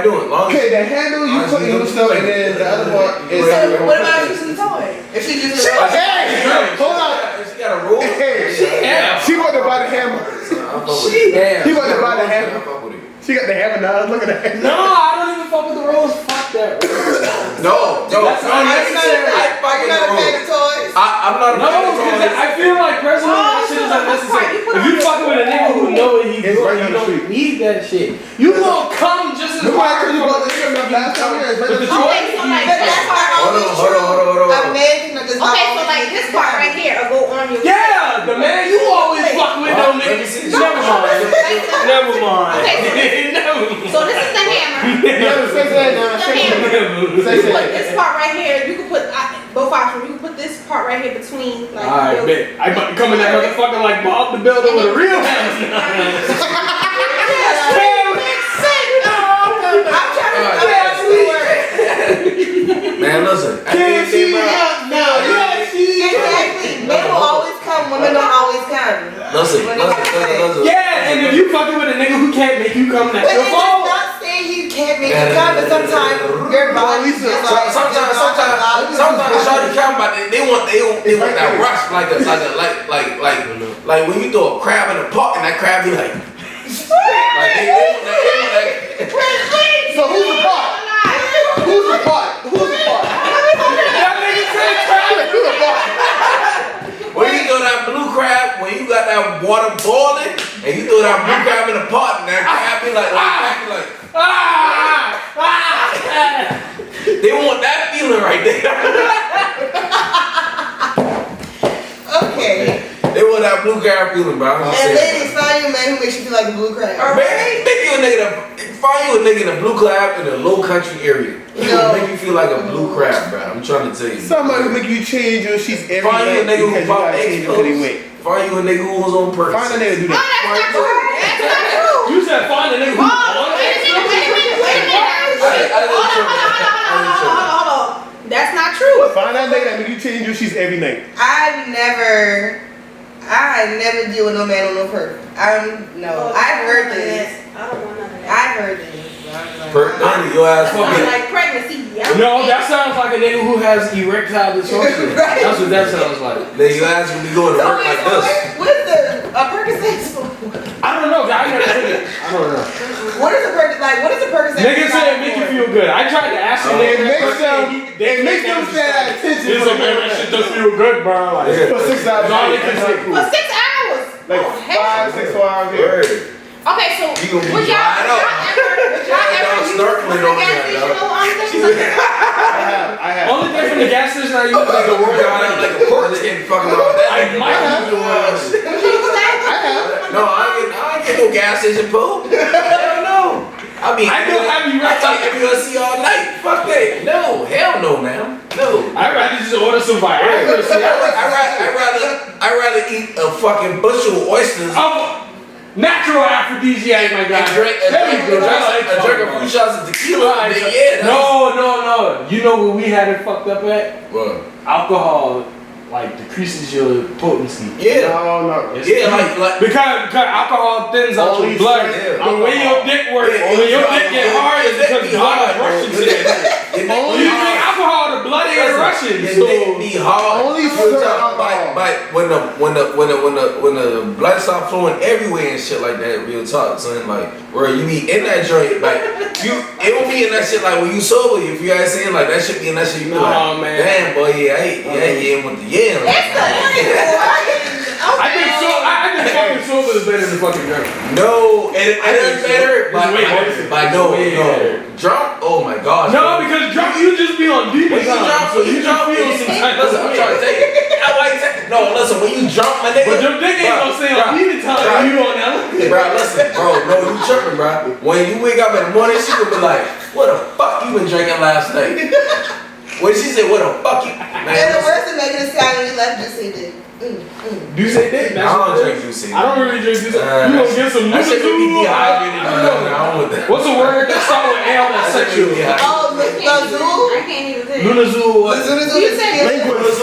don't. Long Okay, the handle you put in the stuff and then the other part is. So what about if she's using the toy? If she's using the toy? Hey, hold on. She got a rule. Hey, Yeah. she wanted to buy the hammer. He wanted to buy the hammer. She got the hammer now. Look at the hammer. No, I don't even fuck with the rules. Fuck that. No, That's unnecessary. Are you not a fan of toys? I'm not a No, because I feel like personally that shit is unnecessary. If you fucking with a nigga who know what he's It's doing, right you down the don't street. need that shit. You gonna come just as Remember I hard told you about the nigga last time? with the Okay, toy. so like But that's why Hold always on. true. A man can does not okay, so always like need this to part have- right here, or go on your Yeah, the man you always fuck with Let don't me nigga. see. Never mind. Never mind. Okay, Never mind. So this is the hammer. Yeah, say that now. The hammer. Say You put that. this part right here. You can put, both options. You can put this part right here between, like. I bet. I might be coming that motherfucker like Bob the Builder with a real house. I'm trying to Man, listen. Can't see out now. Yeah, see. exactly. Men will always come. Women don't always come. Listen. Yeah, and if you fucking with a nigga who can't make you come, that's But your it's fault. not saying he can't make you come, but sometimes your body is like. Sometimes shawty come, but they want that rush like when you throw a crab in a pot and that crab be like they want that. So who's the part? Who's the part? That nigga said crap. Who's the part? When you throw that blue crab, when you got that water boiling, and you throw that blue crab in the pot, and that crab be like they want that feeling right there. Okay. They want that blue crab feeling, bro. And ladies, find you a man who makes you feel like a blue crab. Man, find you a nigga in a blue crab in a low country area. No. Make you feel like a blue crab, bro. I'm trying to tell you. Somebody who make you change your sheets every Find you a night nigga because who you pop gotta change egg them till they wet. Find you a nigga who was on purpose. Find a nigga to do Oh, that. that's not true. That's not true. You said find a nigga who Hold on. That's not true. Find that nigga that make you change your sheets every night. I never deal with no man on no purpose. I've heard this. I don't want none of that. I've heard this. None of your ass Sounds fucking. like pregnancy. No, that sounds like a nigga who has erectile dysfunction. Right. That's what that sounds like. Then your ass will be going to work like this. What's the Percocet? I don't know. I never did it. I don't know. What is a Percocet? Like, what is a Percocet? Niggas say it make you feel good. I tried to ask them. It makes them say that attention. It's like, man, that shit does feel good, bro. Like, Yeah. For 6 hours. No, it That's can not cool. For 6 hours. Like Oh, heck. 5, 6, 4 hours here. Word. Okay, so You gonna be would y'all dried up. ever use Snorkeling the on gas there, station dog. things? I have. only thing from the gas station I use is the Work word out like a pork skin fucking all that. I might use the word. No, I ain't get no gas station pool. Hell no. I mean, I don't have you I right. thought you gonna see all night. Fuck that. No, hell no, man. No. I'd rather just order some Viagra. I'd rather eat a fucking bushel of oysters Natural aphrodisiac, my guy. and drink a few shots of tequila. No. You know where we had it fucked up at? What? Alcohol, like, decreases your potency. Yeah. No. Yeah, like Because alcohol thins out your blood. Yeah. The way your dick works, when your dick get hard, it's because blood is rushing to that. When you drink alcohol, the blood ain't rushing. Your So dick be hard. Only certain alcohol. But when the blood start flowing everywhere and shit like that, real talk, son, like where you be in that joint, like it won't be in that shit like when you sober. If you guys saying like that shit be in that shit, you be like, man. damn boy, yeah, with the yeah. I think fucking sober is better than fucking drunk. No, it is better, but no, better. drunk. Oh my gosh. No, because drunk you just be on deep When you drunk, so you just feel some type of listen, I'm trying to tell you. No, listen, when you drunk, my nigga. But your dick ain't gonna say on beat time you on that. Bro, listen, no, you tripping, bro. When you wake up in the morning, she gonna be like, what the fuck you been drinking last night? When she said, what the fuck you, man. And the worst thing making a sound when you left just say dick. Do you say dick? I don't drink juicy. I don't really drink juicy. You gonna get some That shit gonna be Nunazoo? dehydrated. I don't know. I don't want that. What's a word that start with L that's sexual? Oh, I can't even say it. Nunazoo or what? You said Linguist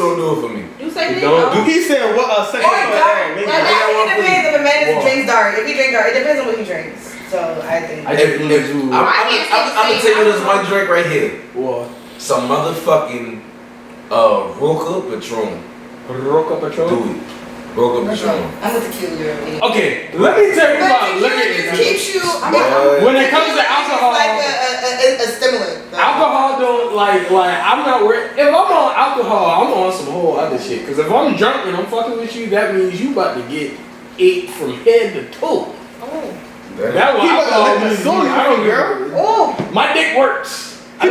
don't do it for me. You say dick? Don't do- He said what a second Or dark. It depends if a man drinks dark. If he drinks dark, it depends on what he drinks. So I think. I drink Nunazoo. I'm gonna tell you this one drink right here. What? Some motherfucking Roca Patron. Roca Patrol? Do it. Roca Patron. I'm with the cute girl. Okay, let me tell you about But liquor. it just keeps you. When it comes to alcohol, It's like a stimulant. alcohol don't like I'm not worried. If I'm on alcohol, I'm on some whole other shit. Cause if I'm drunk and I'm fucking with you, that means you about to get ate from head to toe. That was alcohol means I don't girl. Oh. My dick works. I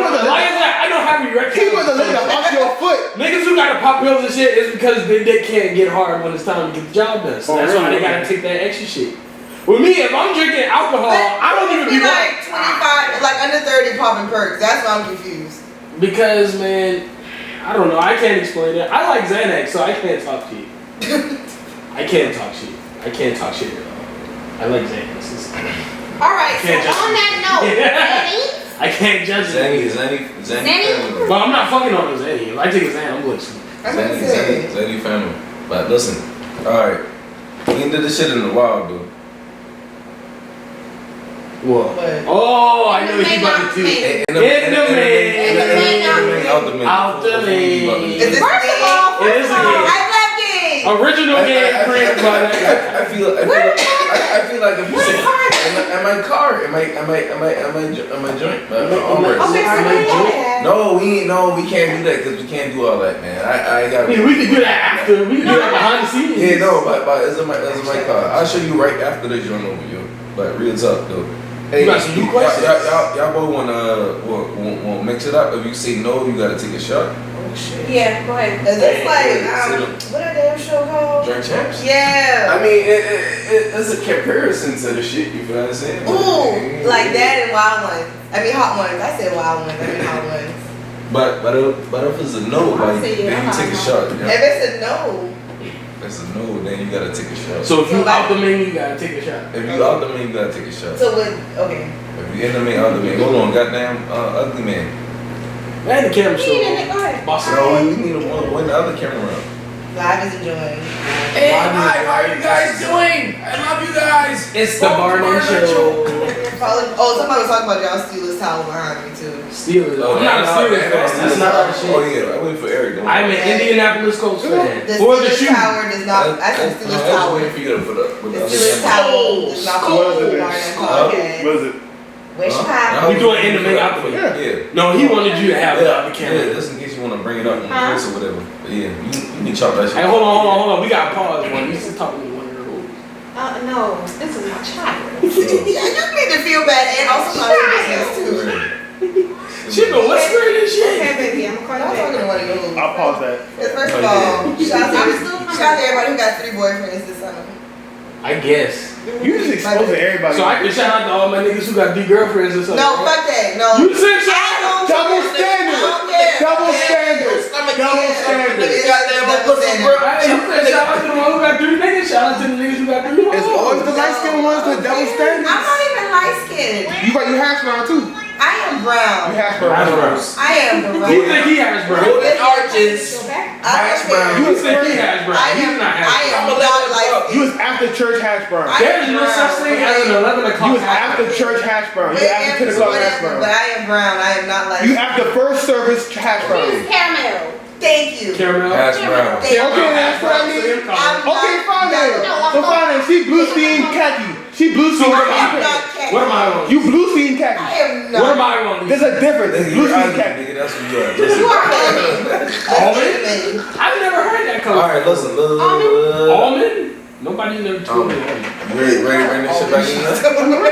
don't have erectile. He was a lick off your foot. Niggas who gotta pop pills and shit is because their dick can't get hard when it's time to get the job done. So that's why they gotta take that extra shit. With me, if I'm drinking alcohol, I don't even be like 25, like under 30 popping perks. That's why I'm confused. Because, man, I don't know. I can't explain it. I like Xanax, so I can't talk shit. I can't talk shit. I can't talk shit at all. I like Xanax. Alright, so on that note, I can't judge it. Zanny. But I'm not fucking on a Zanny. If I take a Xan, I'm going to sleep. Zanny family. But listen, alright. We ain't did this shit in a while, dude. What? Oh, I know what he about to do. In the main. Out the main. First of all, it is a game. I love games. Original game created by that. I feel like if you say, am I car? Am I joint? No, we can't do that because we can't do all that, man. I got. We can do that after. We can do that behind the scenes. Yeah, no, but it's in my car. I'll show you right after this joint over you. But real talk though. Hey, you got some new questions? Y'all both wanna mix it up? If you say no, you gotta take a shot. Oh shit. Yeah, go ahead. Is this what a damn show called? Drink champs. Yeah. I mean, it's a comparison to the shit. You feel what I'm saying? Ooh, like that and wild ones. I mean hot ones. I said wild ones. I mean hot ones. But if it's a no, like then you take a shot. You know? If it's a no. If it's a no, then you gotta take a shot. So if you out the main, you gotta take a shot. If you out the main, you gotta take a shot. So what? Okay. If you in the main, out the main. Hold on, goddamn ugly man. Man, the camera show. Go ahead. Boss No, you need to win the other camera around. Live is enjoying. Hey, hi, how are you guys doing? I love you guys. It's the Barnone show. Somebody was talking about y'all Steelers towel behind me too. Steelers. Oh, I'm not a Steelers fan. That's not our shit. Oh yeah, I wait for Eric. I'm an Indianapolis Colts fan. The For the Steelers shoe. tower does not. I said Steelers I was tower. waiting for you to put up. The Steelers towel does not hold Barnone podcast. What is it? Wish pie. We doing in the main out the way. Yeah. No, he wanted you to have it on the Yeah, camera. just in case you want to bring it up on Kris or whatever. But yeah, you can chop that shit. Hey, hold on. We gotta pause one. You still talking to 1 year old. No, this is my child. You need to feel bad and also my business too. She been whispering and shit. Okay, baby, I'm I'm calling talking back. to one of you. I'll pause that. First of all, shout out to everybody who got 3 boyfriends this summer. I guess. You just exposing everybody. So I can shout out to all my niggas who got 3 girlfriends or something. No, fuck that. No. You said shout out. Double standard. Double standard. Double standard. Double standard. Hey, you said shout out to the one who got 3 niggas. Shout out to the niggas who got 3 hoes. It's always the light skinned ones with double I'm standards. not even light skinned. You hash brown too. I am brown. You hash brown. I am brown. He think he has brown. Golden arches. Go back. Hash brown. You think he has brown. He's not I hash am brown. not light You skinned. was after church hash brown. There's no such thing as an 11 o'clock. You was after church hash brown. You after 10 o'clock hash brown. But I am brown. I am not light You skinned. after first service hash Use brown. caramel. Thank you. Caramel. Hash brown. Thank you. Okay, that's what I mean. Okay, fine then. So fine then. She blue steam khaki. She blue steam what am I'm khaki. not khaki. What am I wrong? You blue steam I khaki. am not. What am I wrong? There's a difference. Nigga, Blue you're steam ugly, khaki. nigga. That's what you are. You Listen. are almond. I've never heard that color. All right, listen. Almond? Nobody never told me that. Ready to bring this shit back in?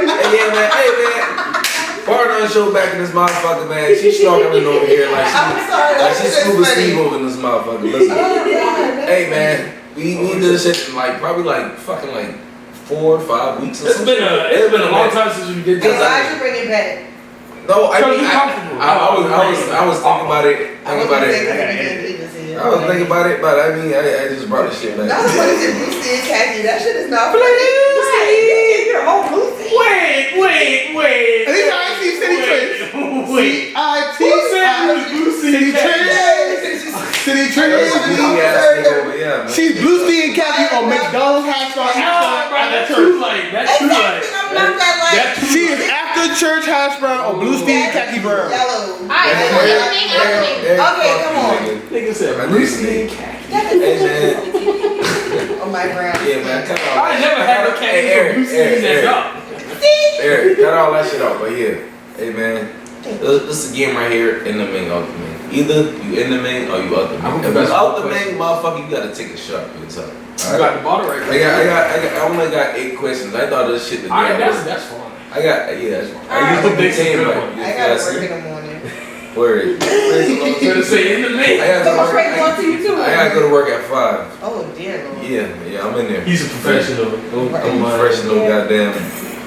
Hey man. Barnone show back in this motherfucker, man. She's snorkeling over here like I'm sorry. she's That's Scuba just Steve funny. over in this motherfucker. Listen. Hey man, we did this shit in probably fucking 4 or 5 weeks or It's something. been a long time since we did Hey, that. why'd you bring it back? No, I So mean, you comfortable? I was thinking about it. I I was thinking about it, but I mean, I just brought the shit back. That's what it is. Blue steel khaki. That shit is not funny. You're all blue steel. Wait. These are actually city trends. Wait. C-I-T. Who said you was blue City sea trends. City That's a trends. big ass nigga over here, man. She's blue steam khaki on McDonald's hash brown. Nah, bro, that's After too church. light. That's too light. I'm not that light. That's too She light. is after church hash brown on blue steam khaki brown. Yellow. Alright, Okay, come on. Nigga said Man, blue listen. skin khaki. Hey man, On my brown. yeah man, cut all I never had a khaki Hey, for blue skin that up. Eric, cut all that shit off, but yeah. Hey man, this is a game right here, in the main, out the main. Either you in the main or you out the main. If you out the main, motherfucker, you gotta take a shot for yourself. You got the bottle right there. I only got 8 questions. I thought this shit. Alright, that's fine. That's fine. I Alright, usually this is be a good like, one. I gotta work in the morning. Word. I'm gonna say in the main. I gotta I'm go afraid to work. to you too. I gotta go to work at 5. Oh dear Lord. Yeah, I'm in there. He's a professional. I'm a professional, goddamn.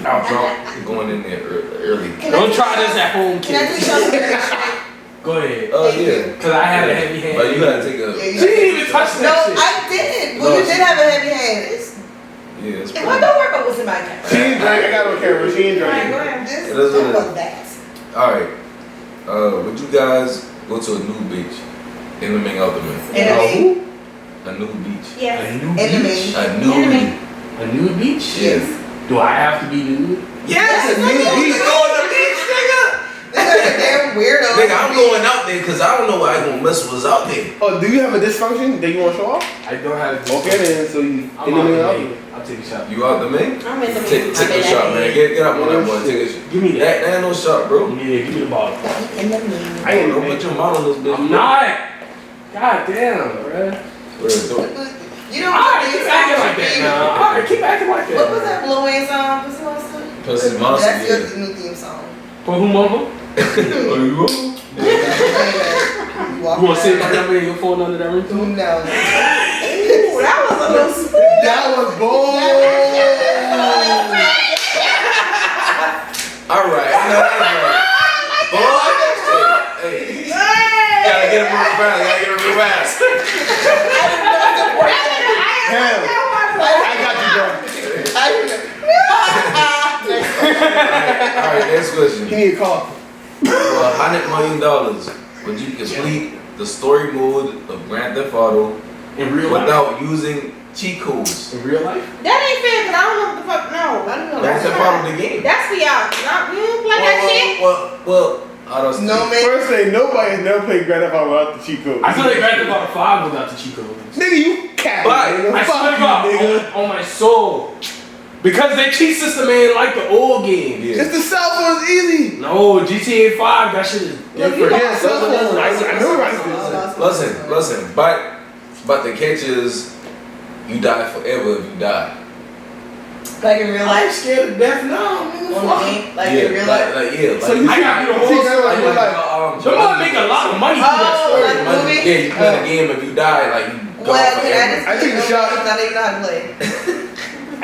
Out drunk, going in there early. Don't try this at home, Can I kids. just show you that Go ahead. Oh Thank yeah. you. Cause I had a heavy hand. But you gotta take a. Yeah, She didn't even touch No, that shit. I did. Well, No, you did have a heavy hand. It's, Yeah, it's well, don't work on what's in my camera. She ain't drink. I got no camera. She ain't All right, go drinking. ahead. Just It is what it talk is. about that. Alright. Would you guys go to a new beach? In the Ming, out the Ming. Enemy. A new beach. Yes. A new Enemy. beach. A new Enemy. beach. A new beach. Yes. Do I have to be nude? Yes, Yes, a new nigga. beach. Go on the beach, nigga. This is a damn weirdo. Nigga, I'm going out there because I don't know why I gonna mess with what's out there. Oh, do you have a dysfunction that you want to show off? I don't have. Okay then, so you I'm in the out middle the of Ming. I'll take a shot. You out the Ming? I'm in the Take a shot, man. Get up on that boy. Take a shot. Give me that. That ain't no shot, bro. Yeah, give me the bottle. In the mood. I ain't Don't put your mouth on this bitch. I'm not. God damn, bruh. You don't Alright, keep acting like that now. Alright, keep acting like that. What was that blowing song? Pussy Monster? Pussy Monster, That's yeah. your new theme song. For who, mama? Oh, you go? You You wanna save my number and your phone under that ringtone? No. Ooh, that was a little smooth. That was bold. Alright. Boy, hey. Gotta get him real fast. Gotta get him real fast. Hell, I got you, bro. Alright, next question. He need a call. For $100 million, would you complete the story mode of Grand Theft Auto In real life? without using cheat codes? In real life? That ain't fair, but I don't know what the fuck. No. I don't know. Grand Theft Auto the game. That's for y'all. We don't play that shit. Well, I don't No, man. First thing, nobody has never played Grand Theft Auto without the cheat code. I feel like Grand Theft Auto 5 without the cheat codes. Nigga, you cat. But Nigga. I Fuck swear to you, God, nigga. on my soul. Because their cheat system ain't like the old game. Yeah. It's the cell phone. It's easy. No, GTA 5, that shit is different. Yeah, cell phone. I know right. Listen. But the catch is, you die forever if you die. Like in real I'm life? scared to death now, On nigga. the Fuck. game? Like in real life? So you I got the whole see, story. like, They might make a lot of money through that Oh, story. like the movie? Yeah, you play the game if you die, like you go Well, forever. can I just I take a shot. I don't even know how to play.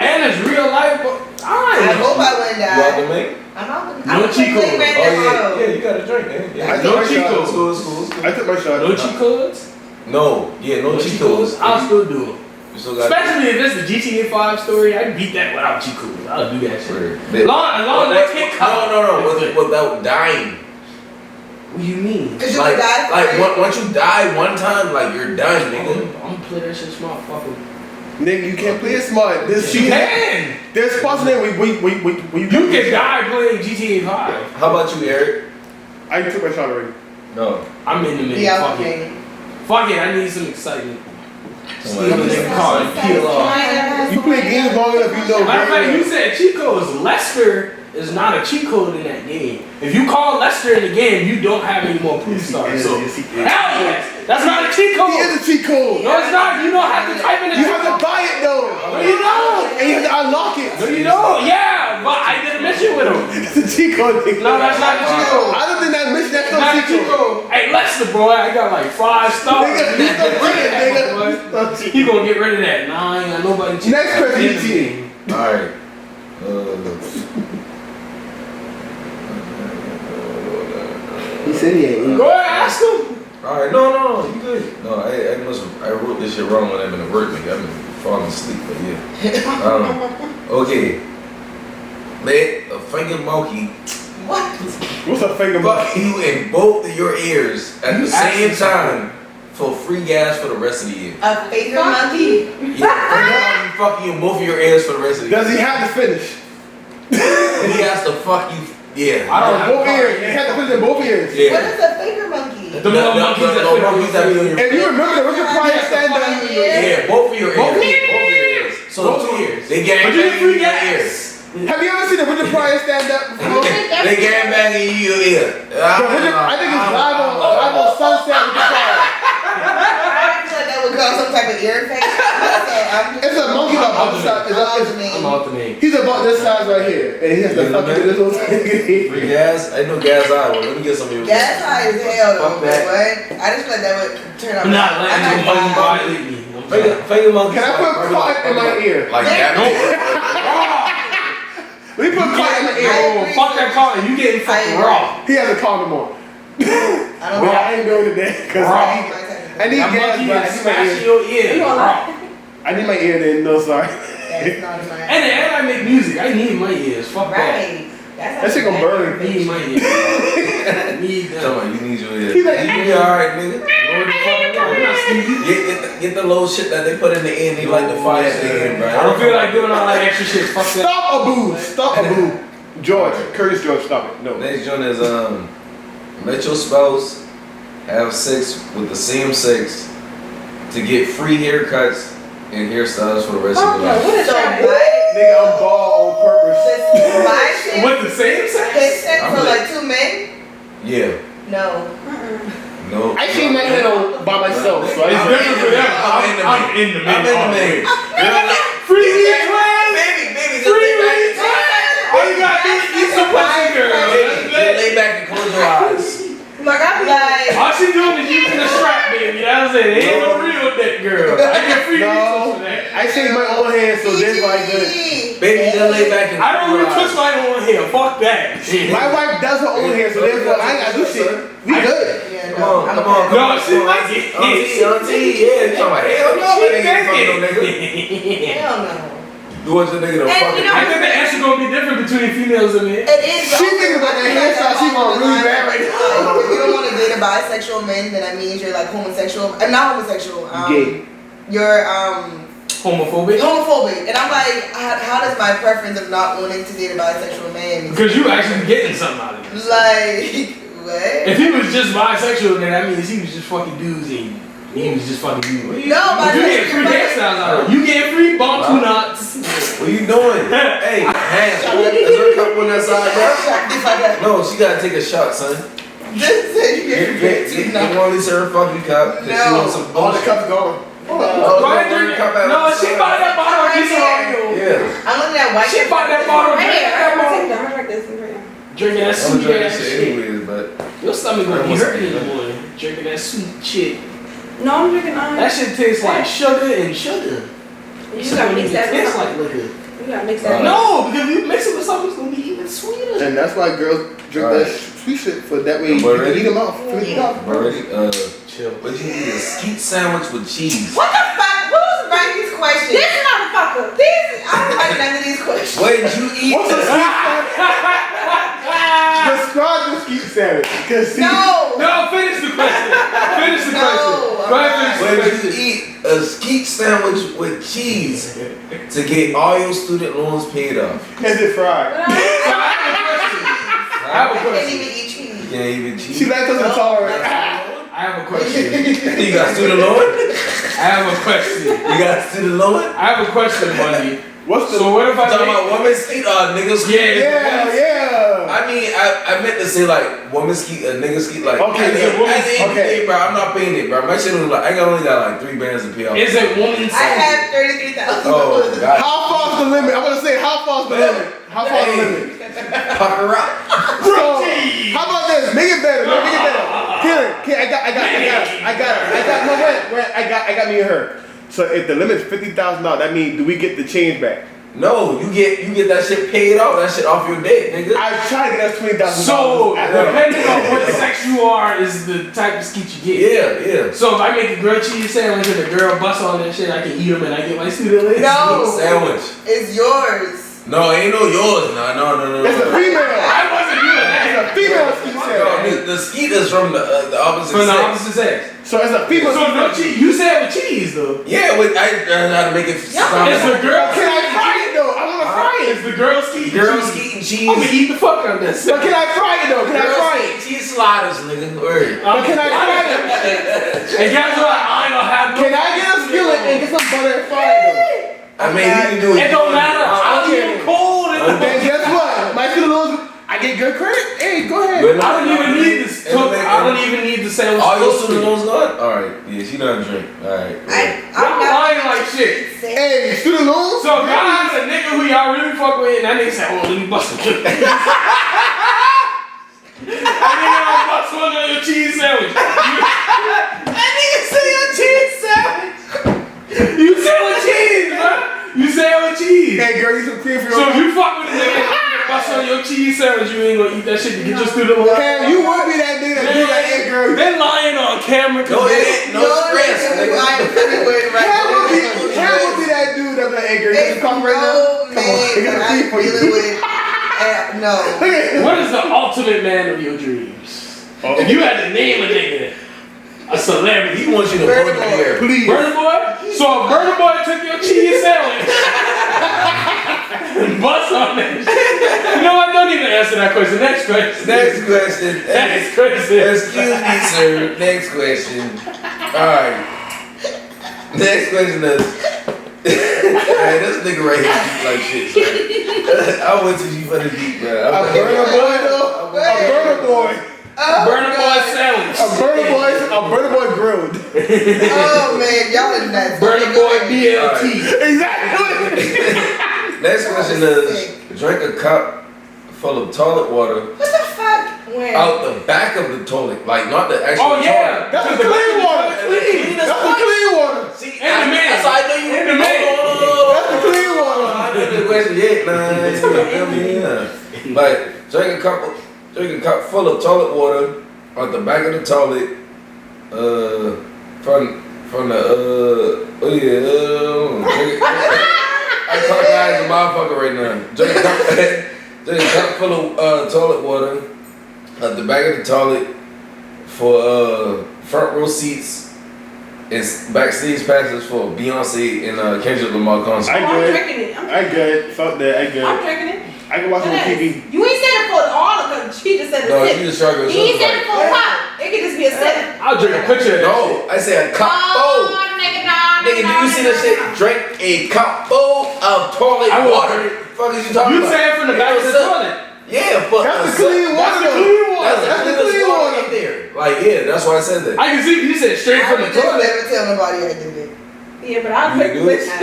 And it's real life, but I hope I wouldn't You out die. the Ming? I'm out. No cheat code. Grand Oh Theft yeah, Auto. yeah, you got a drink, man. Yeah. I No took my cheat shot. codes. School. I took my shot. No cheat codes? No, yeah, no cheat codes. I'll still do it. You still got. Especially if it's the GTA 5 story, I can beat that without cheat codes. I'll do that shit. Word. As long as that can't come. No, without dying. What do you mean? Cause you Like, could die for it. once you die one time, like you're done, nigga. I'm gonna play that shit smart, fucker. Nigga, you can't play it smart. This You shit. can! There's spots in there where you You can die playing GTA 5. How about you, Eric? I took my shot already. No. I'm in the middle. Yeah, Fuck it. okay. Fuck it, I need some excitement. Steal a Somebody- nigga car and peel off. You play games long enough, you know. Matter of fact, very you well. said cheat codes. Lester is not a cheat code in that game. If you call Lester in the game, you don't have any more police stars. So, Yes, he hell is. yes. That's not a cheat He code. is a cheat code. No, it's not. You don't have to type in the You cheat have to code. buy it though. No, you don't. And you have to unlock it. No, you don't. Yeah, but I did a mission with him. It's a cheat code. nigga. No, that's not a cheat code. I don't think that mission, that's Not a no cheat cheat code. code. Hey, Lester, bro, I got like 5 stars. Nigga, he's no cheating, nigga. No cheating. He gonna get rid of that. Nah, I ain't got nobody cheating. Next question, you cheating. Alright. He said he ain't. Go ahead, ask him. Alright, no, you good. No, I wrote this shit wrong when I've been at work, nigga. I've been falling asleep, but yeah. Okay. Let a finger monkey What? What's a finger fuck you in both of your ears at You the same actually- time for free gas for the rest of the year. A finger monkey? Yeah, he fuck you in both of your ears for the rest of the year. Does he have to finish? He has to fuck you. Yeah. I don't have Both ears. He had to finish in both ears. Yeah. What is a finger monkey? The little monkeys that fit on monkeys that be on your If you remember the Richard Pryor stand up. Yeah, both of your ears. Both Both of your ears. So Both two ears. They gang But you bang get free in your gas. ears. Have you ever seen the Richard Pryor stand up before? They gang bang in your ear. I think it's live on Sunset with the Pryor. I feel like that would cause some type of ear infection. So I'm just. It's a monkey about this size. I'm out the name. He's about this size right here, and he has to fuck this little thing. Free gas? I know gas eye. Well, let me get some of your Gas high as hell though. Fuck that. What? I just feel like that would turn out. I'm not letting I'm nobody not- violate me. Finger monkey. Can I put cotton in my ear? Like that? Let me put cotton in my ear. Oh, fuck that car. You getting fucking raw. He has a condom on. I don't Well, know. I ain't doing it today because I need I'm gas, lucky but to I need my smash ear. your ear. I need my ear then. No, sorry. That's not in my. And I make music. I need my ears. Fuck that. Right. That shit gonna burn. I need my ears. I need Tell them. me, you need your ear. He's like, You be alright, nigga. Lord, the fuck, I'm not Stevie. Get the little shit that they put in the end. They like the fire in, bro. I don't feel like doing all that extra shit. Fuck that. Stop a boo! Stop a boo! George, Curtis George, stop it. No. Next joint is let your spouse have sex with the same sex to get free haircuts and hairstyles for the rest of your life. What is So that? Nigga, I'm bald on purpose. my shit. With the same sex? His sex I'm for like- like 2 men? Yeah. No. No. I shave my head on by myself, so It's I different for them. I'm in the I'm in the main. main. Free weed plans? Baby, just Free lay back. weed plans? All you gotta do is eat some pussy, girl. Just lay back and close your eyes. Like, I be like, All she doing is using the strap, baby. That's it. It ain't no real dick, girl. I get free No, resources for that. I shave my own hand, so that's why I good. Baby, just lay back and I don't close even your touch eyes. my own hair. Fuck that. My wife does her own hair, so therefore I ain't gotta do shit. We good. yeah, Come no. on, I'm come on, okay. come on. No, she might get Auntie, yeah. You talking about hell no, She that nigga ain't fucking no nigga. naked. Hell no. You want your nigga to And fucking you know- I think the answer gonna be different between females and men. It is. She thinking about that hairstyle, she going really bad right now. If you don't want to date a bisexual man, then that means you're like homosexual. I'm not homosexual. Gay. You're Homophobic? homophobic. And I'm like, how does my preference of not wanting to date a bisexual man? Because you actually getting something out of it. Like, what? If he was just bisexual, then that means he was just fucking dudes and he was just fucking dudes. No, But you getting free hairstyles out of it. You getting free bump two nuts. What you doing? Hey, Ham. Is there a cup on that side, bro? No, she gotta take a shot, son. Just say you get You want to leave her a fucking cup? 'Cause she wants some All the bullshit. cups gone. Go ahead, drink it. No, she bought that bottle of diesel oil. Yeah. I'm looking at white. She bought that bottle. Right Drink here. that I'm bottle. gonna take them. I'm gonna take this right now. Drinking that I'm sweet gonna drink ass this shit shit. anyways, but Your stomach gonna be Almost hurting in the like- morning. Drinking that sweet shit. No, I'm drinking That shit tastes like sugar and sugar. You gotta mix that Tastes with like something. liquor. You gotta mix that. No, because if you mix it with something, it's gonna be even sweeter. And that's why girls drink Alright. that sweet shit for that way you But can ready? eat them off. Finish them off. already, Chill. what you need is a skeet sandwich with cheese. What the fuck? Who's writing these questions? This motherfucker. I don't like none of these questions. What did you eat? What's a skeet sandwich? Describe the skeet sandwich. Cause see, No. No, finish the question. Finish the No, question. Go ahead, What finish did you eat? A skeet sandwich with cheese to get all your student loans paid off. is it fried? the question. I have a I can't question. even eat cheese. Yeah, even cheese. She lactose intolerant. I have a question. You got student loan? I have a question. You got student loan? I have a question, Bundy. What's the? So what if I Talking make... about women skeet niggas? Yeah. I mean, I meant to say like woman skeet, a nigga skeet like. Okay, at the so woman- end of the okay. day, bro, I'm not paying it, bro. My shit was like I only got like 3 bands to pay off. Is it woman I centered? have $33,000. Oh God. How far's the limit? I'm gonna say how far's the limit? How far's the limit? Pucker up. So, how about this? Make it better. Make it better. Karen, I got me and her. So if the limit's $50,000, that means do we get the change back? No, you get that shit paid off. That shit off your dick, nigga. I try to get us $20,000. So, depending on what sex you are, is the type of skeet you get. Yeah. So if I make a grilled cheese sandwich and the girl busts on that shit, I can eat them and I get my student list. No. Sandwich. It's yours. No, ain't no yours. No. It's a female. I wasn't doing It's that. a female skeet No, sandwich. the skeet is from the opposite From the sex. opposite sex. So it's a female. So no cheese. You said with cheese though. Yeah, I learned how to make it sound It's the girl. Can I fry it though? I wanna fry it. It's the girl skeet. girl cheese. skeet and I'm gonna cheese. eat the fuck out of this. But can I fry it though? Can I Girl fry skeet it? and cheese sliders, nigga. Word. But can I fry it? And guess what? I ain't gonna have no. Can I get a skillet and get some butter and fry it though? I mean, you can do it. It don't matter. I don't even cold. Then guess what? My student loans, I get good credit. Hey, go ahead. But I don't even need this. I don't even need the sandwich. All your cooked. student loans gone? Alright, yeah, she done drink. Alright. I'm lying like shit. Hey, student loans? So if y'all has a nigga who y'all really fuck with, and that nigga say, "Oh, let me bust a kid." That nigga don't bust one of your cheese sandwich. That nigga say a cheese sandwich. You say with cheese, bro. You say with cheese. Hey, girl, you some cream for your So if you fuck with a nigga, bust on your cheese sandwich, you ain't gonna eat that shit to get you through the line. Cam, you would be that nigga that do that, hey girl. They lying on camera. No, it ain't no stress, nigga. Cam would be that dude that be like, hey girl, you come right now. Come on, I got a feed for you. No. What is the ultimate man of your dreams? If you had to name a nigga, a celebrity, He wants you to put it here. Please. Burner Boy? So if Burner Boy took your cheese sandwich and bust on that shit. You know what? Don't even answer that question. Next question. Next question. Next question. Excuse me, sir. Next question. Alright. Next question is man, this nigga right here deep like shit, son. I went to you for the deep, bro. A burner boy though? A burner boy. Burner Boy sandwich. A burner boy grilled. Oh man, y'all is nuts. Burner Boy BLT. Exactly. Next question is drink a cup full of toilet water What the fuck? Where? out the back of the toilet. Like not the actual Oh yeah. That's the clean water. That's the clean water. See, In the man. that's how I know you In the man. That's the clean water. I know the question yet, nah. Like drink a cup full of toilet water out the back of the toilet. From the I talk guys a motherfucker right now. Drink a cup full of toilet water at the back of the toilet for front row seats and backstage passes for Beyonce and Kendrick Lamar concert. I'm good. drinking it. I good. Fuck that. I good. I'm drinking it. I can watch it on TV. You ain't said it for all of them. She just said a No, sip. you just struggling. You ain't said it for a pop. It could just be a sip. I'll drink a picture of that. No, I said a cup full. Nigga, do you see that shit? Drink a cup full of toilet I will water. drink. Fuck is you talking You about? saying from the back of the toilet? Yeah, but That's the clean water. That's the clean water. That's the clean water in there. Like, yeah, that's why I said that. I can see you said straight I from the would just toilet. never tell nobody I did it. Yeah, but I'll You drink do it. it?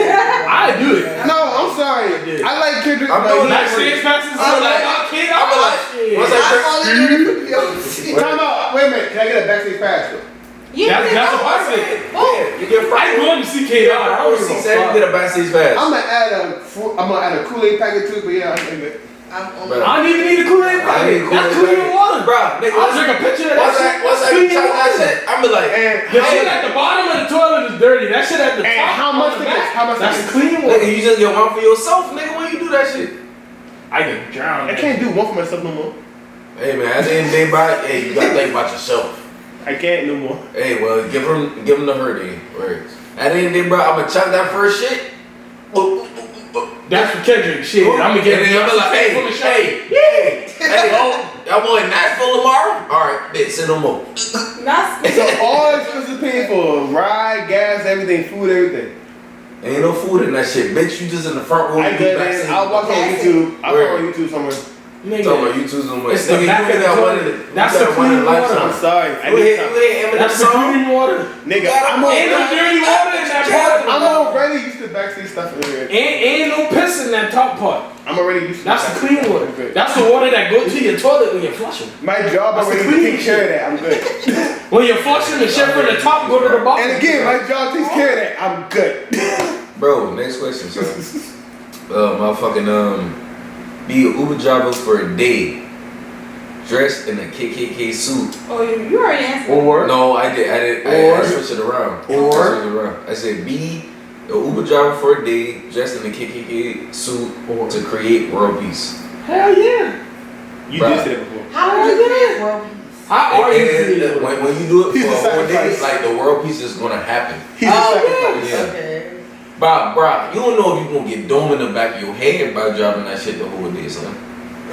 I do it. No, I'm sorry. did. I like Kendrick. I'm but doing he- Backstage passes. I'm like, kid, I'm like, once I I'm only doing it for Beyonce. Time out. Wait a minute. Can I get a backstage pass? That's a positive. Yeah, you get I front row. going to see KD. I I don't was give a saying fuck. get a backstage pass. I'm gonna add a Kool-Aid packet too, but yeah, I think that. I'm on Bro. I don't even need a Kool-Aid. I need That's Kool-Aid. clean water. Bro, nigga, I'll drink a picture of that shit. once I Clean talk that water. shit, I'm be like, And The shit at the bottom of the toilet is dirty. That shit at the top. And how much on the thick back, is- how much That's thick is- clean water. nigga, you just get one for yourself, nigga, when you do that shit. I can drown. I can't do one for myself no more. Hey man, at the end of the day, bro, hey, you gotta think about yourself. I can't no more. Hey, well, give him the hurt then. Right. At the end of the day, bro, I'ma chuck that first shit. That's for Kendrick. Shit, I'm gonna get And then I'm like, hey, from the show. y'all going Nashville tomorrow? Alright, bitch, say no more. So all expenses paid for ride, gas, everything, food, everything. Ain't no food in that shit, bitch. You just in the front row. I you good, backstage. man. I'll watch on YouTube. I'll Where? watch on YouTube somewhere. Nigga, Talking about YouTube's no more. It's the Nigga, back you of got the one toilet. of the. That's you the got one of clean the water. I'm lifestyle. sorry. I You need ain't something. Eminem that's the song. clean water. Nigga, Ain't no dirty water in that part. I'm already used to backstage stuff earlier. Ain't no piss in that top part. I'm already used to That's the backstage clean stuff. water. I'm good. That's the water that goes to your toilet when you're flushing. My job That's the already clean takes care of that. I'm good. When you're flushing, the shit from the top go to the bottom. And again, my job takes care of that. I'm good. Bro, next question, son. Motherfucking be an Uber driver for a day, dressed in a KKK suit. Oh, you already answered. Or No, I did. I switched it around. Or- I said be an Uber driver for a day, dressed in a KKK suit Or- to create world peace. hell yeah. You Bruh. did say that before. How would you create world peace? How are you And creating when you do it He's for a a whole day, sacrifice. like the world peace is gonna happen. He's a sacrifice. Yeah. Okay. Bruh, you don't know if you gonna get dome in the back of your head by driving that shit the whole day, son.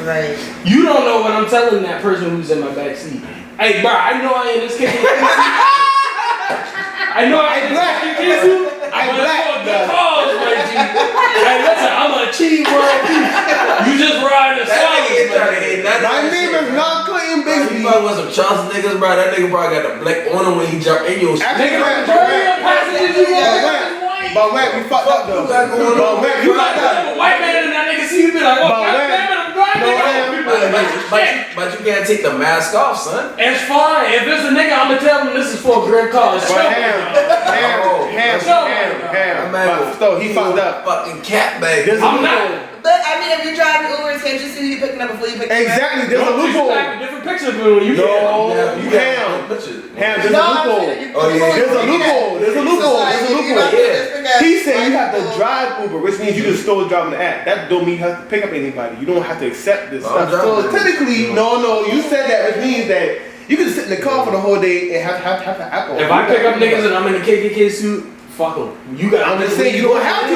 Right. You don't know what I'm telling that person who's in my back seat. Hey, bro, I know I ain't this kid. I know I ain't this kid. I'm black. Good cause, my G. Hey, listen, I'm gonna achieve world peace. You just ride the That nigga ain't trying to silence, hit man. nothing. My name is not Clinton Bro, you Bixby. probably was some Charles niggas, bro. That nigga probably got the black on him when he jumped in your shit. Nigga, the majority of passengers you want. But when we fucked up though. But when You we like fucked a up. white man and that nigga see you be like, oh, But God when- damn it, I'm driving. No, But you can't take the mask off, son. It's fine. If it's a nigga, I'm gonna tell him this is for a great cause. But Ham. That man But still, he fucked up. Fucking cat bag. There's a I'm not. loophole. But I mean, if you drive Uber, can't you see who you picking up before you pick them up? Exactly, there's a You loophole. have different pictures when you No, You Ham, pictures. there's a No, loophole. Oh, yeah. There's a loophole. There's a loophole. There's a loophole. Yeah. He said you have to drive Uber, which means you can still drive the app. That don't mean you have to pick up anybody. You don't have to accept this I'm stuff. So driving. technically, no, you said that, which means that you can sit in the car for the whole day and have the app on. If I pick up niggas and I'm in a KKK suit, fuck them. You got. I'm just saying you don't have to.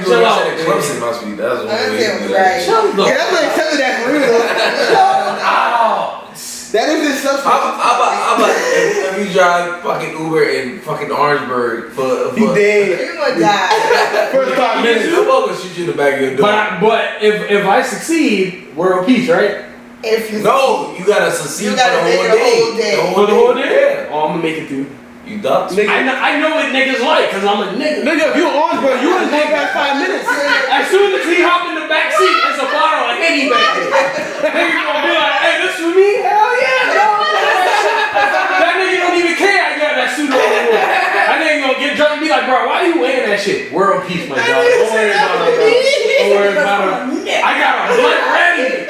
Chill out. Clemson must be. That's what it is. Right. Yeah, that's what accepted that for real. That is his substance. How about if you drive fucking Uber in fucking Orangeburg for He dead. You're gonna die. First 5 minutes. I'm gonna shoot you in the back of your door. But if I succeed, world peace, right? If you No, you gotta succeed You for gotta the make whole it the whole day. day. For the whole day? Yeah. Oh, I'm gonna make it through. You ducked. I know what niggas like, cause I'm a nigga. Nigga, if you on, bro, you in there past 5 minutes. As soon as he hop in the back seat, there's a bottle of Henny back there. Nigga gonna be like, hey, this for me? Hell yeah, no. That nigga don't even care I got that suit on. That nigga gonna get drunk and be like, bro, why you wearing that shit? World peace, my dog. Don't worry about it, bro. Don't worry about it. I got a blunt ready.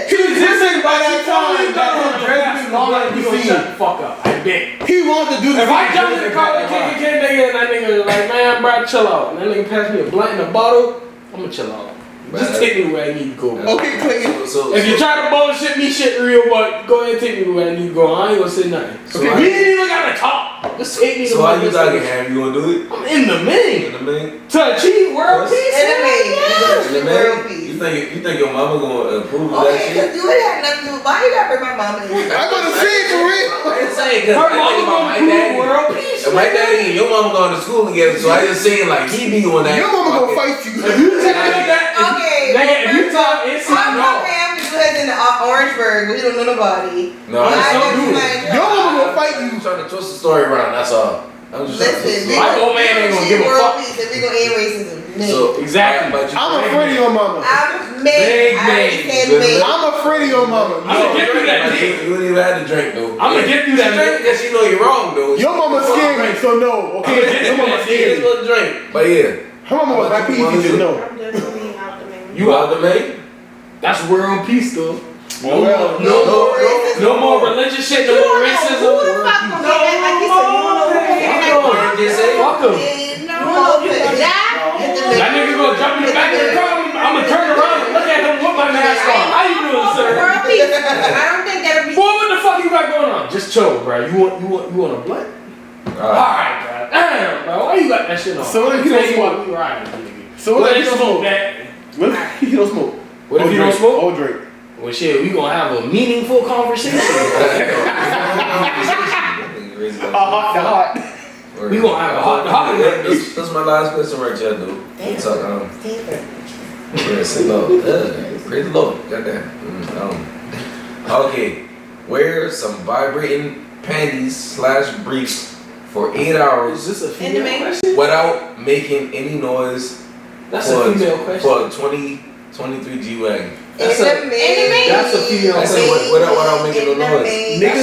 He was just saying by that time You that his dress was long like you gonna see. shut the fuck up. I bet. He wanted to do this. If I jump in the car with KKK nigga and that nigga like, man, bro, chill out. And that nigga pass me a blunt in a bottle, I'm gonna chill out. Just take me where I need to go. Okay, Clayton. If you try to bullshit me shit real, but go ahead and take me where I need to go. I ain't gonna say nothing. Okay, We ain't even gotta talk. Just take me to So my how you talking, destination. Ham? You gonna do it? I'm in the main. In the main? To achieve world peace. In the main? You think your mama gonna approve of that Okay, shit? because you ain't had nothing to do. Why you gotta bring my mama in? I'm gonna say it for real. I ain't saying cause Her I think mama about gonna my approve daddy. world peace. And my daddy and your mama going to school together, so I just saying like he be on that. Your mama gonna fight you. If you tell me that, Okay. nigga, if you tell inside, My family lives in Orangeburg. We don't know nobody. No, I I'm just don't do it. Your mama gonna fight you. trying to twist the story around. That's all. I'm just trying to twist the Listen, My old man ain't gonna give a fuck. We gonna end racism. So Exactly. but you I'm afraid of your mama. I'm Big made. I already man. said Good made. I'm afraid of your mama. I'm gonna get through that You dick. wouldn't even have to drink though. I'm gonna get through that She drink because she know you're wrong though. Your mama scared me, so no. Okay, your mama She scared just me. gonna drink. But yeah, Her mama was my PE teacher, no. I'm definitely out the main. you out the main? That's world peace, though. Oh, well. No more religious shit. No more racism. Who the fuck gonna say that? Like you said, you don't know who Fuck they just say Fuck him. No, you gonna die. That nigga gonna jump in the back of the car. I'm gonna turn around and look at him with my mask on. How you doing, sir? World peace. I don't think that'll be. Boy, what the fuck you got going on? Just chill, bro. You want a blunt? Alright, bro. Damn, bro. Why you got that shit on? So what if you don't smoke? We riding, nigga. So what if you don't smoke? that? What if you don't smoke? What if you don't smoke? Or drink. Well, shit, we gonna have a meaningful conversation. Hot. We gonna have a hot. That's my last question right there, dude. So, yeah, say Lord. Praise the Lord. Goddamn. Okay. Wear some vibrating panties / briefs for 8 hours Is this a In the female main? question? without making any noise That's a female question. for a 2023 G-Wagon. That's a female I said question. without making no noise. Niggas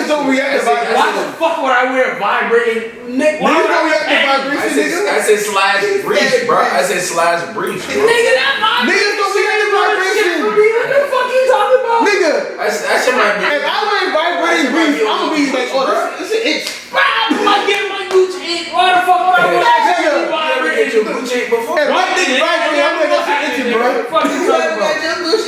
don't react to Why vibration. the fuck would I wear vibrating? Nigga, why Niggas would I don't wear react to panties? vibration, I nigga. said / briefs, bro. I said / briefs, bro. Nigga, that vibration. Niggas don't react to vibration. What the fuck you talking about? Nigga, That shit might be. if I wear vibrating briefs, I'm gonna be like, oh, this shit itch. I'm not getting my Gucci in. Why the fuck would I wear that shit? You ever get Vibrating. your Gucci before? If my dick vibrating, I'm like, that shit itching, bro. What the fuck you talking about?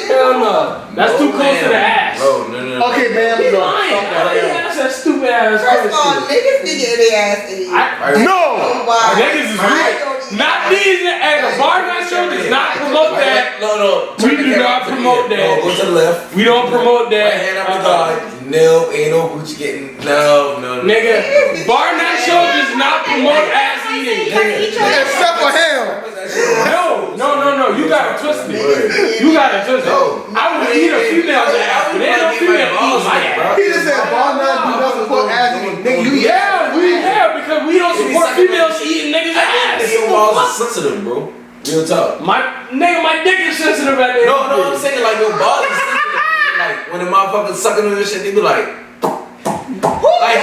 Hell no. That's too close to the ass. Bro, no. Okay, man, He's let's go. lying. Stop that. That's that stupid ass First of all, question. niggas be getting their ass eaten. No! Why? Niggas is weird. Not these. And the Barnone show does not promote that. No. We do not promote that. No, go to the left. We don't promote Right that. hand up to God. No, ain't no Gucci getting. No. Nigga, Barnone show does not promote ass eating. Except for him. No. You gotta twist it. You gotta twist it. No. I would eat a female's ass, but ain't no female eating my ass. He just said Barnone do not support ass eating. Nigga, you Yeah, because we don't support females eating niggas' ass. Your balls are sensitive, bro. Real talk. My dick is sensitive at the end. No, I'm saying like your balls is sensitive. Like when the motherfuckers sucking on this shit, they be like. Like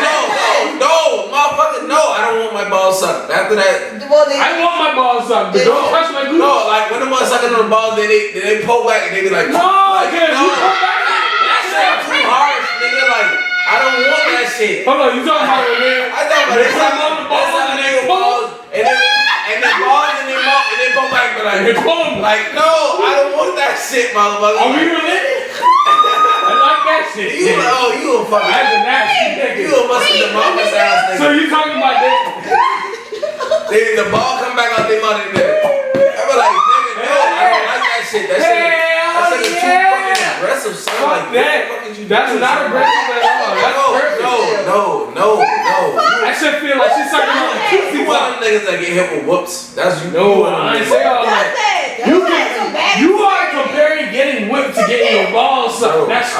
no, motherfucker, no, I don't want my balls sucked. After that, I want my balls sucked, but don't touch my glutes. no, like when the motherfucker sucking on the balls, then they pull back and they be like, No, like, okay, you pull back. That shit too harsh, nigga. Like, I don't want that shit. Hold on, you talking about it, man? I talking about this time on the balls and they balls and then balls and then pull back, but like, no, I don't want that shit, motherfucker. Are we related? I like that shit. You a fucking. That's a nasty nigga. You a musty the mama's ass nigga. So you talking about that? The ball come back out their mother and I be like, nigga, no, I don't like that shit. That shit is too fucking aggressive, son. Fuck like, that. That's not aggressive at all. That's perfect. No. That shit feel like she's sucking on the toothie. You one of them niggas that get hit with whoops. That's you. No, I ain't say all that. You are comparing getting whipped to getting your balls sucked. That's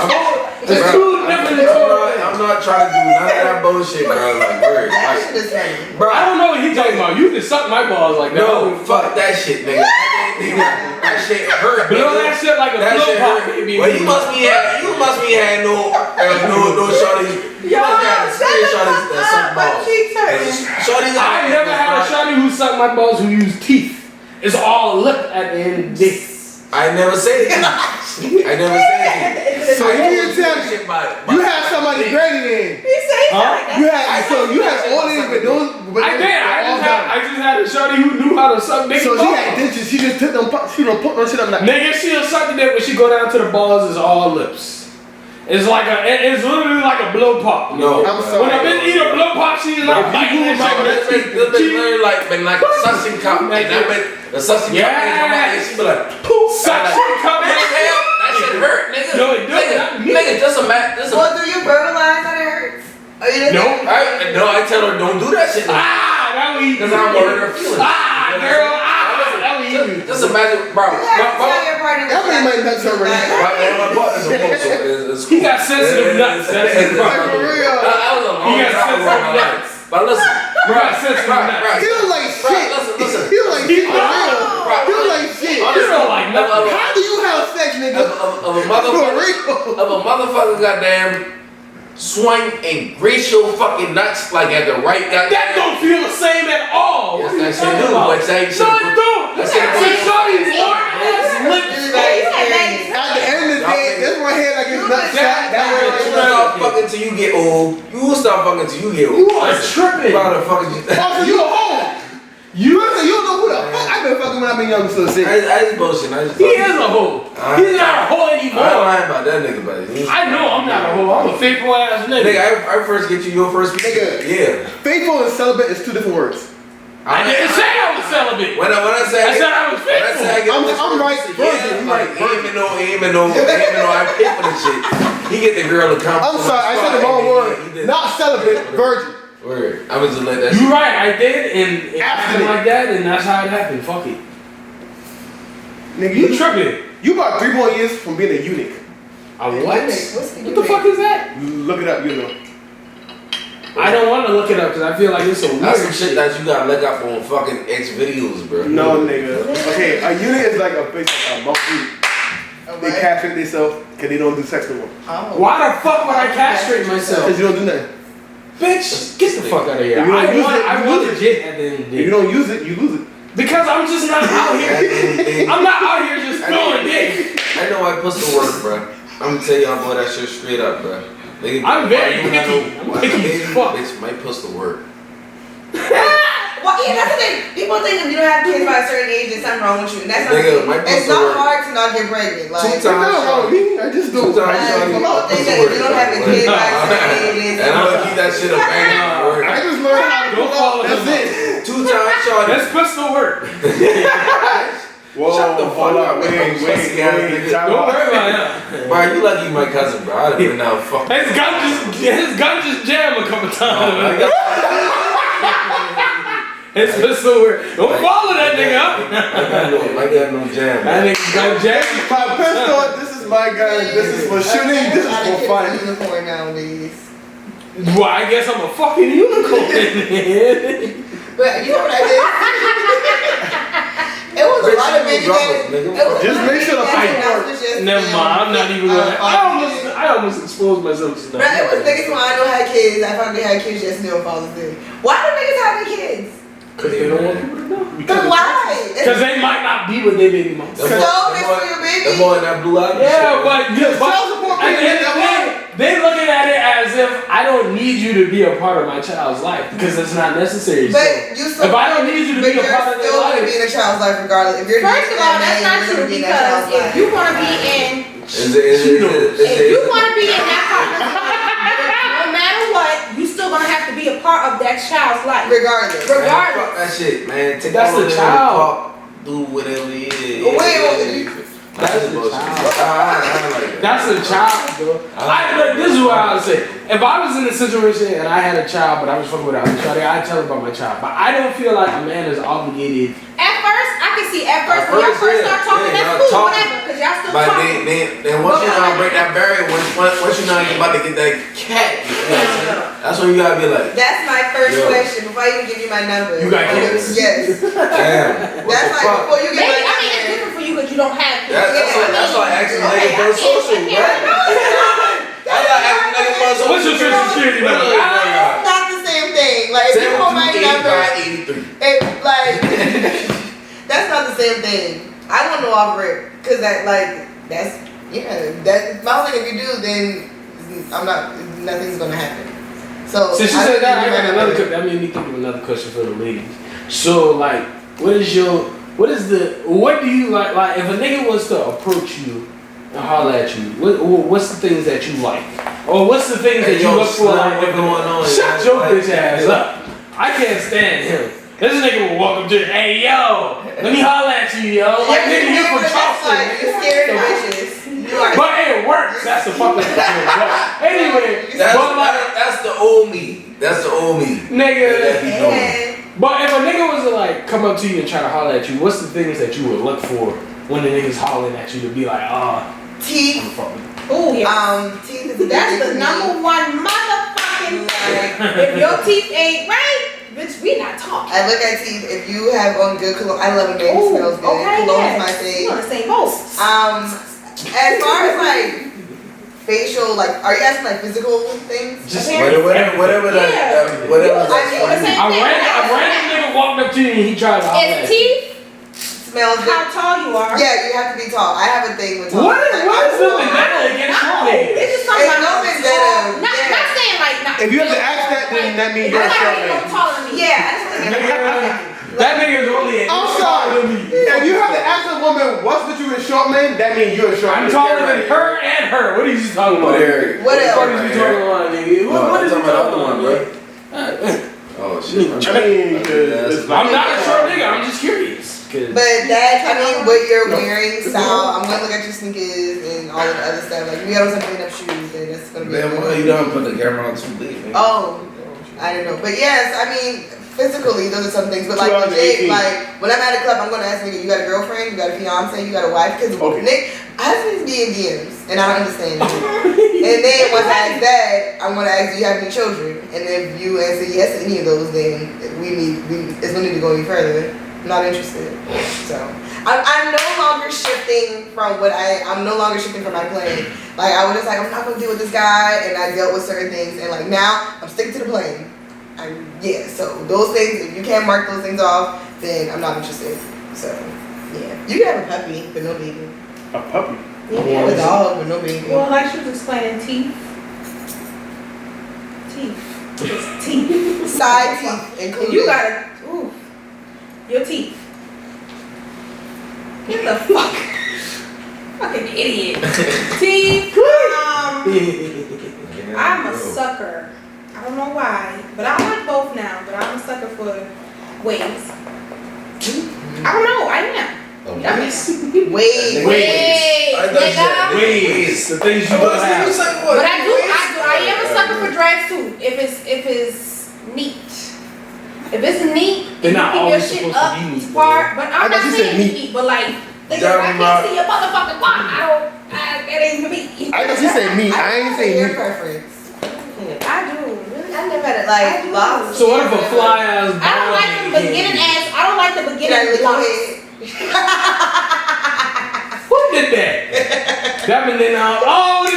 two different stories. I'm not trying to do none of that bullshit, bro. Like, word. Like, bro, I don't know what he talking about. You can suck my balls like that. No, fuck that shit, nigga. That shit hurt. Blow that shit like a blow pop, baby. Well, you must be had no shorties. You must be had serious shorties that suck balls. Shorties. I never had a shorty who sucked my balls who used teeth. It's all lip at the end of the day. I never said it. I never said it. So you didn't tell me you had somebody greater than. He said Huh? You had all these, but those. I did. I just had a shorty who knew how to suck niggas' So balls. she had dentures. She just took them. She don't put no shit up like. Nigga, she'll suck the dick when she go down to the balls. It's all lips. It's literally like a blow pop. No, I'm sorry. When a bitch eat a blow pop, she's like biting that shit. This bitch literally been like a suction cup, and that bitch, the suction cup ain't come out there. She be like, Suction cup. that shit hurt, nigga. No, it don't. Nigga, just a mat. Well, do you verbalize that it hurts? Or you No. I tell her don't do that shit. That would eat. Because I don't want her feelings. Girl. That would eat. Just imagine, bro. That man might nuts already. My partner's a monster. He got sensitive nuts. That's his problem. For real. That was a long He got time ago in my sensitive life. nuts. But listen, Bro, sensitive nuts. He don't like shit. Listen. He don't like shit for real. He don't like shit. You don't like nothing. How do you have sex, nigga? of a For motherfucker goddamn swing and grace your fucking nuts like at the right goddamn. That don't feel the same at all. Yes, What are you that shit talking do. about? But that shit No, it don't. That shit That's a shorty's warm ass lips. At the end of the day, this one here like his nut shot. That way You like will stop fucking till you get old. You will stop fucking till you get old. You are tripping. Why the fuck is you? Also, you a hoe. You don't know who the fuck I've been fucking when I've been young, so sick. I just bullshit. He is a hoe. He's not a hoe I ain't anymore. lying about that nigga, buddy. I know I'm not a hoe. I'm a faithful ass Nigga, nigga. I first get you your first piece. Nigga. Yeah. Faithful and celibate is two different words. I didn't say I was celibate. When I say I said I was faithful. I'm right, virgin. You right, He even know I pay for the shit. He get the girl to come. I'm sorry, I said the wrong word. Not celibate, virgin. Word. I was just let that You shit. right, I did, and it happened like that, and that's how it happened. Fuck it. Nigga, You tripping? you about 3 more years from being a eunuch. A what? What the fuck is that? Look it up, you know. I don't want to look it up because I feel like it's a weird That's some shit that you gotta look up on fucking X videos, bro. No, nigga. Okay, a eunuch is like a bitch, a monkey. They castrate themselves because they don't do sex no more. Why the fuck would I castrate myself? Because you don't do nothing. Bitch, get the fuck out of here. If you don't use it, I you want lose it. legit at the end of the If day. you don't use it, you lose it. Because I'm just not out here. I'm not out here just throwing dick. I know I put some work, bro. I'm gonna tell y'all boy that shit straight up, bro. Nigga, I'm very why you not picky. no- I'm why picky you as fuck. Bitch, my pistol work. Well, yeah, that's the thing. People think if you don't have kids by a certain age, there's something wrong with you. And that's not Nigga, the my thing. It's pistol not work. hard to not get pregnant. Like, Two It's not times. wrong with me. I just do. Two times. people think that if you don't have a kid by a certain age, And I'm gonna keep that shit a bang. I just learned how to Don't pull follow up. That's him. it. 2 times shot. That's pistol work. Whoa, Shut the fuck hold up, up. man. Pussy ass nigga. Don't worry about it. Bro, you lucky you my cousin, bro. I'd have been out fuck. His gun just jammed a couple times. His pistol work. Don't follow that nigga up. I got no jam. That nigga got jammed. My pistol, this is my gun. This is for shooting. This is for fun. Unicorn nowadays. Well, I guess I'm a fucking unicorn. But you know what I did? It was a lot of baby daddies. Just make sure the pipe works. Never mind, I'm not even gonna. I almost exposed myself to Bro, that. it was niggas who I know had kids. I found they had kids yesterday on Father's Day. Why do niggas having kids? Because they don't want people to know. But why? Because they might not be with their baby mom. So it's for your baby. The boy in that blue eye. Yeah, but at the end of the day, they looking at it as if I don't need you to be a part of my child's life because it's not necessary. But you still, if I don't need you to be a part of their life, you're still going to be in a child's life regardless. If you're First of all, that's not true because if you want to be in, if you want to be in that partner's life, no matter what, you still gonna have to be a part of that child's life, regardless. Man, fuck that shit, man. Take that's the child. Do whatever it is. That's the child. That's a child, bro. Look, this is what I would say. If I was in a situation and I had a child, but I was fucking with her, I'd tell her about my child. But I don't feel like a man is obligated. At first, I can see when y'all first start talking, that's cool, whatever, because y'all still talking. Then once you know break that barrier, once you know you're about to get that cat, you know what I'm saying? That's when you gotta be like. That's my first question before I even give you my number. You got kids? Yes. Damn. That's like before you get my number. I mean, it's different for you because you don't have kids. That's why I asked you like for social, right? That's why I asked you like for social. What's your social security number? It's not the same thing. Like if you want my number, that's not the same thing. I want to offer it because that my whole thing. If you do, then nothing's gonna happen. So since you said that, I got another. That made me think of another question for the ladies. So like, what do you like? Like if a nigga was to approach you and holler at you, what's the things that you like, or what's the things that you look for? Like, what's going on? Shut your bitch ass up. I can't stand him. This nigga will walk up to you, hey yo, let me holler at you, yo. Like nigga, you from Charleston. You're scared of bitches. But it works. That's the fucking thing. Anyway, that's the old me. That's the old me. Nigga. But if a nigga was to like come up to you and try to holler at you, what's the things that you would look for when the nigga's hollering at you to be like, teeth. Oh yeah. Teeth is that's the number one motherfucking thing. If your teeth ain't right, bitch, we not talking. I look at teeth. If you have on good cologne, I love a baby smells good. Okay, cologne is my thing. You on the same boat. As far as like facial, like, are you asking like physical things? just whatever yeah. whatever. I mean, a random nigga walked up to you and he tried to holler at you. teeth. Smells good. How tall you are? Yeah, you have to be tall. I have a thing with tall. What is something better against short niggas? It's just something no better. Not saying like. If you have to ask that, then that means you're a short man. Taller than me. Yeah, I just That nigga's only I'm sorry. If you have to ask a woman what's with you in short man, that means you're a short man. I'm taller than her and her. What are you talking about? What else? What are you talking about, nigga? What is you talking about, bro? Oh shit. I mean, I'm not a short nigga. I'm just curious. But what you're wearing, style, I'm gonna look at your sneakers and all of the other stuff. Like, if you got on some clean up shoes, then that's gonna be. Man, why you don't put the camera on too late, man? Oh, I don't know. But yes, I mean, physically, those are some things. But like, legit, like, when I'm at a club, I'm gonna ask nigga, you got a girlfriend, you got a fiance, you got a wife? Because husbands be in DMs, and I don't understand it. And then once I ask that, I'm gonna ask, do you have any children? And if you answer yes to any of those, then it's gonna need to go any further. I'm not interested. So I'm no longer shifting from I'm no longer shifting from my plan. Like I was just like, I'm not gonna deal with this guy, and I dealt with certain things, and like now I'm sticking to the plan. So those things, if you can't mark those things off, then I'm not interested. So yeah, you can have a puppy, but no baby. A puppy? You can have a dog, but no baby. Well, like she was explaining, teeth. Just teeth. Side teeth included. You gotta, your teeth. Get the fuck. Fucking idiot. Teeth. I'm a sucker. I don't know why, but I like both now. But I'm a sucker for waves. I don't know. I am. Waves. Waves. The things you don't have. But I am a sucker for drags too. If it's neat. If it's neat, they're not always your shit supposed up to be neat. part, but I'm not saying neat, but like, I can't see your motherfucking part. That ain't for me. I guess he said me. I ain't say your me. preference. I do. Really, I never had it like locks. So what if a fly ass? I don't like the beginning ass. I don't like the beginning locks. Who did that? That been in the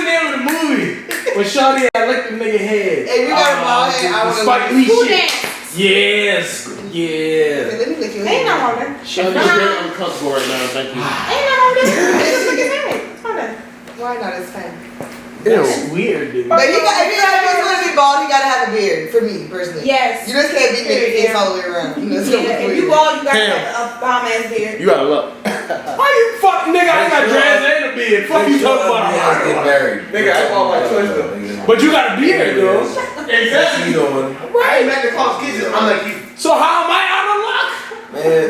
name of the movie. When Shawty, I licked the nigga head. If you got a bald head, I would Spike Lee Who shit. dance? Yes. Yeah. Okay, let me lick your Ain't no head. wrong there. I'm just very uncomfortable right now. Thank you. Ain't no wrong there. Just look at that. What's wrong there? Why not? It's fine. That's weird, dude. But if you want to be bald, you gotta have a beard. For me, personally. Yes. You just can't be making face all the way around. You know, it's Yeah, if you bald, you gotta Damn. have a bomb ass beard. You gotta look. Why you fuck, nigga? I got dreads and a beard. Fuck you talking about? Get married. Nigga, I bought my choice though. But you got a beard, though. Exactly. You doing? I ain't at the call kitchen. I'm like you. So how am I out of luck? Man,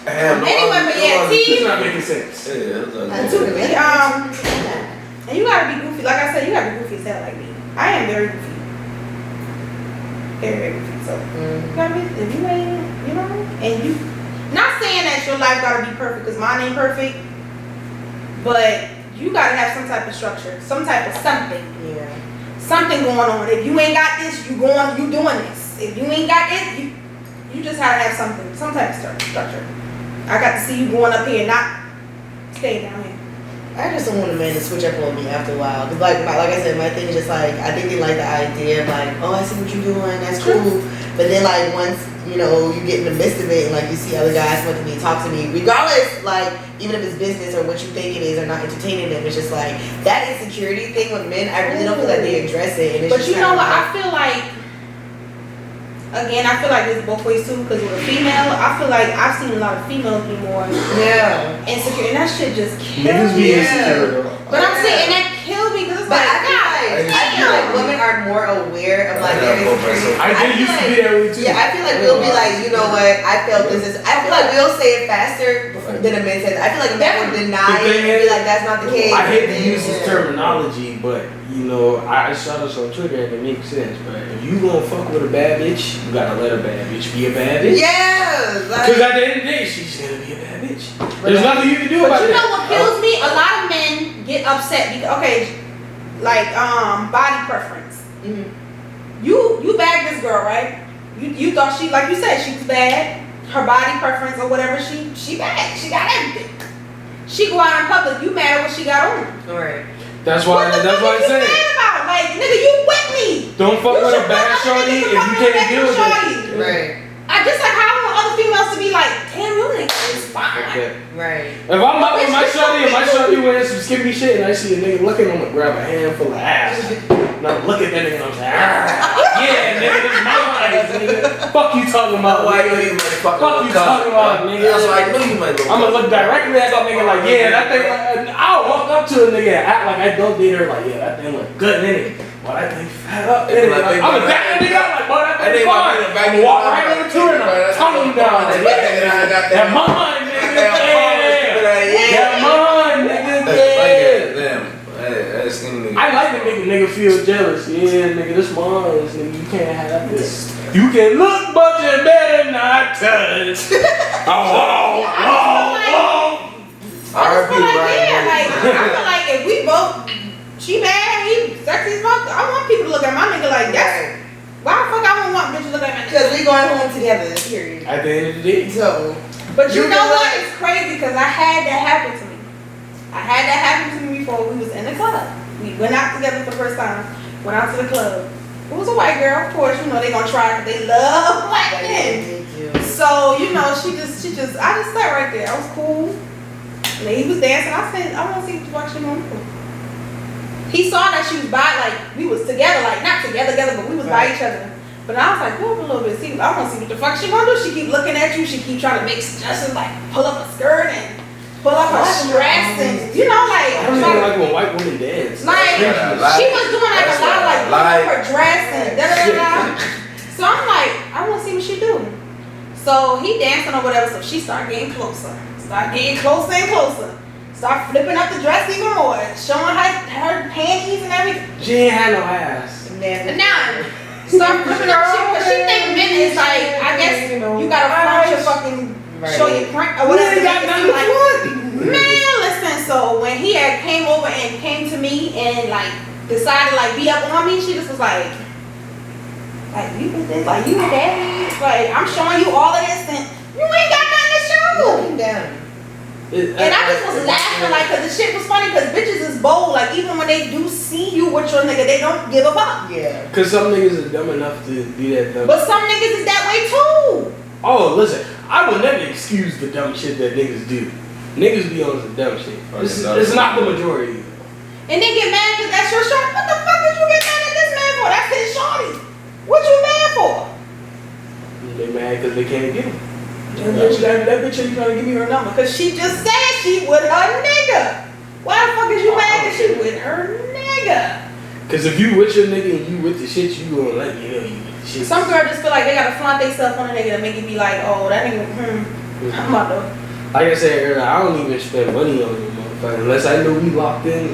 I have no Anyway, but yeah, It's T. not making sense. Yeah, I'm too man. And you gotta be goofy. Like I said, you gotta be goofy as hell like me. I am very goofy. Very, very goofy. So, you gotta be, if you ain't, you know, and you, not saying that your life gotta be perfect, because mine ain't perfect, but you gotta have some type of structure, some type of something. Yeah. Something going on. If you ain't got this, you doing this. If you ain't got this, you just gotta have something, some type of structure. I got to see you going up here, not staying down here. I just don't want a man to switch up on me after a while. Cause like I said, my thing is just like, I think they like the idea of like, oh, I see what you're doing, that's cool. But then like once, you know, you get in the midst of it and like you see other guys come up to me, talk to me, regardless, like even if it's business or what you think it is or not entertaining them, it's just like that insecurity thing with men, I really don't feel like they address it. And it's But just you know what, like, I feel like, again, I feel like it's both ways too, because with a female, I feel like I've seen a lot of females be more yeah. insecure, and that shit just kills Niggas be me. insecure, though. But I'm saying, and that kills me, because it's But like, I feel like women are more aware of like their insecurity. I did used to be that way too. Yeah, I feel like we'll be like, you know what, I felt this is, I feel like we'll say it faster than a man says it. I feel like a man would deny The thing it and be is, like, that's not the case. I hate to use this terminology, but you know, I saw this on Twitter and it makes sense. But if you gonna fuck with a bad bitch, you gotta let a bad bitch be a bad bitch. Yeah, Because like, at the end of the day, she's gonna be a bad bitch. There's nothing you can do about But you that. know what kills me? A lot of men get upset because, okay, like body preference. mhm. You bagged this girl, right? You thought she, like you said, she was bad. Her body preference or whatever, she bad. She got everything. She go out in public, you mad at what she got on. Alright. That's why What the that's fuck why I you say mad about? Like, nigga, you with me. don't fuck You with a should bad fuck shorty other if niggas you to fuck can't deal with with it. Right, I just like how I want other females to be like, damn, you nigga is fine. Okay. right. If I'm out with my Bitch, shorty and my bitch, shorty wearing some skimpy shit and I see a nigga looking, I'm gonna grab a handful of ass. And I'm look at that nigga and I'm saying, yeah, nigga, this is my eyes, nigga. Fuck you talking about, Why you nigga. ain't motherfucking Fuck you talking about, nigga. That's why I knew you might go. I'm gonna look directly at that nigga like, yeah, that thing, I'll walk up to a nigga and act like I don't date her, like, yeah, that thing look good, innit? Well, that thing fat up, innit? Like, I'm gonna back that nigga up, like, boy, that That thing nigga might fine. be in the back I'm of walk your right mind, over to her and I'm tongue him down. That Like, nigga I got that mine, nigga, yeah. That mine, nigga, yeah. Damn. That's nigga. I like to make a nigga feel jealous. Yeah, nigga, this mine, nigga, you can't have this. You can look, but you better not touch. I just feel like, yeah, like, I feel like if we both, she bad, he sexy as fuck, I want people to look at my nigga like, that's, why the fuck I don't want bitches to look at my Because nigga? we going home together, period. At the end of the day. So, But you You know know what? what? It's crazy because I had that happen to me. I had that happen to me before we was in the club. We went out together for the first time, went out to the club. It was a white girl, of course, you know, they gonna try because they love black men. So, you know, I just sat right there. I was cool. And then he was dancing. I said, I want to see what she gonna do. He saw that she was by, like, we was together, like, not together, but we was by each other. But I was like, go up a little bit, see, I want to see what the fuck she gonna do. She keep looking at you, she keep trying to make suggestions, like, pull up a skirt and pull up her dress and, you know, like, I don't even like when white women dance. like, she was doing like a lot of like pulling up her dress and da da da. So I'm like, I want to see what she do. So he dancing or whatever. So she started getting closer, and closer. Start flipping up the dress even more, showing her panties and everything. She ain't had no ass. And now start flipping up shit because she think men is like, I guess you gotta flaunt your fucking show your print or whatever. You ain't got nothing to flaunt. Man, listen, so when he had came over and came to me and like decided like be up on me, she just was like you with this, like you with that, like I'm showing you all of this and you ain't got nothing to show. looking down. And I just was laughing like cause the shit was funny cause bitches is bold, like even when they do see you with your nigga, they don't give a fuck. Yeah. Cause some niggas are dumb enough to be that dumb. But some niggas is that way too. Oh, listen, I will never excuse the dumb shit that niggas do. Niggas be on some dumb shit. It's not the majority. And then get mad because that's your shorty. What the fuck did you get mad at this man for? That's his shorty. What you mad for? They mad because they can't get him. That bitch ain't trying to give me her number because she just said she with her nigga. Why the fuck is you mad that she with her nigga? Because if you with your nigga and you with the shit, you gonna let me know you with the shit. Some girl just feel like they gotta flaunt themselves on a nigga to make it be like, oh, that nigga, I'm about to. Like I said earlier, I don't even spend money on you, motherfucker. Unless I know we locked in,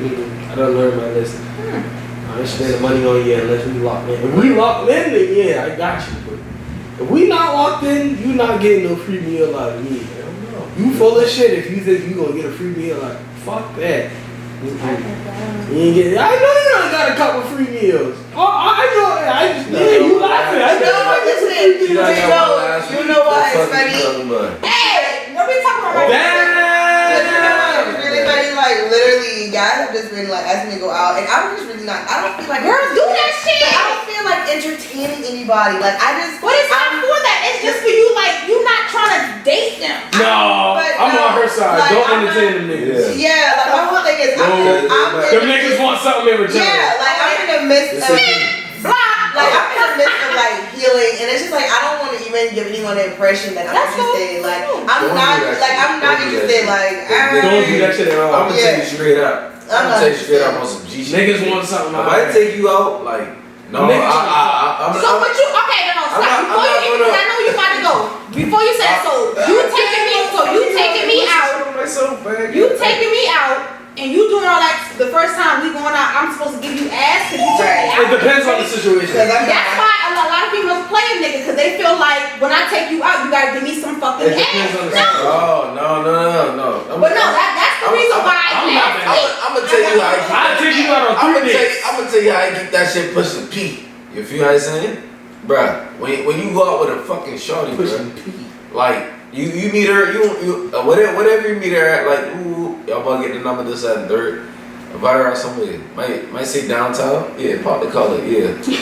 I don't learn my lesson. I ain't spending money on you unless we locked in. If we locked in, then yeah, I got you. But if we not locked in, you not getting no free meal out of me. You full of shit if you think you gonna get a free meal out of me. Fuck that. You ain't get, I know you done got a couple free meals. Oh, I know. You laughing. I know. Listen, you know why it's funny? Hey, nobody talking about my It's really funny. Like literally, guys have just been like asking me to go out, and I'm just really not. I don't feel like girls do that shit. But I don't feel like entertaining anybody. Like I just. But it's not for that. It's just for you. Like you not trying to date them. No, I'm on her side. Like, don't entertain them niggas. Yeah, like my whole thing is, them niggas want something in return. Yeah, like I'm in the midst of. Like I'm in the midst of like healing, and it's just like I don't want to even give anyone the impression that I'm interested. Like I'm not interested. Like don't do that shit at all. I'm gonna tell you straight up. I'm gonna tell you straight up on some G shit. Niggas want something. If I take you out, like no, So what you? Okay, no, stop. Before you get, because I know you about to go. Before you say so, you taking me out. You taking me out. And you doing all that the first time we going out, I'm supposed to give you ass because you took me out. It depends on the situation. That's why a lot of females play a nigga because they feel like when I take you out, you gotta give me some fucking ass. No. But no, that's the reason why I'm gonna tell you how I'll take you out on 3 days. I'm gonna tell you how I get that shit pushing P. You feel what I'm saying? Bruh, when you go out with a fucking shorty, bruh, like you meet her, you whatever you meet her at, like ooh, y'all about to get the number this that and third. Invite her out somewhere. Might say downtown. Yeah, pop the color. Yeah. Shut the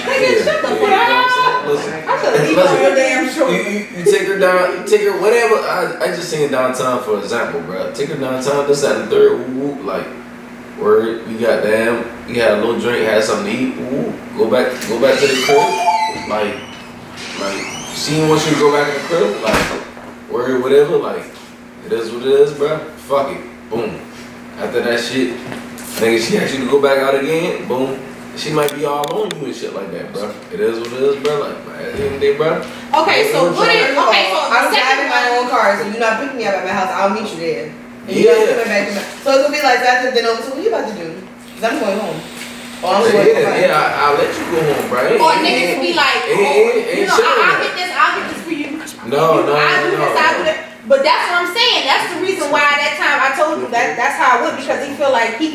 fuck up. Listen. I should leave on your damn show. You take her down. You take her whatever. I just seen downtown for example, bro. Take her downtown. This that and third. Ooh, like word. We got damn. We had a little drink. Had something to eat. Ooh, go back to the crib. Like seeing once you go back to the crib. Like word, whatever. Like it is what it is, bro. Fuck it. Boom. After that shit. Nigga, she asked you to go back out again, boom. She might be all on you and shit like that, bro. It is what it is, bro. Like, at the end of the day, bro. Okay, so I'm driving my own car, so you're not picking me up at my house. I'll meet you there. And you're not coming back to my. So it's gonna be like after dinner. So what you about to do? Cause I'm going home. I'll let you go home, bro. Or niggas be like, I'll get this for you. No. I'll do that. But that's what I'm saying. That's the reason why that time I told you that's how I would, because he feel like he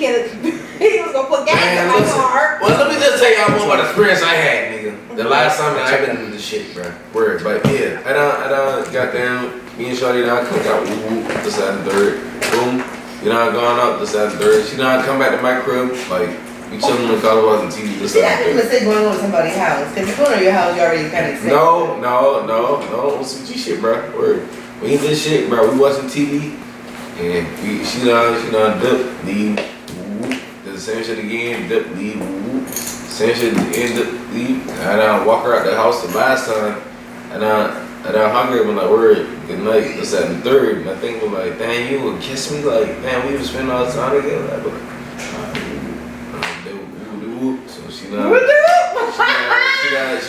was gonna put gas in my car. Well, let me just tell y'all more about the experience I had, nigga. The last time that I've been in this shit, bro. Word, but yeah, I done goddamn me and Shorty done come out, this that and third, boom. You done gone up, this that and third. She done come back to my crib, like we chilling on the couch watching TV, this that and third. Mistake going over to somebody's house, because if you're going to your house, you already kind of. No, some G shit, bro. Word. We ain't this shit, bro. We watching TV, and she done dip, leave, did the same shit again, dip, leave, same shit again, dip, leave. And I done walk her out the house the last time, and I done hung her, and like, word, good night, this, that, and the third. And I think was like, dang, you would kiss me, like, man, we was spending all the time together. Like, so she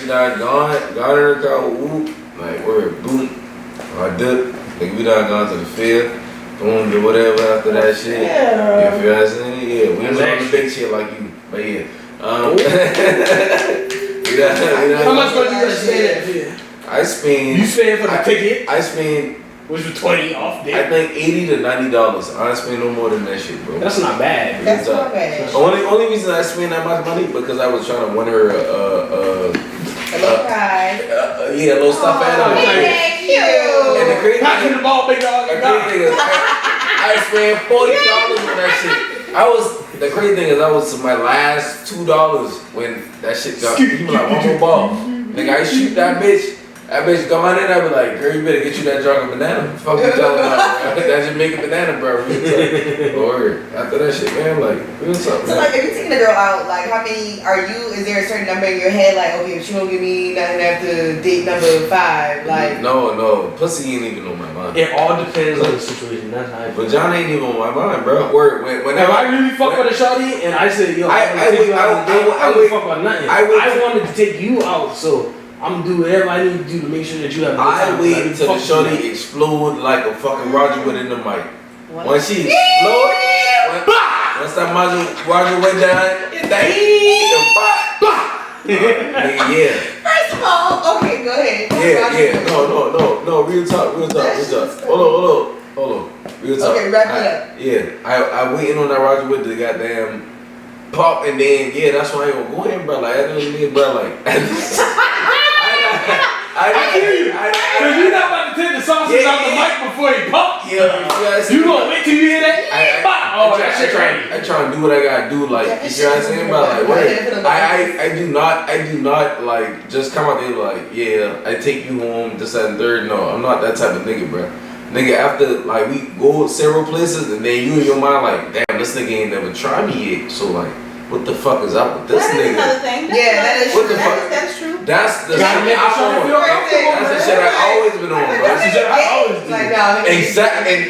done gone in her car, like, word, boom. I dip, like we done gone to the field, boom, do whatever after that shit. Yeah. You feel what I'm saying? Yeah, we ain't on the big shit like you, but yeah. How much money you spend at the field? I spend. You spend for the ticket? I spend. Which was 20 off there. I think $80 to $90. I don't spend no more than that shit, bro. That's not bad. That's not bad. Only reason I spend that much money because I was trying to win her a little prize. A little stuffed animal. Cute. And the crazy thing, the ball, big dog. I spent $40 on that shit. The crazy thing is I was my last $2 when that shit got. You like one more ball. Nigga, I shoot that bitch. That bitch come on in, I be like, girl, you better get you that jar of banana. Fuck you talking about, bro. That Jamaican banana, bro. Or after that shit, man, like, what's up, So man? like, if you're taking a girl out, like, how many are you? Is there a certain number in your head? Like, okay, if she don't give me nothing after date number 5, like. No, pussy ain't even on my mind. It all depends on the situation. That's how I feel. But John ain't even on my mind, bro. Or If whenever I really fuck with a shorty and I say, yo, I wouldn't fuck about nothing. I wanted to take you out, so I'm gonna do whatever I need to do to make sure that you have a good time. I wait until the shorty explode like a fucking Roger Wood in the mic. When she explode, once that Roger went down, it's like, yeah. First of all, okay, go ahead. Yeah. No. Real talk. Hold on. Real talk. Okay, wrap it up. Yeah, I waiting on that Roger Wood to goddamn pop, and then that's why I ain't gonna go in, bro. Like I don't need, bro. Like I hear you. Cause you're not about to take the sauces out the mic before he pop. Yeah. You gonna wait till you hear that? That shit crazy. I try and do what I gotta do, like you know what I'm saying, bro. Like wait, I do not like just come out there like, yeah, I take you home, this that, and third. No, I'm not that type of nigga, bro. Nigga, after like we go several places and then you in your mind like, damn, this nigga ain't never tried me yet. So like, what the fuck is up with this nigga? That is another thing. That is what true. the fuck? That's true. That's the shit Gotta make I sure you on. feel comfortable. That's the shit I always been on, bro. That's the shit I always do. Like, no, Exactly. And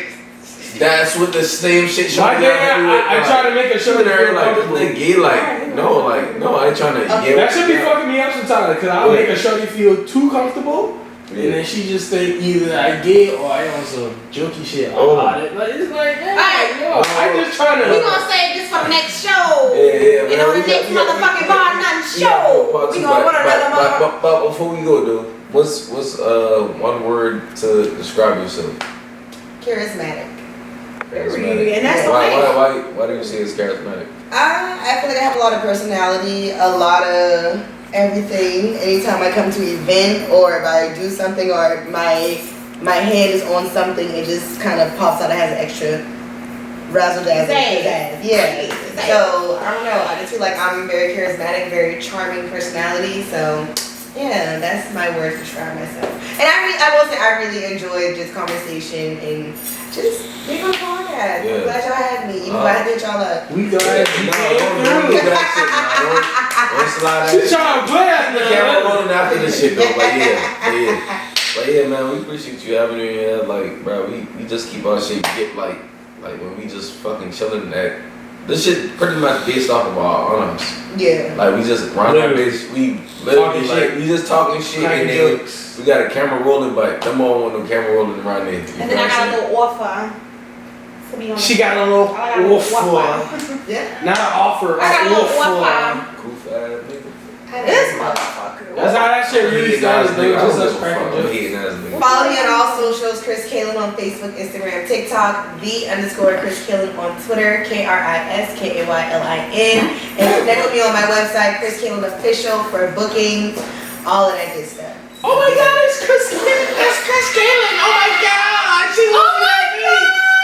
that's what the same shit My showing dad, I try to make a sure that there you're like this comfortable. nigga gay like no I trying to get That should be fucking me up sometimes, cause I'll make a shorty feel too comfortable, and then she just think either I gay or I on some jokey shit about it. Like it's like, yeah, I just trying to. We gonna save this for the next show. Yeah, You know, the next motherfucking Barnone show. We gonna put another motherfucker. But before we go, dude, what's one word to describe yourself? charismatic. Charismatic. And that's Why do you say it's charismatic? I feel like I have a lot of personality, a lot of everything. Anytime I come to an event or if I do something or my hand is on something, it just kind of pops out. It has an extra razzle dazzle. Yeah. So I don't know. I just feel like I'm very charismatic, very charming personality. So yeah, that's my word to describe myself. And I will say I really enjoyed just conversation and just being on the podcast. I'm glad y'all had me. Even though I had to hit y'all up. We glad you Don't do that shit, man. Don't slide that She shit. trying to play at The camera rolling after this shit though, but yeah, man, we appreciate you having me here. Like, bro, we just keep our shit get like when we just fucking chilling that. This shit pretty much based off of our honors. Yeah. Like we just run that bitch. We literally like we just talking shit and then we got a camera rolling, but them all want no camera rolling around there. And then I got a little offer to be on. She got a little offer. Yeah. Not an offer. I got a little offer. Goof ass nigga. This motherfucker. That's how that shit really started. Dude. Just us cracking jokes. Follow me on all socials, Kris Kaylin on Facebook, Instagram, TikTok, _Kris Kaylin on Twitter, KriskAylin. And connect with me on my website, Kris Kaylin Official for bookings, all of that good stuff. Oh my God, it's Kris Kaylin. That's Kris Kaylin. Oh my God. She looks like me.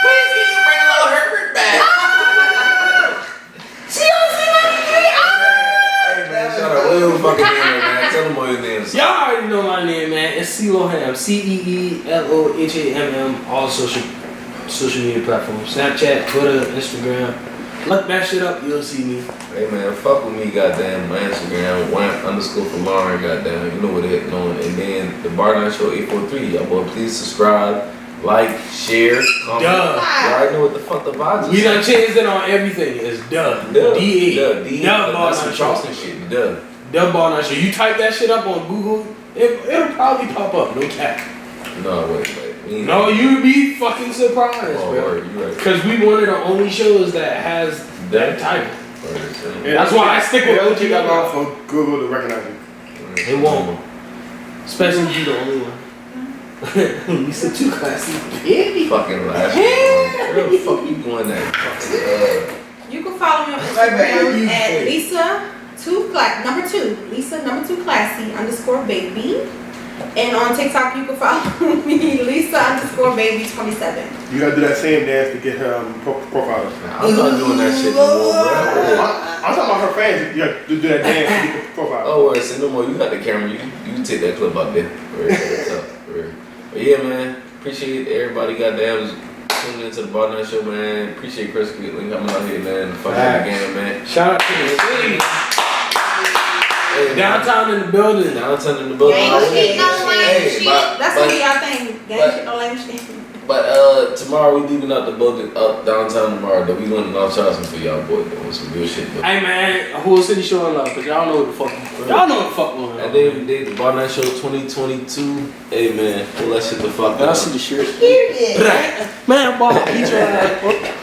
Please can you bring a little Herbert back? She don't see my Shout out, what your fucking name, man? Tell them all your names. Y'all already know my name, man. It's CeeLoHam. CeeLoHam. All social media platforms. Snapchat, Twitter, Instagram. Look that shit up, you'll see me. Hey man, fuck with me, goddamn. My Instagram, _for Lauren, goddamn. You know what it on. And then the Barnone Show 843. Y'all boy, please subscribe, like, share, comment. Duh. Y'all already know what the fuck the vibes is. We done changed it on everything. It's duh. D-A. Duh Barnone Show. Shit. Duh. Duh Barnone Show. You type that shit up on Google, it'll probably pop up. No cap. No, wait. No, you'd be fucking surprised, Oh, bro. word, you right. Because we one of the only shows that has that title. That's why I stick with It OG. don't take that long for Google to recognize you. It won't. Especially if you the only one. Lisa too classy. Baby. Fucking last one. Where the fuck you going at? Fucking, You can follow me on Instagram at Lisa number two classy _baby. And on TikTok you can follow me Lisa _baby27. You gotta do that same dance to get her profile. I'm not doing that shit no more, bro. I'm talking about her fans. You have to do that dance to get the profile. Oh, wait, say no more. You got the camera. You can take that clip up there. For real. But yeah, man. Appreciate everybody goddamn tuning into the Barnone Show, man. Appreciate Kris Kaylin coming out here, man. Fucking again, man. Shout out to the city. Hey, downtown in the building. Downtown in the building. Gang shit, no lame shit. but- That's what y'all think. Gang shit, no lame shit. But tomorrow we leaving out the building up downtown tomorrow. Though we going to North Charleston for y'all boys doing some good shit. Though. Hey man, whole city showing love because y'all know what the fuck. Y'all know what the fuck going on. At the end of the day, the Barnone Show 2022. Hey man, pull that shit the fuck Y'all out. see the shirt. Period. Man, ball, beat your ass.